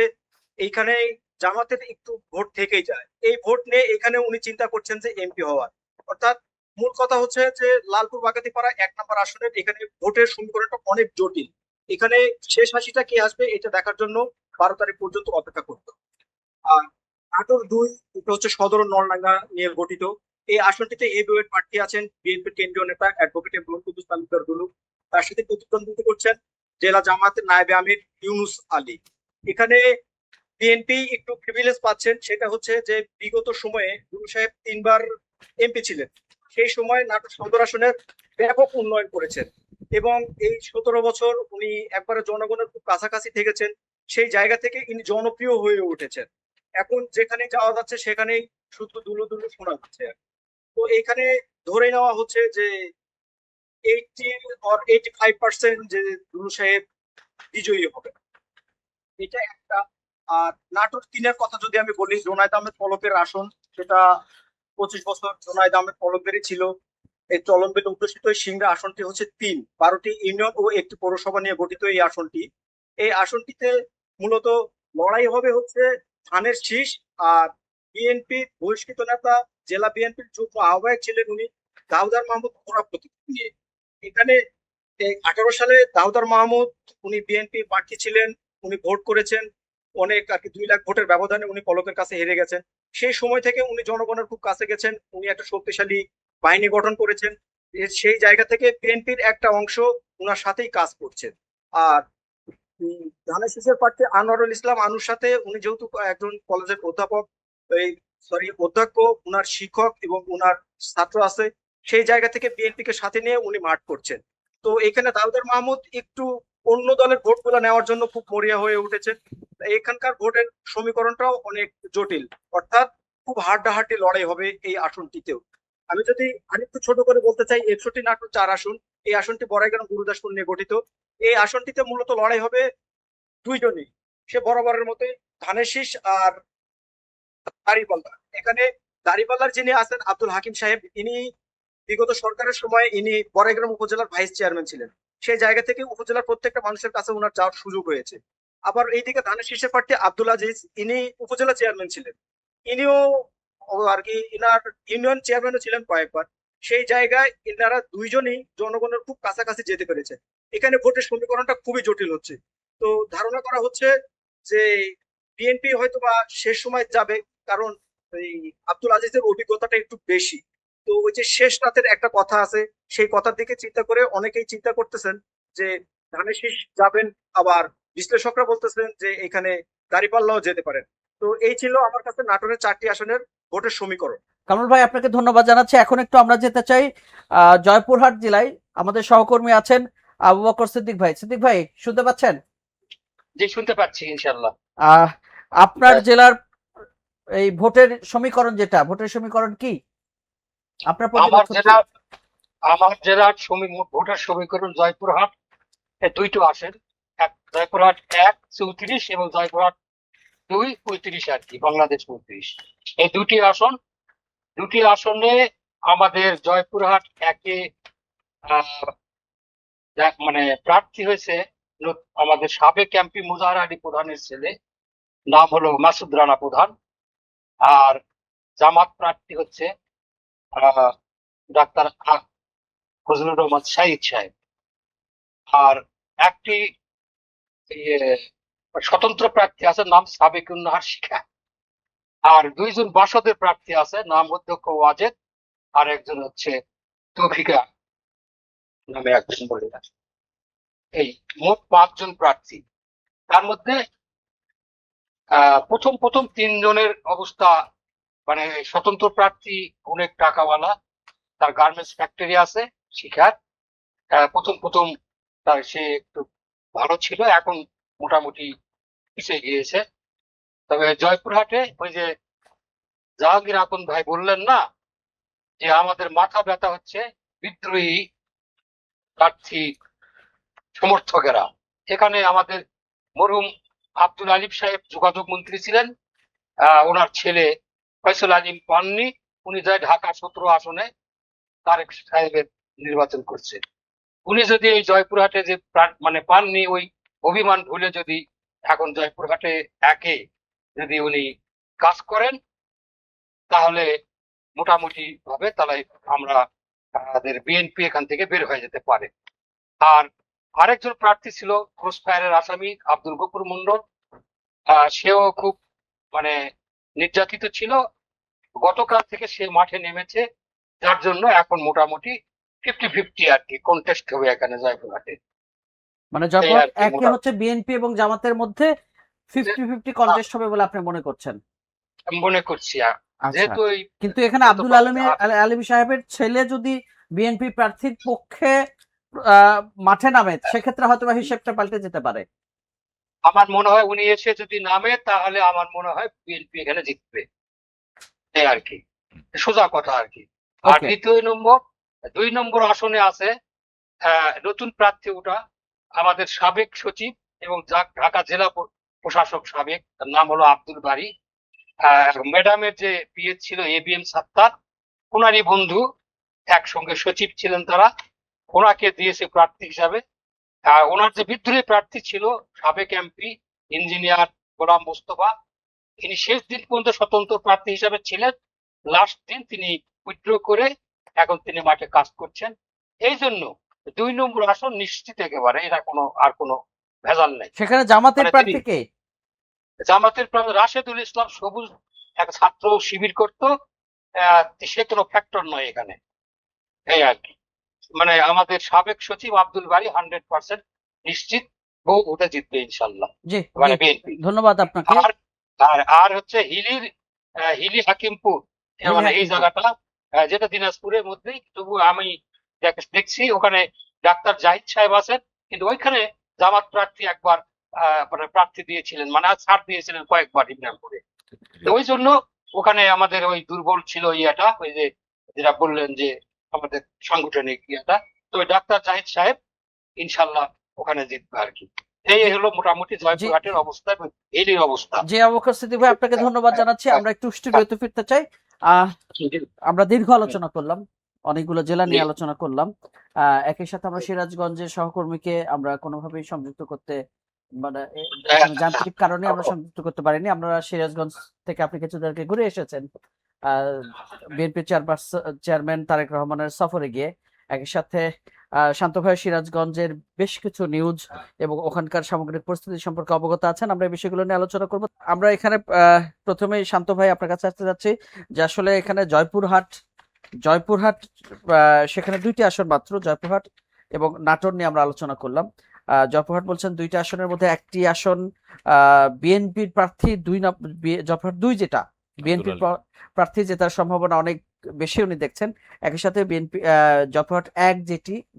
এইখানে জামাতের একটু ভোট থেকেই যায়। এই ভোট নিয়ে এখানে উনি চিন্তা করছেন যে এমপি হওয়ার। অর্থাৎ মূল কথা হচ্ছে যে লালপুর বাগাতিপাড়া 1 নম্বর আসনের এখানে ভোটের সমীকরণটা অনেক জটিল। এখানে শেষ হাসিটা কে আসবে এটা দেখার জন্য 12 তারিখ পর্যন্ত অপেক্ষা করতে হবে। আর নাটোর 2 এটা হচ্ছে সদর নলডাঙ্গা নিয়ে গঠিত। এই আসনটিতে হেভিওয়েট প্রার্থী আছেন বিএনপির কেন্দ্রীয় নেতা অ্যাডভোকেট ইবরাহিম কুদ্দুস তালুকদার দুলু। তার সাথে প্রতিদ্বন্দ্বিতা করছেন জেলা জামায়াতের নায়েবে আমির ইউনুস আলী। এখানে বিএনপি একটু প্রিভিলেজ পাচ্ছেন, সেটা হচ্ছে যে বিগত সময়ে দুলু সাহেব 3 বার এমপি ছিলেন। সেই সময় নাটোর সদর আসনের ব্যাপক উন্নয়ন করেছেন এবং এই 17 বছর উনি একবারে জনগণের খুব কাছাকাছি থেকেছেন। সেই জায়গা থেকে ইনি জনপ্রিয় হয়ে উঠেছেন। এখন যেখানে যাওয়া যাচ্ছে সেখানেই শুধু দুলু দুলু শোনা যাচ্ছে। তো এখানে ধরে নেওয়া হচ্ছে যে 80 or 85% যে দুলু সাহেব বিজয়ী হবে, এটা একটা। আর নাটোর 3-এর কথা যদি আমি বলি, জোনায়েদ আহমেদ পলকের আসন, সেটা 25 বছর জোনায়েদ আহমেদ পলকেরই ছিল। এই চলনবিল অধ্যুষিত সিংড়া আসনটি হচ্ছে 12টি ইউনিয়ন ও 1টি পৌরসভা নিয়ে গঠিত এই আসনটি। এই আসনটিতে মূলত লড়াই হবে হচ্ছে ধানের শীষ আর বিএনপির বহিষ্কৃত নেতা জেলা বিএনপির যুগ্ম আহ্বায়ক ছিলেন উনি দাউদার মাহমুদ ঘোড়া প্রতীক নিয়ে। এখানে এই 18 সালে দাউদার মাহমুদ উনি বিএনপি প্রার্থী ছিলেন, উনি ভোট করেছেন অনেক আর কি 2 লাখ ভোটের ব্যবধানে উনি পলকের কাছে হেরে গেছেন। সেই সময় থেকে উনি জনগণের খুব কাছে গেছেন, উনি একটা শক্তিশালী বাহিনী গঠন করেছেন। সেই জায়গা থেকে বিএনপির একটা অংশ উনার সাথেই কাজ করছে। আর ধানের শীষের প্রার্থী আনোয়ারুল ইসলাম আনুর সাথে উনি যেহেতু একজন কলেজের অধ্যাপক, এই অধ্যক্ষ, উনার শিক্ষক এবং উনার ছাত্র আছে, সেই জায়গা থেকে বিএনপি কে সাথে নিয়ে উনি মাঠ করছেন। তো এখানে দাউদার মাহমুদ একটু অন্য দলের ভোটগুলো নেওয়ার জন্য খুব মরিয়া হয়ে উঠেছে। এখানকার ভোটের সমীকরণটাও অনেক জটিল, অর্থাৎ খুব হাড্ডাহাড্ডি লড়াই হবে এই আসনটিতেও। আমি যদি আরেকটু ছোট করে বলতে চাই, 61 নাটোর 4 আসন, এই আসনটি বড়াইগ্রাম গুরুদাসপুর নিয়ে গঠিত। এই আসনটিতে মূলত লড়াই হবে দুইজনই, সে বরাবরের মতোই ধানের শীষ আর দাঁড়িপাল্লা। এখানে দাঁড়িপাল্লার যিনি আছেন আব্দুল হাকিম সাহেব, ইনি বিগত সরকারের সময় ইনি বড়াইগ্রাম উপজেলার ভাইস চেয়ারম্যান ছিলেন। সেই জায়গা থেকে উপজেলার প্রত্যেকটা মানুষের কাছে ওনার যাওয়ার সুযোগ হয়েছে। আবার এইদিকে ধানের শীষের প্রার্থী আব্দুল আজিজ, ইনি উপজেলা চেয়ারম্যান ছিলেন, ইনিও আর কি ইনার ইউনিয়ন চেয়ারম্যানও ছিলেন কয়েকবার। সেই জায়গায় এনারা দুইজনই জনগণের খুব কাছাকাছি যেতে পেরেছে। এখানে ভোটের সমীকরণটা খুবই জটিল হচ্ছে। তো ধারণা করা হচ্ছে যে বিএনপি হয়তো বা শেষ সময় যাবে, কারণ এই আব্দুল আজিজের অভিজ্ঞতাটা একটু বেশি। তো ওই যে শেষ রাতের একটা কথা আছে, সেই কথার দিকে চিন্তা করে অনেকেই চিন্তা করতেছেন যে ধানের শীষ যাবেন, আবার বিশ্লেষকরা বলতেছেন যে এখানে দাঁড়িপাল্লাও যেতে পারেন। তো এই ছিল আমার কাছে নাটোরের 4টি আসনের ভোটের সমীকরণ। কামরুল ভাই, আপনাকে ধন্যবাদ জানাচ্ছি। এখন একটু আমরা যেতে চাই জয়পুরহাট জেলায়। আমাদের সহকর্মী আছেন আবু বকর সিদ্দিক ভাই। সিদ্দিক ভাই, শুনতে পাচ্ছেন? জি, শুনতে পাচ্ছি ইনশাল্লাহ। আপনার জেলার এই ভোটের সমীকরণ ভোটের সমীকরণ কি আপনার আমার জেলার ভোটার সমীকরণ জয়পুরহাট দুইটো আসেন, জয়পুরহাট 1 34 এবং জয়পুরহাট 2 35 আর কি, বাংলাদেশ 35। এই দুটি আসনে আমাদের জয়পুরহাট 1-এ মানে প্রার্থী হয়েছে আমাদের সাবেক এমপি মুজাহার আলী প্রধানের ছেলে, নাম হলো মাসুদ রানা প্রধান। আর জামাত প্রার্থী হচ্ছে ডাক্তার ফজলুর রহমান শাহিদ সাহেব। আর একটি স্বতন্ত্র প্রার্থী আছে, নাম সাবেকুন নাহার শিখা। আর দুইজন বাসদের প্রার্থী আছে, নাম অধ্যক্ষ ওয়াজেদ, আর একজন হচ্ছে তৌফিকা নামে একজন মহিলা। এই মোট 5 জন প্রার্থী। তার মধ্যে প্রথম 3 জনের অবস্থা, মানে স্বতন্ত্র প্রার্থী অনেক টাকাওয়ালা, তার গার্মেন্টস ফ্যাক্টরি আছে শিখার। প্রথম তার সে একটু ভালো ছিল, এখন মোটামুটি পিছিয়ে গিয়েছে। তবে জয়পুরহাটে ওই যে জাহাঙ্গীর আকন ভাই বললেন না যে আমাদের মাথা ব্যথা হচ্ছে বিদ্রোহী প্রার্থী সমর্থকেরা, এখানে আমাদের মরহুম আব্দুল আলিম সাহেব যোগাযোগ মন্ত্রী ছিলেন, ওনার ছেলে ফয়সল আলিম পাননি, উনি যায় ঢাকা 17 আসনে তারেক সাহেবের নির্বাচন করছে। উনি যদি এই জয়পুরহাটে যে মানে পাননি, ওই অভিমান ভুলে যদি এখন জয়পুরহাটে 1-এ যদি উনি কাজ করেন, তাহলে মোটামুটি ভাবে তাহলে আমরা আমাদের বিএনপি এখান থেকে বের হয়ে যেতে পারে। আর আরেকজন প্রার্থী ছিল ক্রস ফায়ারের আসামি আব্দুল গফুর মন্ডল, সেও খুব মানে নির্যাতিত ছিল, গতকাল থেকে সে মাঠে নেমেছে, যার জন্য এখন মোটামুটি 50-50 আর কি কন্টেস্ট হবে এখানে জয়পুরহাটে। মানে জয়পুরহাট 1-এ হচ্ছে বিএনপি এবং জামাতের মধ্যে 50-50 কন্টেস্ট হবে বলে আপনি মনে করছেন? মনে করছি। যেহেতু কিন্তু এখানে আব্দুল আলিম সাহেবের ছেলে যদি বিএনপি প্রার্থীর পক্ষে মাঠে নামে, সেক্ষেত্রে হয়তো হিসেবটা পাল্টে যেতে পারে। আমার মনে হয় উনি এসে যদি নামে, তাহলে আমার মনে হয় বিএনপি এখানে জিতবে, এই আর কি, সোজা কথা আর কি। আর 2 নম্বর আসনে আছে নতুন প্রার্থী, ওটা আমাদের সাবেক সচিব এবং ঢাকা জেলা প্রশাসক সাবেক, নাম হলো আব্দুল বারী। ম্যাডামের যে বিয়ে ছিল ABM সাত্তার, ওনারই বন্ধু, একসঙ্গে সচিব ছিলেন তারা, ওনাকে দিয়েছে প্রার্থী হিসাবে। ওনার যে বিদ্রোহী প্রার্থী ছিল সাবেক এমপি ইঞ্জিনিয়ার গোলাম মোস্তফা, তিনি শেষ দিন পর্যন্ত স্বতন্ত্র প্রার্থী হিসাবে ছিলেন, লাস্ট দিন তিনি উইথড্র করে এখন তিনি মাঠে কাজ করছেন। এই জন্য 2 নম্বর আসন নিশ্চিত একেবারে, এটা কোনো ভেজাল নেই। সেখানে জামাতের মানে প্রার্থী কে? জামাতের প্রার্থী রাশেদুল ইসলাম সবুজ, এক ছাত্র শিবির করতো, সে কোনো ফ্যাক্টর নয় এখানে, এই আর কি। মানে আমাদের সাবেক সচিব আব্দুল বারী 100% নিশ্চিত বহু ভোটে জিতবে ইনশাল্লাহ, জি মানে জি, বিএনপি। ধন্যবাদ আপনাকে। আর আর হচ্ছে হিলি হাকিমপুর, হিলি মানে এই হাকিমপুর। জায়গাটা যেটা দিনাজপুরের মধ্যেই, তবু আমি দেখছি ওখানে ডাক্তার জাহিদ সাহেব আছেন, কিন্তু ওইখানে জামাত প্রার্থী একবার মানে প্রার্থী দিয়েছিলেন, মানে ছাড় দিয়েছিলেন কয়েকবার ইমরানপুরে। তো ওই জন্য ওখানে আমাদের ওই দুর্বল ছিল ইয়েটা, ওই যে যেটা বললেন যে আমাদের সাংগঠনিক ইয়েটা। তো ওই ডাক্তার জাহিদ সাহেব ইনশাল্লাহ ওখানে জিতবে আর কি। এই হলো মোটামুটি জয়পুরহাটের অবস্থা এবং হিলির অবস্থা। জি আবু বকর সিদ্দিক ভাই, আপনাকে ধন্যবাদ জানাচ্ছি। আমরা একটু স্টুডিওতে ফিরতে চাই। আমরা দীর্ঘ আলোচনা করলাম, অনেকগুলো জেলা নিয়ে আলোচনা করলাম। একই সাথে আমরা সিরাজগঞ্জের সহকর্মীকে আমরা কোনোভাবেই সংযুক্ত করতে, মানে কোনো যান্ত্রিক কারণে আমরা সংযুক্ত করতে পারিনি। আমরা সিরাজগঞ্জ থেকে আপনি কিছুদেরকে ঘুরে এসেছেন বিএনপি চেয়ারম্যান তারেক রহমানের সফরে গিয়ে। একই সাথে শান্ত ভাই সিরাজগঞ্জের বেশ কিছু নিউজ এবং ওখানকার সামগ্রিক পরিস্থিতি সম্পর্কে অবগত আছেন। আমরা এই বিষয়গুলো নিয়ে আলোচনা করব। আমরা এখানে প্রথমেই শান্ত ভাই আপনার কাছে আসতে যাচ্ছি যে আসলে এখানে জয়পুরহাট সেখানে 2টি আসন মাত্র, জয়পুরহাট এবং নাটোর নিয়ে আমরা আলোচনা করলাম। জয়পুরহাট বলছেন 2টি আসনের মধ্যে একটি আসন বিএনপির প্রার্থী, জয়পুরহাট 2 যেটা বিএনপির প্রার্থী জেতার সম্ভাবনা অনেক বেশি উনি দেখছেন। একই সাথে বিএনপি জয়পুরহাট 1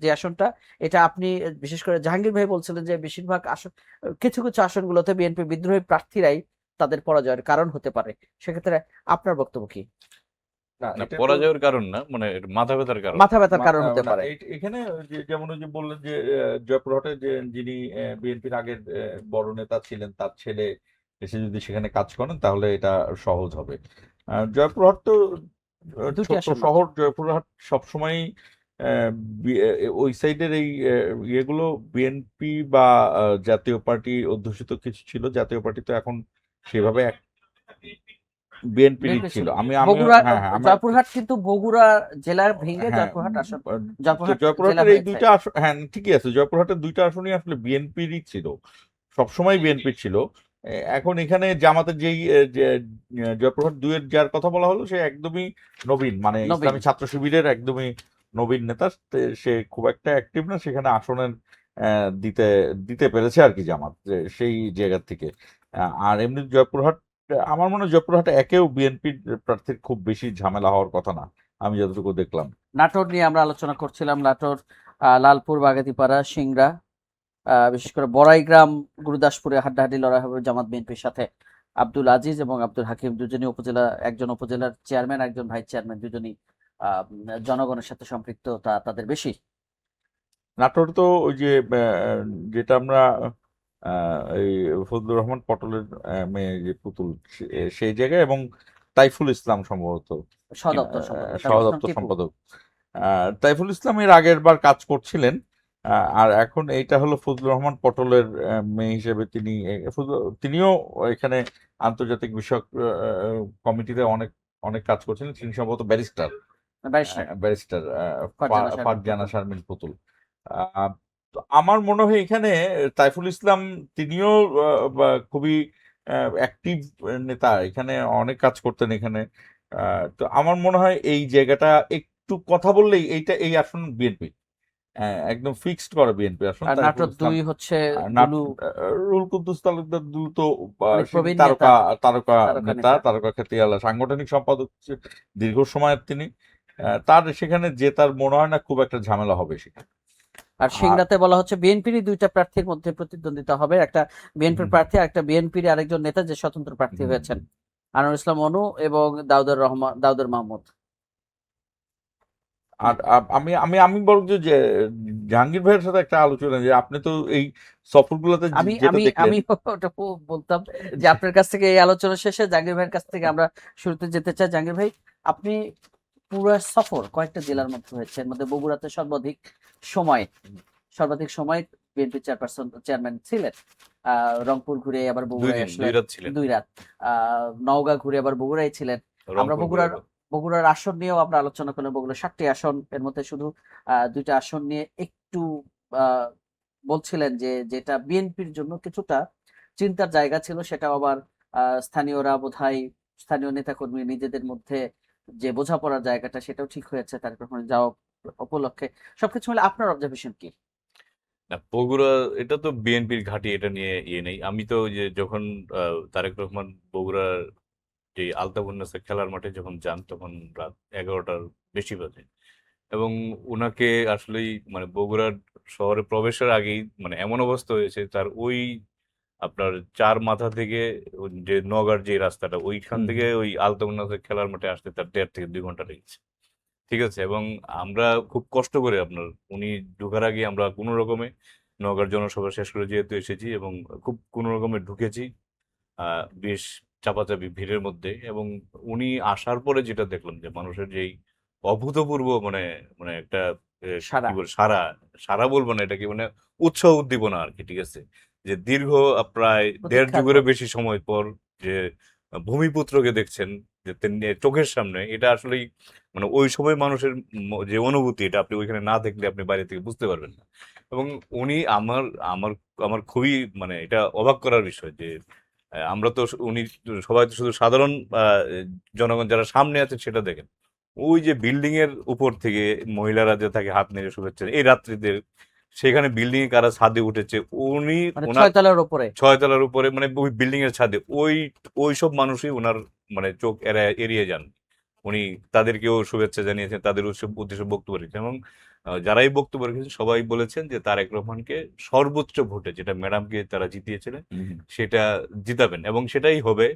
যে আসনটা, এটা আপনি বিশেষ করে জাহাঙ্গীর ভাই বলছিলেন যে বেশিরভাগ আসন, কিছু কিছু আসনগুলোতে বিএনপি বিদ্রোহী প্রার্থীরাই তাদের পরাজয়ের কারণ হতে পারে। সেক্ষেত্রে আপনার বক্তব্য কি? না, না, এটা তো পরাজয়ের কারণ না, মানে মাথা ব্যথার কারণ। মাথা ব্যথার কারণ হতে না, পারে। এখানে যেমন ওই যে বললেন যে জয়পুরহাটে যে যিনি বিএনপির আগের বড় নেতা ছিলেন, তার ছেলে এসে যদি সেখানে কাজ করেন তাহলে এটা সহজ হবে। জয়পুরহাট তো 2টি ছোট্ট আসন মাত্র। শহর। জয়পুরহাট সবসময় ওই সাইডের এই ইয়েগুলো বিএনপি বা জাতীয় পার্টি অধ্যুষিত কিছু ছিল। জাতীয় পার্টি তো এখন সেভাবে বিএনপি বিএনপি ছিল। ছিল। আমি বগুড়া, হ্যাঁ হ্যাঁ জয়পুরহাট কিন্তু বগুড়া জেলার ভেঙে হ্যাঁ জয়পুরহাট আসন, জয়পুরহাট জেলা জয়পুরহাটের এই হয়েছে। 2টা আসন, হ্যাঁ ঠিকই আছে, জয়পুরহাটের 2টা আসনই আসলে বিএনপিরই ছিল, সবসময় বিএনপি ছিল। এখন এখানে জামাতের যেই জয়পুরহাট 2 এর যার কথা বলা হলো, সে একদমই নবীন, মানে নবীন। ইসলামী ছাত্র শিবিরের একদমই নবীন নেতা। সে খুব একটা অ্যাক্টিভ না, সেখানে আসনের দিতে দিতে পেরেছে আর কি জামাত, সেই জায়গা থেকে। আর এমনি জয়পুরহাট, আমার মনে হয় জয়পুরহাটে একেও বিএনপির প্রার্থীর খুব বেশি ঝামেলা হওয়ার কথা না, আমি যতটুকু দেখলাম। নাটোর নিয়ে আমরা আলোচনা করছিলাম। নাটোর, লালপুর, বাগাতিপাড়া, সিংড়া, বিশেষ করে বড়াইগ্রাম, গুরুদাসপুরে হাড্ডাহাড্ডি লড়াই হবে জামাত বিএনপির সাথে। আব্দুল আজিজ এবং আব্দুল হাকিম দুজনই উপজেলা, একজন উপজেলার চেয়ারম্যান, একজন ভাইস চেয়ারম্যান, দুজনই জনগণের সাথে সম্পৃক্ততা তাদের বেশি। নাটোর তো ওই যে যেটা আমরা এই ফজলুর রহমান পটলের মেয়ে যে পুতুল, সেই জায়গায়, এবং তাইফুল ইসলাম সম্ভবত সদপ্তর সম্পাদক, সহদপ্তর সম্পাদক। তাইফুল ইসলাম এর আগের বার কাজ করছিলেন, আর এখন এইটা হলো ফজলুর রহমান পটলের মেয়ে হিসেবে তিনিও এখানে আন্তর্জাতিক বিষয়ক কমিটিতে অনেক অনেক কাজ করছিলেন। তিনি সম্ভবত ব্যারিস্টার ফারজানা শারমিন পুতুল। তো আমার মনে হয় এখানে তাইফুল ইসলাম তিনিও খুবই অ্যাক্টিভ নেতা, এখানে অনেক কাজ করতেন এখানে। তো আমার মনে হয় এই জায়গাটা একটু কথা বললেই এই আসন বিএনপি একদম ফিক্সড করে বিএনপি আসন। নাটোর 2 হচ্ছে রুল কুদ্দুস তালুকদার দুল তো প্রবীণ তারকা নেতা, তারকা খ্যাতি আলা সাংগঠনিক সম্পাদক দীর্ঘ সময়ের তিনি। তার সেখানে যে তার মনে হয় না খুব একটা ঝামেলা হবে সেখানে। আর সিংড়াতে বলা হচ্ছে বিএনপির 2টা প্রার্থীর মধ্যে প্রতিদ্বন্দ্বিতা হবে, একটা বিএনপির প্রার্থী আর একটা বিএনপির আরেকজন নেতা যে স্বতন্ত্র প্রার্থী হয়েছেন, আনোয়ার ইসলাম অনু এবং দাউদের মাহমুদ। আর আমি বলব যে জাহাঙ্গীর ভাইয়ের সাথে একটা আলোচনা, যে আপনি তো এই সফরগুলোতে আমি ওটা বলতাম যে আপনার কাছ থেকে এই আলোচনা শেষে জাহাঙ্গীর ভাইয়ের কাছ থেকে আমরা শুরুতে যেতে চাই। জাহাঙ্গীর ভাই, আপনি পুরো সফর কয়েকটা জেলার মধ্যে হয়েছে, এর মধ্যে বগুড়াতে সর্বাধিক সময় বিএনপি চেয়ারম্যান ছিলেন। রংপুর ঘুরে আবার বগুড়ায় আসলেন, 2 রাত। নওগাঁ ঘুরে আবার বগুড়ায় ছিলেন। আমরা বগুড়ার আসন নিয়েও আমরা আলোচনা করলাম। বগুড়ার 7টি আসন, এর মধ্যে শুধু 2টা আসন নিয়ে একটু আহ, বলছিলেন যে যেটা বিএনপির জন্য কিছুটা চিন্তার জায়গা ছিল, সেটা আবার স্থানীয়রা বোধহয় স্থানীয় নেতাকর্মী নিজেদের মধ্যে যে বোঝাপড়ার জায়গাটা সেটাও ঠিক হয়েছে তারেক রহমানের যাওয়া উপলক্ষে। সবকিছু মিলে আপনার অবজারভেশন কি? না, বগুড়া এটা তো বিএনপির ঘাঁটি, এটা নিয়ে ইয়ে নেই। আমি তো ওই যে যখন তারেক রহমান বগুড়ার যে আলতাবন্যাসের খেলার মাঠে যখন যান তখন রাত 11টার বেশি বাজে, এবং ওনাকে আসলেই মানে বগুড়ার শহরে প্রবেশের আগেই মানে এমন অবস্থা হয়েছে তার ওই আপনার চার মাথা থেকে ওই যে নগার যে রাস্তাটা ওইখান হুম। থেকে ওই আলতাবন্যাসের খেলার মাঠে আসতে তার 1.5 থেকে 2 ঘন্টা লেগেছে। ঠিক আছে, এবং আমরা খুব কষ্ট করে আপনার উনি ঢোকার আগে আমরা কোনো রকমে নগর জনসভা শেষ করে যেহেতু এসেছি এবং খুব কোনো রকমে ঢুকেছি বেশ চাপাচাপি ভিড়ের মধ্যে, এবং উনি আসার পরে যেটা দেখলাম যে মানুষের যেই অভূতপূর্ব মানে মানে একটা সারা কি বল সারা সারা বলবো না, এটা কি মানে উৎসাহ উদ্দীপনা আর কি। ঠিক আছে, যে দীর্ঘ প্রায় 1.5 প্রতীক্ষার যুগেরও পর। বেশি সময় পর যে ভূমিপুত্রকে দেখছেন যে চোখের সামনে, এটা আসলেই মানে ওই সময় মানুষের যে অনুভূতি এটা আপনি ওইখানে না দেখলে আপনি বাইরে থেকে বুঝতে পারবেন না। এবং উনি আমার আমার আমার খুবই মানে এটা অবাক করার বিষয় যে আমরা তো উনি সবাই তো শুধু সাধারণ জনগণ যারা সামনে আছে সেটা দেখেন, ওই যে বিল্ডিং এর উপর থেকে মহিলারা যে তাকে হাত নেড়ে শুভেচ্ছা এই রাত্রিতে, সেখানে বিল্ডিং এ কারা ছাদে উঠেছে, উনি মানে ওনার 6 তলার উপরে। 6 তলার উপরে মানে ওই বিল্ডিং এর ছাদে ওই সব মানুষই ওনার মানে চোখ এড়িয়ে যান। উনি তাদেরকেও শুভেচ্ছা জানিয়েছেন, তাদের উদ্দেশ্যে বক্তব্য রেখেছেন, এবং যারাই বক্তব্য রেখেছেন সবাই বলেছেন যে তারেক রহমানকে সর্বোচ্চ ভোটে, যেটা ম্যাডামকে তারা জিতিয়েছিলেন, সেটা জিতাবেন এবং সেটাই হবে।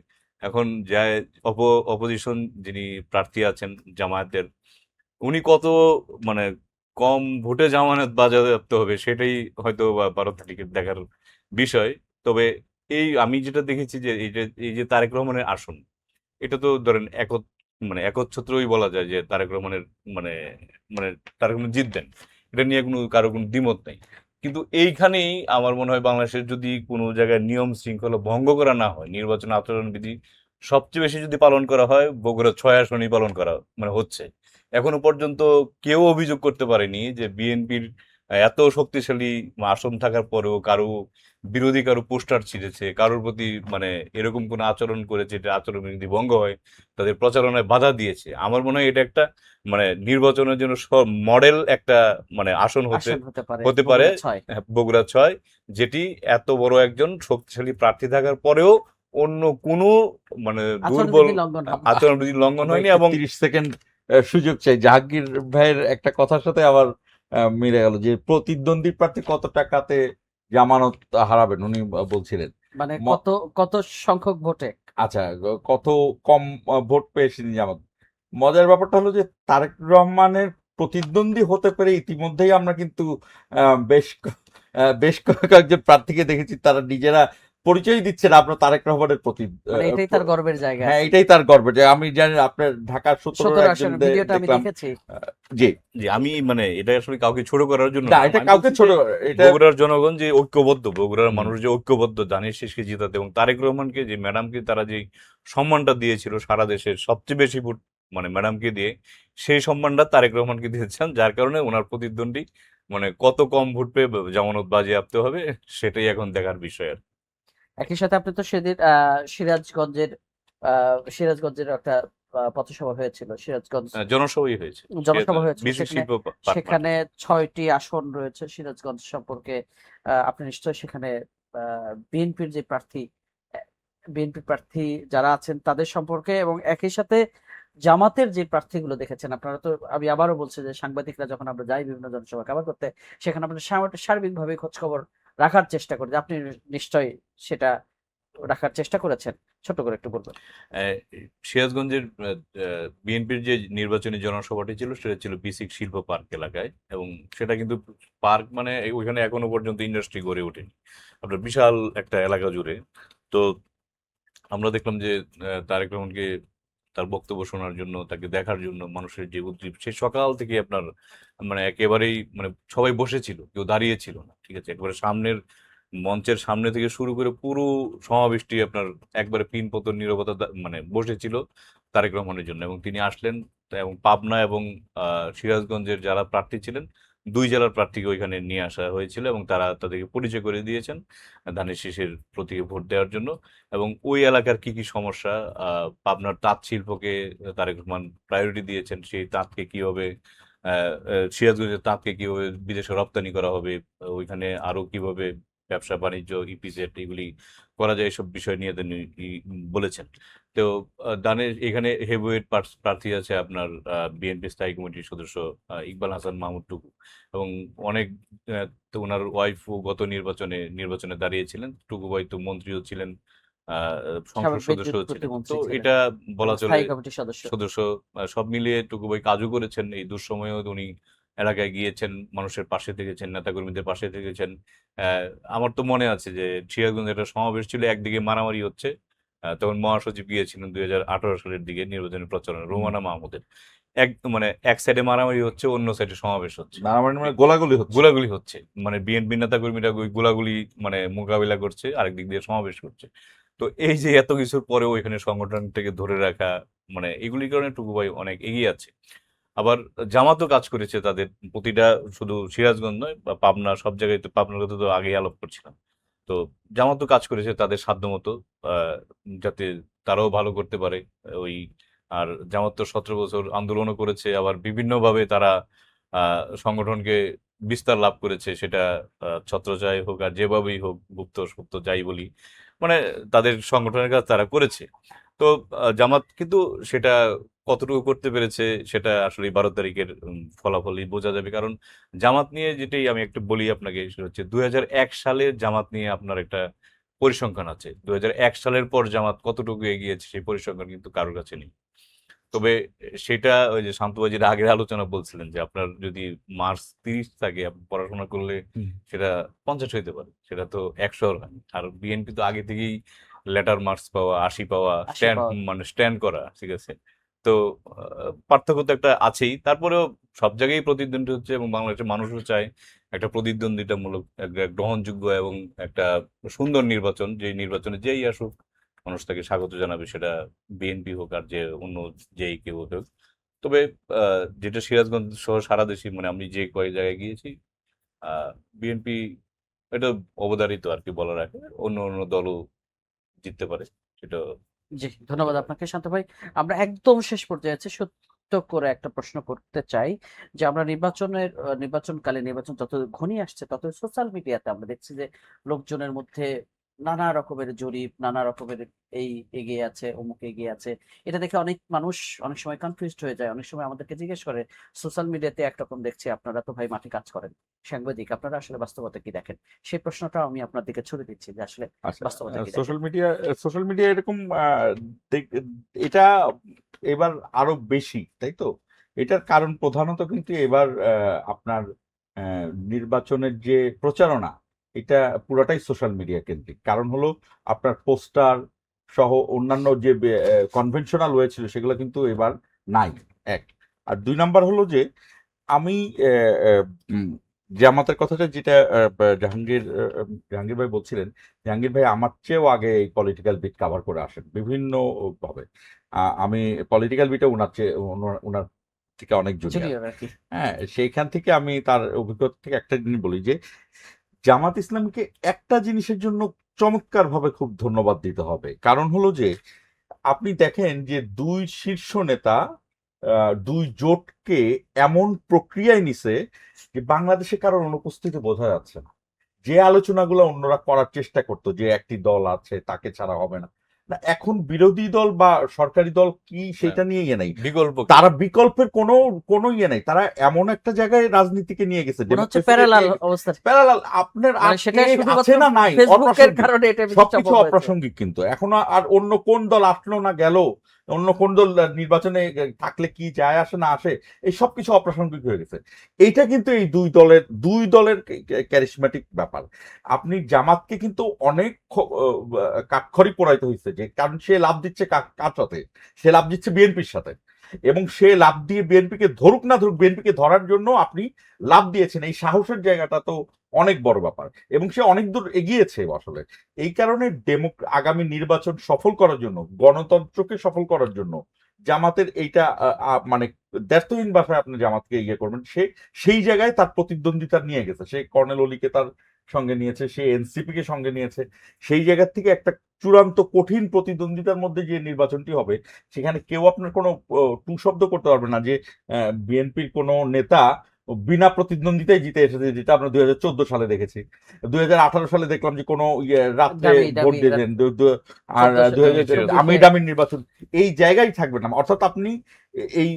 এখন যা অপোজিশন যিনি প্রার্থী আছেন জামায়াতের, উনি কত মানে কম ভোটে জামানত বাজেয়াপ্ত হবে সেটাই হয়তো বা 12 তারিখে দেখার বিষয়। তবে আমি যেটা দেখেছি যে এই যে তারেক রহমানের আসন, এটা তো ধরেন মানে একচ্ছত্রই বলা যায় যে তারেক রহমানের মানে মানে তারেক রহমান জিতবেন, এটা নিয়ে কারো কোনো দ্বিমত নাই। কিন্তু এইখানেই আমার মনে হয় বাংলাদেশের যদি কোনো জায়গায় নিয়ম শৃঙ্খলা ভঙ্গ করা না হয়, নির্বাচন আচরণবিধি সবচেয়ে বেশি যদি পালন করা হয়, বগুড়া 6 আসনই পালন করা মানে হচ্ছে। এখনো পর্যন্ত কেউ অভিযোগ করতে পারেনি যে বিএনপির এত শক্তিশালী আসন থাকার পরেও বিরোধী কারো পোস্টার ছিঁড়েছে, কারোর প্রতি মানে এরকম কোনো আচরণ করেছে, এটা আচরণবিধি ভঙ্গ হয়, তাদের প্রচারণায় বাধা দিয়েছে। আমার মনে হয় এটা একটা মানে নির্বাচনের জন্য মডেল একটা মানে আসন আসন হতে পারে হতে পারে বগুড়া 6। বগুড়া 6, যেটি এত বড় একজন শক্তিশালী প্রার্থী থাকার পরেও অন্য কোনো মানে দুর্বল আচরণবিধি লঙ্ঘন হবে। আচরণবিধি লঙ্ঘন হয়নি। এবং 30 সেকেন্ড সুযোগ চাই। জাহাঙ্গীর ভাইয়ের একটা কথার সাথে আবার মিলে গেল যে প্রতিদ্বন্দ্বী প্রার্থী কত টাকাতে জামানত হারাবেন উনি বলছিলেন। মানে ম- কত কত সংখ্যক ভোটে। আচ্ছা, কত কম ভোট পেয়েছেন জামাত। মজার ব্যাপারটা হলো যে তারেক রহমানের প্রতিদ্বন্দ্বী হতে পেরে ইতিমধ্যেই আমরা কিন্তু বেশ কয়েকজন প্রার্থীকে দেখেছি তারা নিজেরা পরিচয় দিচ্ছেন আপনার তারেক রহমানের প্রতি। মানে এটাই তার গর্বের জায়গা। হ্যাঁ, এটাই তার গর্ব যে আমি জানি আপনার ঢাকার 17 17 একজন আসনের ভিডিওটা আমি দেখলাম। দেখেছি। জি যে আমি মানে এটা আসলে কাউকে ছোট করার জন্য না, না, এটা আমি কাউকে বলছি ছোট যে এটা বগুড়ার জনগণ যে ঐক্যবদ্ধ, বগুড়ার হুম। মানুষ যে ঐক্যবদ্ধ দানিশ শেষকে জিতাতে, এবং তারেক রহমানকে যে ম্যাডামকে তারা যে সম্মানটা দিয়েছিল সারা দেশের সবচেয়ে বেশি ভোট মানে ম্যাডামকে দিয়ে, সেই সম্মানটা তারেক রহমানকে দিয়েছেন, যার কারণে ওনার প্রতিদ্বন্দ্বী মানে কত কম ভোট পেয়ে জামানত বাজেয়াপ্ত হবে সেটাই এখন দেখার বিষয় আর কি। একই সাথে আপনি তো সেদিন সিরাজগঞ্জের একটা পথসভা হয়েছিল সিরাজগঞ্জ জনসভাই হয়েছে, জনসভা হয়েছিল, বিসিক সেখানে শিল্প পার্ক মাঠে। সেখানে 6টি আসন রয়েছে সিরাজগঞ্জ সম্পর্কে। আপনি নিশ্চয়ই সেখানে বিএনপির যে প্রার্থী বিএনপি প্রার্থী যারা আছেন তাদের সম্পর্কে এবং একই সাথে জামাতের যে প্রার্থীগুলো দেখেছেন আপনারা, তো আমি আবারও বলছি যে সাংবাদিকরা যখন আমরা যাই বিভিন্ন জনসভা কভার করতে, সেখানে আমরা সার্বিকভাবে খোঁজ খবর রাখার চেষ্টা করি। আপনি নিশ্চয়ই সেটা রাখার চেষ্টা করেছেন, ছোট করে একটু বলবেন। সিরাজগঞ্জের বিএনপির যে নির্বাচনী জনসভাটি ছিল সেটা ছিল বিসিক শিল্প পার্ক এলাকায়, এবং সেটা কিন্তু পার্ক মানে ওইখানে এখনো পর্যন্ত ইন্ডাস্ট্রি গড়ে ওঠেনি, আপনার বিশাল একটা এলাকা জুড়ে। তো আমরা দেখলাম যে তারেক রহমানকে তার বক্তব্য শোনার জন্য, তাকে দেখার জন্য মানুষের যে উদ্দীপ, সে সকাল থেকে আপনার মানে একেবারেই মানে সবাই বসেছিল, কেউ দাঁড়িয়ে ছিল না। ঠিক আছে, একবারে মঞ্চের সামনে থেকে শুরু করে পুরো সমাবেশটি আপনার একবারে পিনপতন নীরবতা মানে বসেছিল তারেক রহমানের জন্য, এবং তিনি আসলেন। এবং পাবনা এবং সিরাজগঞ্জের যারা প্রার্থী ছিলেন 2 জেলার প্রার্থীকে ওইখানে নিয়ে আসা হয়েছিল এবং তারা তাদেরকে পরিচয় করে দিয়েছেন ধানের শীষের প্রতীকে ভোট দেওয়ার জন্য। এবং ওই এলাকার কি কি সমস্যা, পাবনার তাঁত শিল্পকে তারেক রহমান প্রায়োরিটি দিয়েছেন, সেই তাঁতকে কিভাবে সিরাজগঞ্জের তাঁতকে কিভাবে বিদেশে রপ্তানি করা হবে, ওইখানে আরো কিভাবে ব্যবসা বাণিজ্য ইপিজেড এগুলি করা যায়, এসব বিষয় নিয়ে তিনি বলেছেন। তো দানের এখানে হেভিওয়েট প্রার্থী আছে আপনার বিএনপি স্থায়ী কমিটির সদস্য ইকবাল হাসান মাহমুদ টুকু, এবং অনেক তো ওনার ওয়াইফও গত নির্বাচনে দাঁড়িয়েছিলেন। টুকু ভাই তো মন্ত্রীও ছিলেন, সংসদ সদস্য ছিলেন। তো এটা বলা চলে স্থায়ী কমিটির সদস্য সব মিলিয়ে টুকু ভাই কাজও করেছেন। এই দুঃসময়েও উনি এলাকায় গিয়েছেন, মানুষের পাশে থেকেছেন, নেতাকর্মীদের পাশে থেকেছেন। আমার তো মনে আছে যে সিরাজগঞ্জে একটা সমাবেশ ছিল, একদিকে মারামারি হচ্ছে, তখন মহাসচিব গিয়েছিলেন 2018 সালের দিকে নির্বাচনী প্রচারণা, রোমানা মাহমুদের। এক সাইডে মারামারি হচ্ছে, অন্য সাইডে সমাবেশ হচ্ছে, মানে গোলাগুলি হচ্ছে, মানে বিএনপি নেতাকর্মীরা ওই গোলাগুলি মোকাবিলা করছে, আরেক দিক দিয়ে সমাবেশ করছে। তো এই যে এত কিছুর পরেও এখানে সংগঠনটাকে ধরে রাখা, এগুলির কারণে টুকু ভাই অনেক এগিয়ে আছে। আবার জামাতও কাজ করেছে তাদের প্রতিটা, শুধু সিরাজগঞ্জ নয় বা পাবনা, সব জায়গায়। তো পাবনার কথা তো আগেই আলাপ করছিলাম। তো জামাতও কাজ করেছে তাদের সাধ্যমতো, যাতে তারাও ভালো করতে পারে। ওই আর জামাত তো 17 বছর আন্দোলনও করেছে, আবার বিভিন্নভাবে তারা সংগঠনকে বিস্তার লাভ করেছে, সেটা ছত্রছায় হোক আর যেভাবেই হোক, গুপ্ত সুপ্ত যাই বলি, তাদের সংগঠনের কাজ তারা করেছে। তো জামাত কিন্তু সেটা কতটুকু করতে পেরেছে সেটা আসলে 12 তারিখের ফলাফলই বোঝা যাবে। কারণ জামাত নিয়ে যেটাই আমি একটু বলি আপনাকে, সেটা হচ্ছে 2001 সালে জামাত নিয়ে আপনার একটা পরিসংখ্যান আছে। 2001 সালের পর জামাত কতটুকু এগিয়েছে সেই পরিসংখ্যান কিন্তু কারোর কাছে নেই। তবে সেটা ওই যে শান্তবাজির আগের আলোচনা বলছিলেন যে আপনার যদি মার্কস 30 থাকে, আপনি পড়াশোনা করলে সেটা 50 হইতে পারে, সেটা তো 100 হয়। আর বিএনপি তো আগে থেকেই লেটার মার্কস পাওয়া, 80 পাওয়া, স্ট্যান্ড করা, ঠিক আছে। তো পার্থক্য তো একটা আছেই। তারপরেও সব জায়গায় প্রতিদ্বন্দ্বী হচ্ছে এবং বাংলাদেশের মানুষও চায় একটা প্রতিদ্বন্দ্বিতামূলক, একটা গ্রহণযোগ্য এবং একটা সুন্দর নির্বাচন, যে নির্বাচনে যেই আসুক মানুষ তাকে স্বাগত জানাবে, সেটা বিএনপি হোক আর যে অন্য যেই কেউ হোক। তবে যেটা সিরাজগঞ্জ সহ সারা দেশে, আমি যে কয়েক জায়গায় গিয়েছি, বিএনপি এটা অবধারিত আর কি, বলার আগে অন্য অন্য দলও জিততে পারে, সেটা। জি, ধন্যবাদ আপনাকে শান্ত ভাই। আমরা একদম শেষ পর্যায়ে আছি। সত্য করে একটা প্রশ্ন করতে চাই যে আমরা নির্বাচনকালে নির্বাচন যত ঘনিয়ে আসছে, তত সোশ্যাল মিডিয়াতে আমরা দেখছি যে লোকজনের মধ্যে নানা রকমের জরিপ, নানা রকমের এই এগিয়ে আছে, অমুক এগিয়ে আছে। এটা দেখে অনেক মানুষ অনেক সময় কনফিউজড হয়ে যায়। অনেক সময় আমাদেরকে জিজ্ঞেস করে, সোশ্যাল মিডিয়াতে একরকম দেখছি, আপনারা তো ভাই মাঠে কাজ করেন, সাংবাদিক, আপনারা আসলে বাস্তবতা কি দেখেন? সেই প্রশ্নটা আমি আপনার দিকে ছুড়ে দিচ্ছি যে আসলে বাস্তবতা কি দেখেন? সোশ্যাল মিডিয়া এরকম এটা এবার আরো বেশি, তাই তো? এটার কারণ প্রধানত কিন্তু এবার আপনার নির্বাচনের যে প্রচারণা, এটা পুরোটাই সোশ্যাল মিডিয়া কেন্দ্রিক। কারণ হলো আপনার পোস্টার সহ অন্যান্য যে কনভেনশনাল ওয়ে ছিল, সেগুলো কিন্তু এবার নাই, এক। আর 2 নাম্বার হলো যে আমি জামাতের কথাটা যেটা জাহাঙ্গীর ভাই বলছিলেন, জাহাঙ্গীর ভাই আমার চেয়েও আগে এই পলিটিক্যাল বিট কাভার করে আসেন বিভিন্ন ভাবে। আমি পলিটিক্যাল বিটে ওনার থেকে অনেক জুনিয়র। হ্যাঁ, সেইখান থেকে আমি তার অভিজ্ঞতা থেকে একটা জিনিস বলি যে জামাত ইসলামীকে একটা জিনিসের জন্য চমৎকার ভাবে খুব ধন্যবাদ দিতে হবে। কারণ হলো যে আপনি দেখেন যে 2 শীর্ষ নেতা 2 জোটকে এমন প্রক্রিয়ায় নিছে যে বাংলাদেশে কারোর অনুপস্থিতি বোঝা যাচ্ছে না। যে আলোচনাগুলো অন্যরা করার চেষ্টা করতো যে একটি দল আছে, তাকে ছাড়া হবে না, এখন বিরোধী দল বা সরকারি দল কি সেটা নিয়ে ইয়ে নাই, তারা বিকল্পের কোনো ইয়ে নাই। তারা এমন একটা জায়গায় রাজনীতিকে নিয়ে গেছে, প্যারালাল আপনার আছে না নাই, সবকিছু অপ্রাসঙ্গিক। কিন্তু এখন আর অন্য কোন দল আসলো না গেল, অন্য কোন দল নির্বাচনে থাকলে কি যায় আসে না আসে, এই সবকিছু অপ্রাসঙ্গিক হয়ে গেছে। এইটা কিন্তু এই দুই দলের ক্যারিসমেটিক ব্যাপার। আপনি জামাতকে কিন্তু অনেক কাঠখড়ি পোড়াইতে হয়েছে, যে কারণ সে লাভ দিচ্ছে কার সাথে? সে লাভ দিচ্ছে বিএনপির সাথে, এবং সে লাভ দিয়ে বিএনপিকে ধরুক না ধরুক, বিএনপিকে ধরার জন্য আপনি লাভ দিয়েছেন। এই সাহসের জায়গাটা তো অনেক বড় ব্যাপার, এবং সে অনেক দূর এগিয়েছে আসলে। এই কারণে আগামী নির্বাচন সফল করার জন্য, গণতন্ত্রকে সফল করার জন্য জামাতের এইটা মানে দ্ব্যর্থহীন ভাষায় আপনি জামাতকে ইয়ে করবেন, সেই জায়গায় তার প্রতিদ্বন্দ্বিতা নিয়ে গেছে। সে কর্নেল অলিকে তার সঙ্গে নিয়েছে, সে এনসিপি কে সঙ্গে নিয়েছে। সেই জায়গা থেকে একটা চূড়ান্ত কঠিন প্রতিদ্বন্দ্বিতার মধ্যে যে নির্বাচনটি হবে, সেখানে কেউ আপনার কোনো টু শব্দ করতে পারবে না যে বিএনপির কোনো নেতা বিনা প্রতিদ্বন্দ্বিতায় জিতে এসেছে, যেটা আমরা 2014 সালে দেখেছি। 2018 সালে দেখলাম যে কোনো রাত্রে ভোট দিয়েছেন, আর 2000 আমির নির্বাচন এই জায়গায় থাকবে না। অর্থাৎ আপনি এই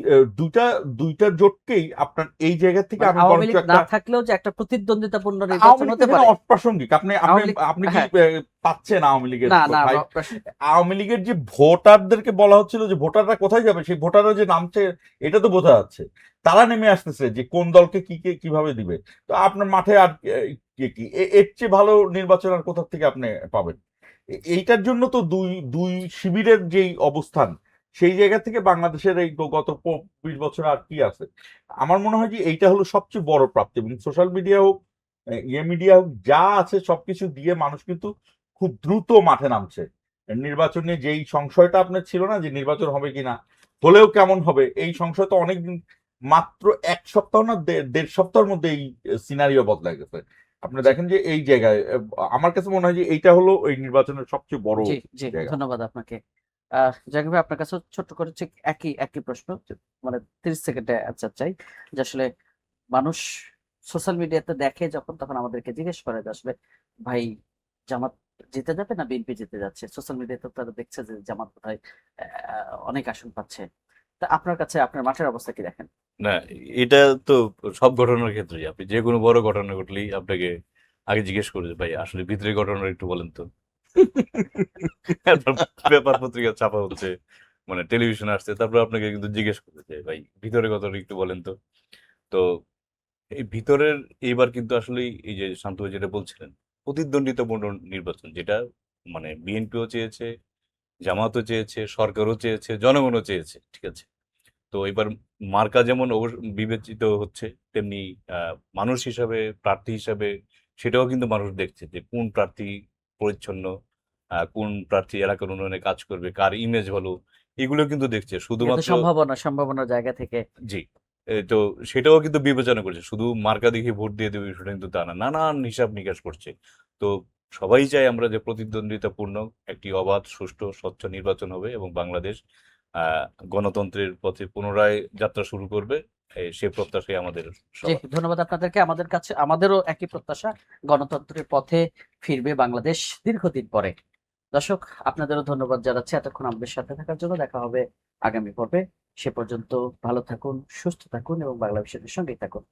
দুইটা জোটকেই আপনার এই জায়গা থেকে আমি আওয়ামী বরঞ্চ লীগ একটা না থাকলেও যে একটা প্রতিদ্বন্দ্বিতাপূর্ণ আওয়ামী নির্বাচন লীগ হতে এখানে পারে। অপ্রাসঙ্গিক। আপনি আওয়ামী লীগ, আপনি কি হ্যাঁ। পাচ্ছেন আওয়ামী লীগের না না ভাই? অপ্রাসঙ্গিক। আওয়ামী লীগের যে ভোটারদেরকে বলা হচ্ছিল যে ভোটাররা কোথায় যাবে, সেই ভোটাররা যে নামছে এটা তো বোঝা যাচ্ছে। তারা নেমে আসতেছে যে কোন দলকে কিভাবে দিবে। তো আপনার মাঠে আর কি এর চেয়ে ভালো নির্বাচন আর কোথা থেকে আপনি পাবেন? এইটার জন্য তো দুই শিবিরের যেই অবস্থান, সেই জায়গা থেকে বাংলাদেশের এই গত 20 বছর আর কি আছে। আমার মনে হয় যে এইটা হলো সবচেয়ে বড় প্রাপ্তি। এবং সোশ্যাল মিডিয়া হোক, মিডিয়া হোক, যা আছে সবকিছু দিয়ে মানুষ কিন্তু খুব দ্রুত মাঠে নামছে। নির্বাচনে যেই সংশয়টা আপনার ছিল না যে নির্বাচন হবে কিনা, হলেও কেমন হবে, এই সংশয় তো অনেকদিন, মাত্র 1 সপ্তাহ না 1.5 সপ্তাহের মধ্যে এই সিনারিও বদলে গেছে। আপনি দেখেন যে এই জায়গায় আমার কাছে মনে হয় যে এইটা হলো এই নির্বাচনের সবচেয়ে বড় জি জি, জায়গা। ধন্যবাদ আপনাকে। জাকির ভাই, আপনার কাছে ছোট্ট করে ঠিক একই প্রশ্ন, মানে 30 সেকেন্ডে অ্যান্সার চাই। যে আসলে মানুষ সোশ্যাল মিডিয়াতে দেখে যখন, তখন আমাদেরকে জিজ্ঞেস করে যে আসলে ভাই জামাত জিতে যাবে না বিএনপি জিতে যাচ্ছে। সোশ্যাল মিডিয়াতে তারা দেখছে যে জামাত বোধহয় অনেক আসন পাচ্ছে। তা আপনার কাছে আপনার মাঠের অবস্থা কি দেখেন? না, এটা তো সব ঘটনার ক্ষেত্রে আপনি যে কোনো বড় ঘটনা ঘটলেই আপনাকে আগে জিজ্ঞেস করে যে ভাই আসলে ভিতরে ঘটনা একটু বলেন তো। তারপর পেপার পত্রিকা ছাপা হচ্ছে, মানে টেলিভিশন আসছে, তারপর আপনাকে কিন্তু জিজ্ঞেস করবে যে ভাই ভিতরে কথাটা একটু বলেন তো। তো এই ভিতরের এইবার কিন্তু আসলে এই যে শান্ত ভাই যেটা বলছিলেন, প্রতিদ্বন্দ্বিতাপূর্ণ নির্বাচন, যেটা মানে বিএনপিও চেয়েছে, জামাতও চেয়েছে, সরকারও চেয়েছে, জনগণও চেয়েছে, ঠিক আছে। তো এবার মার্কা যেমন বিবেচিত হচ্ছে, তেমনি মানুষ হিসাবে, প্রার্থী হিসাবে সেটাও কিন্তু মানুষ দেখছে যে কোন প্রার্থী পরিচ্ছন্ন, কোন প্রার্থী এলাকার উন্নয়নে কাজ করবে, কার ইমেজ ভালো, এগুলো কিন্তু দেখছে এটা তো শুধুমাত্র। সম্ভাবনার জায়গা থেকে। জি, তো সেটাও কিন্তু বিবেচনা করছে। শুধু মার্কা দেখে ভোট দিয়ে দেবে সেটা কিন্তু তা না, নানান হিসাব নিকাশ করছে। তো সবাই চাই আমরা যে প্রতিদ্বন্দ্বিতাপূর্ণ একটি অবাধ, সুষ্ঠু, স্বচ্ছ নির্বাচন হবে এবং বাংলাদেশ গণতন্ত্রের পথে পুনরায় যাত্রা শুরু করবে। সে প্রত্যাশাই আমাদের জি, সবার। ধন্যবাদ আপনাদেরকে। আমাদের কাছে আমাদেরও একই প্রত্যাশা, গণতন্ত্রের পথে ফিরবে বাংলাদেশ দীর্ঘদিন পরে। দর্শক, আপনাদেরও ধন্যবাদ জানাচ্ছি এতক্ষণ আমাদের সাথে থাকার জন্য। দেখা হবে আগামী পর্বে। সে পর্যন্ত ভালো থাকুন, সুস্থ থাকুন এবং বাংলা বিষয়ের সঙ্গেই থাকুন।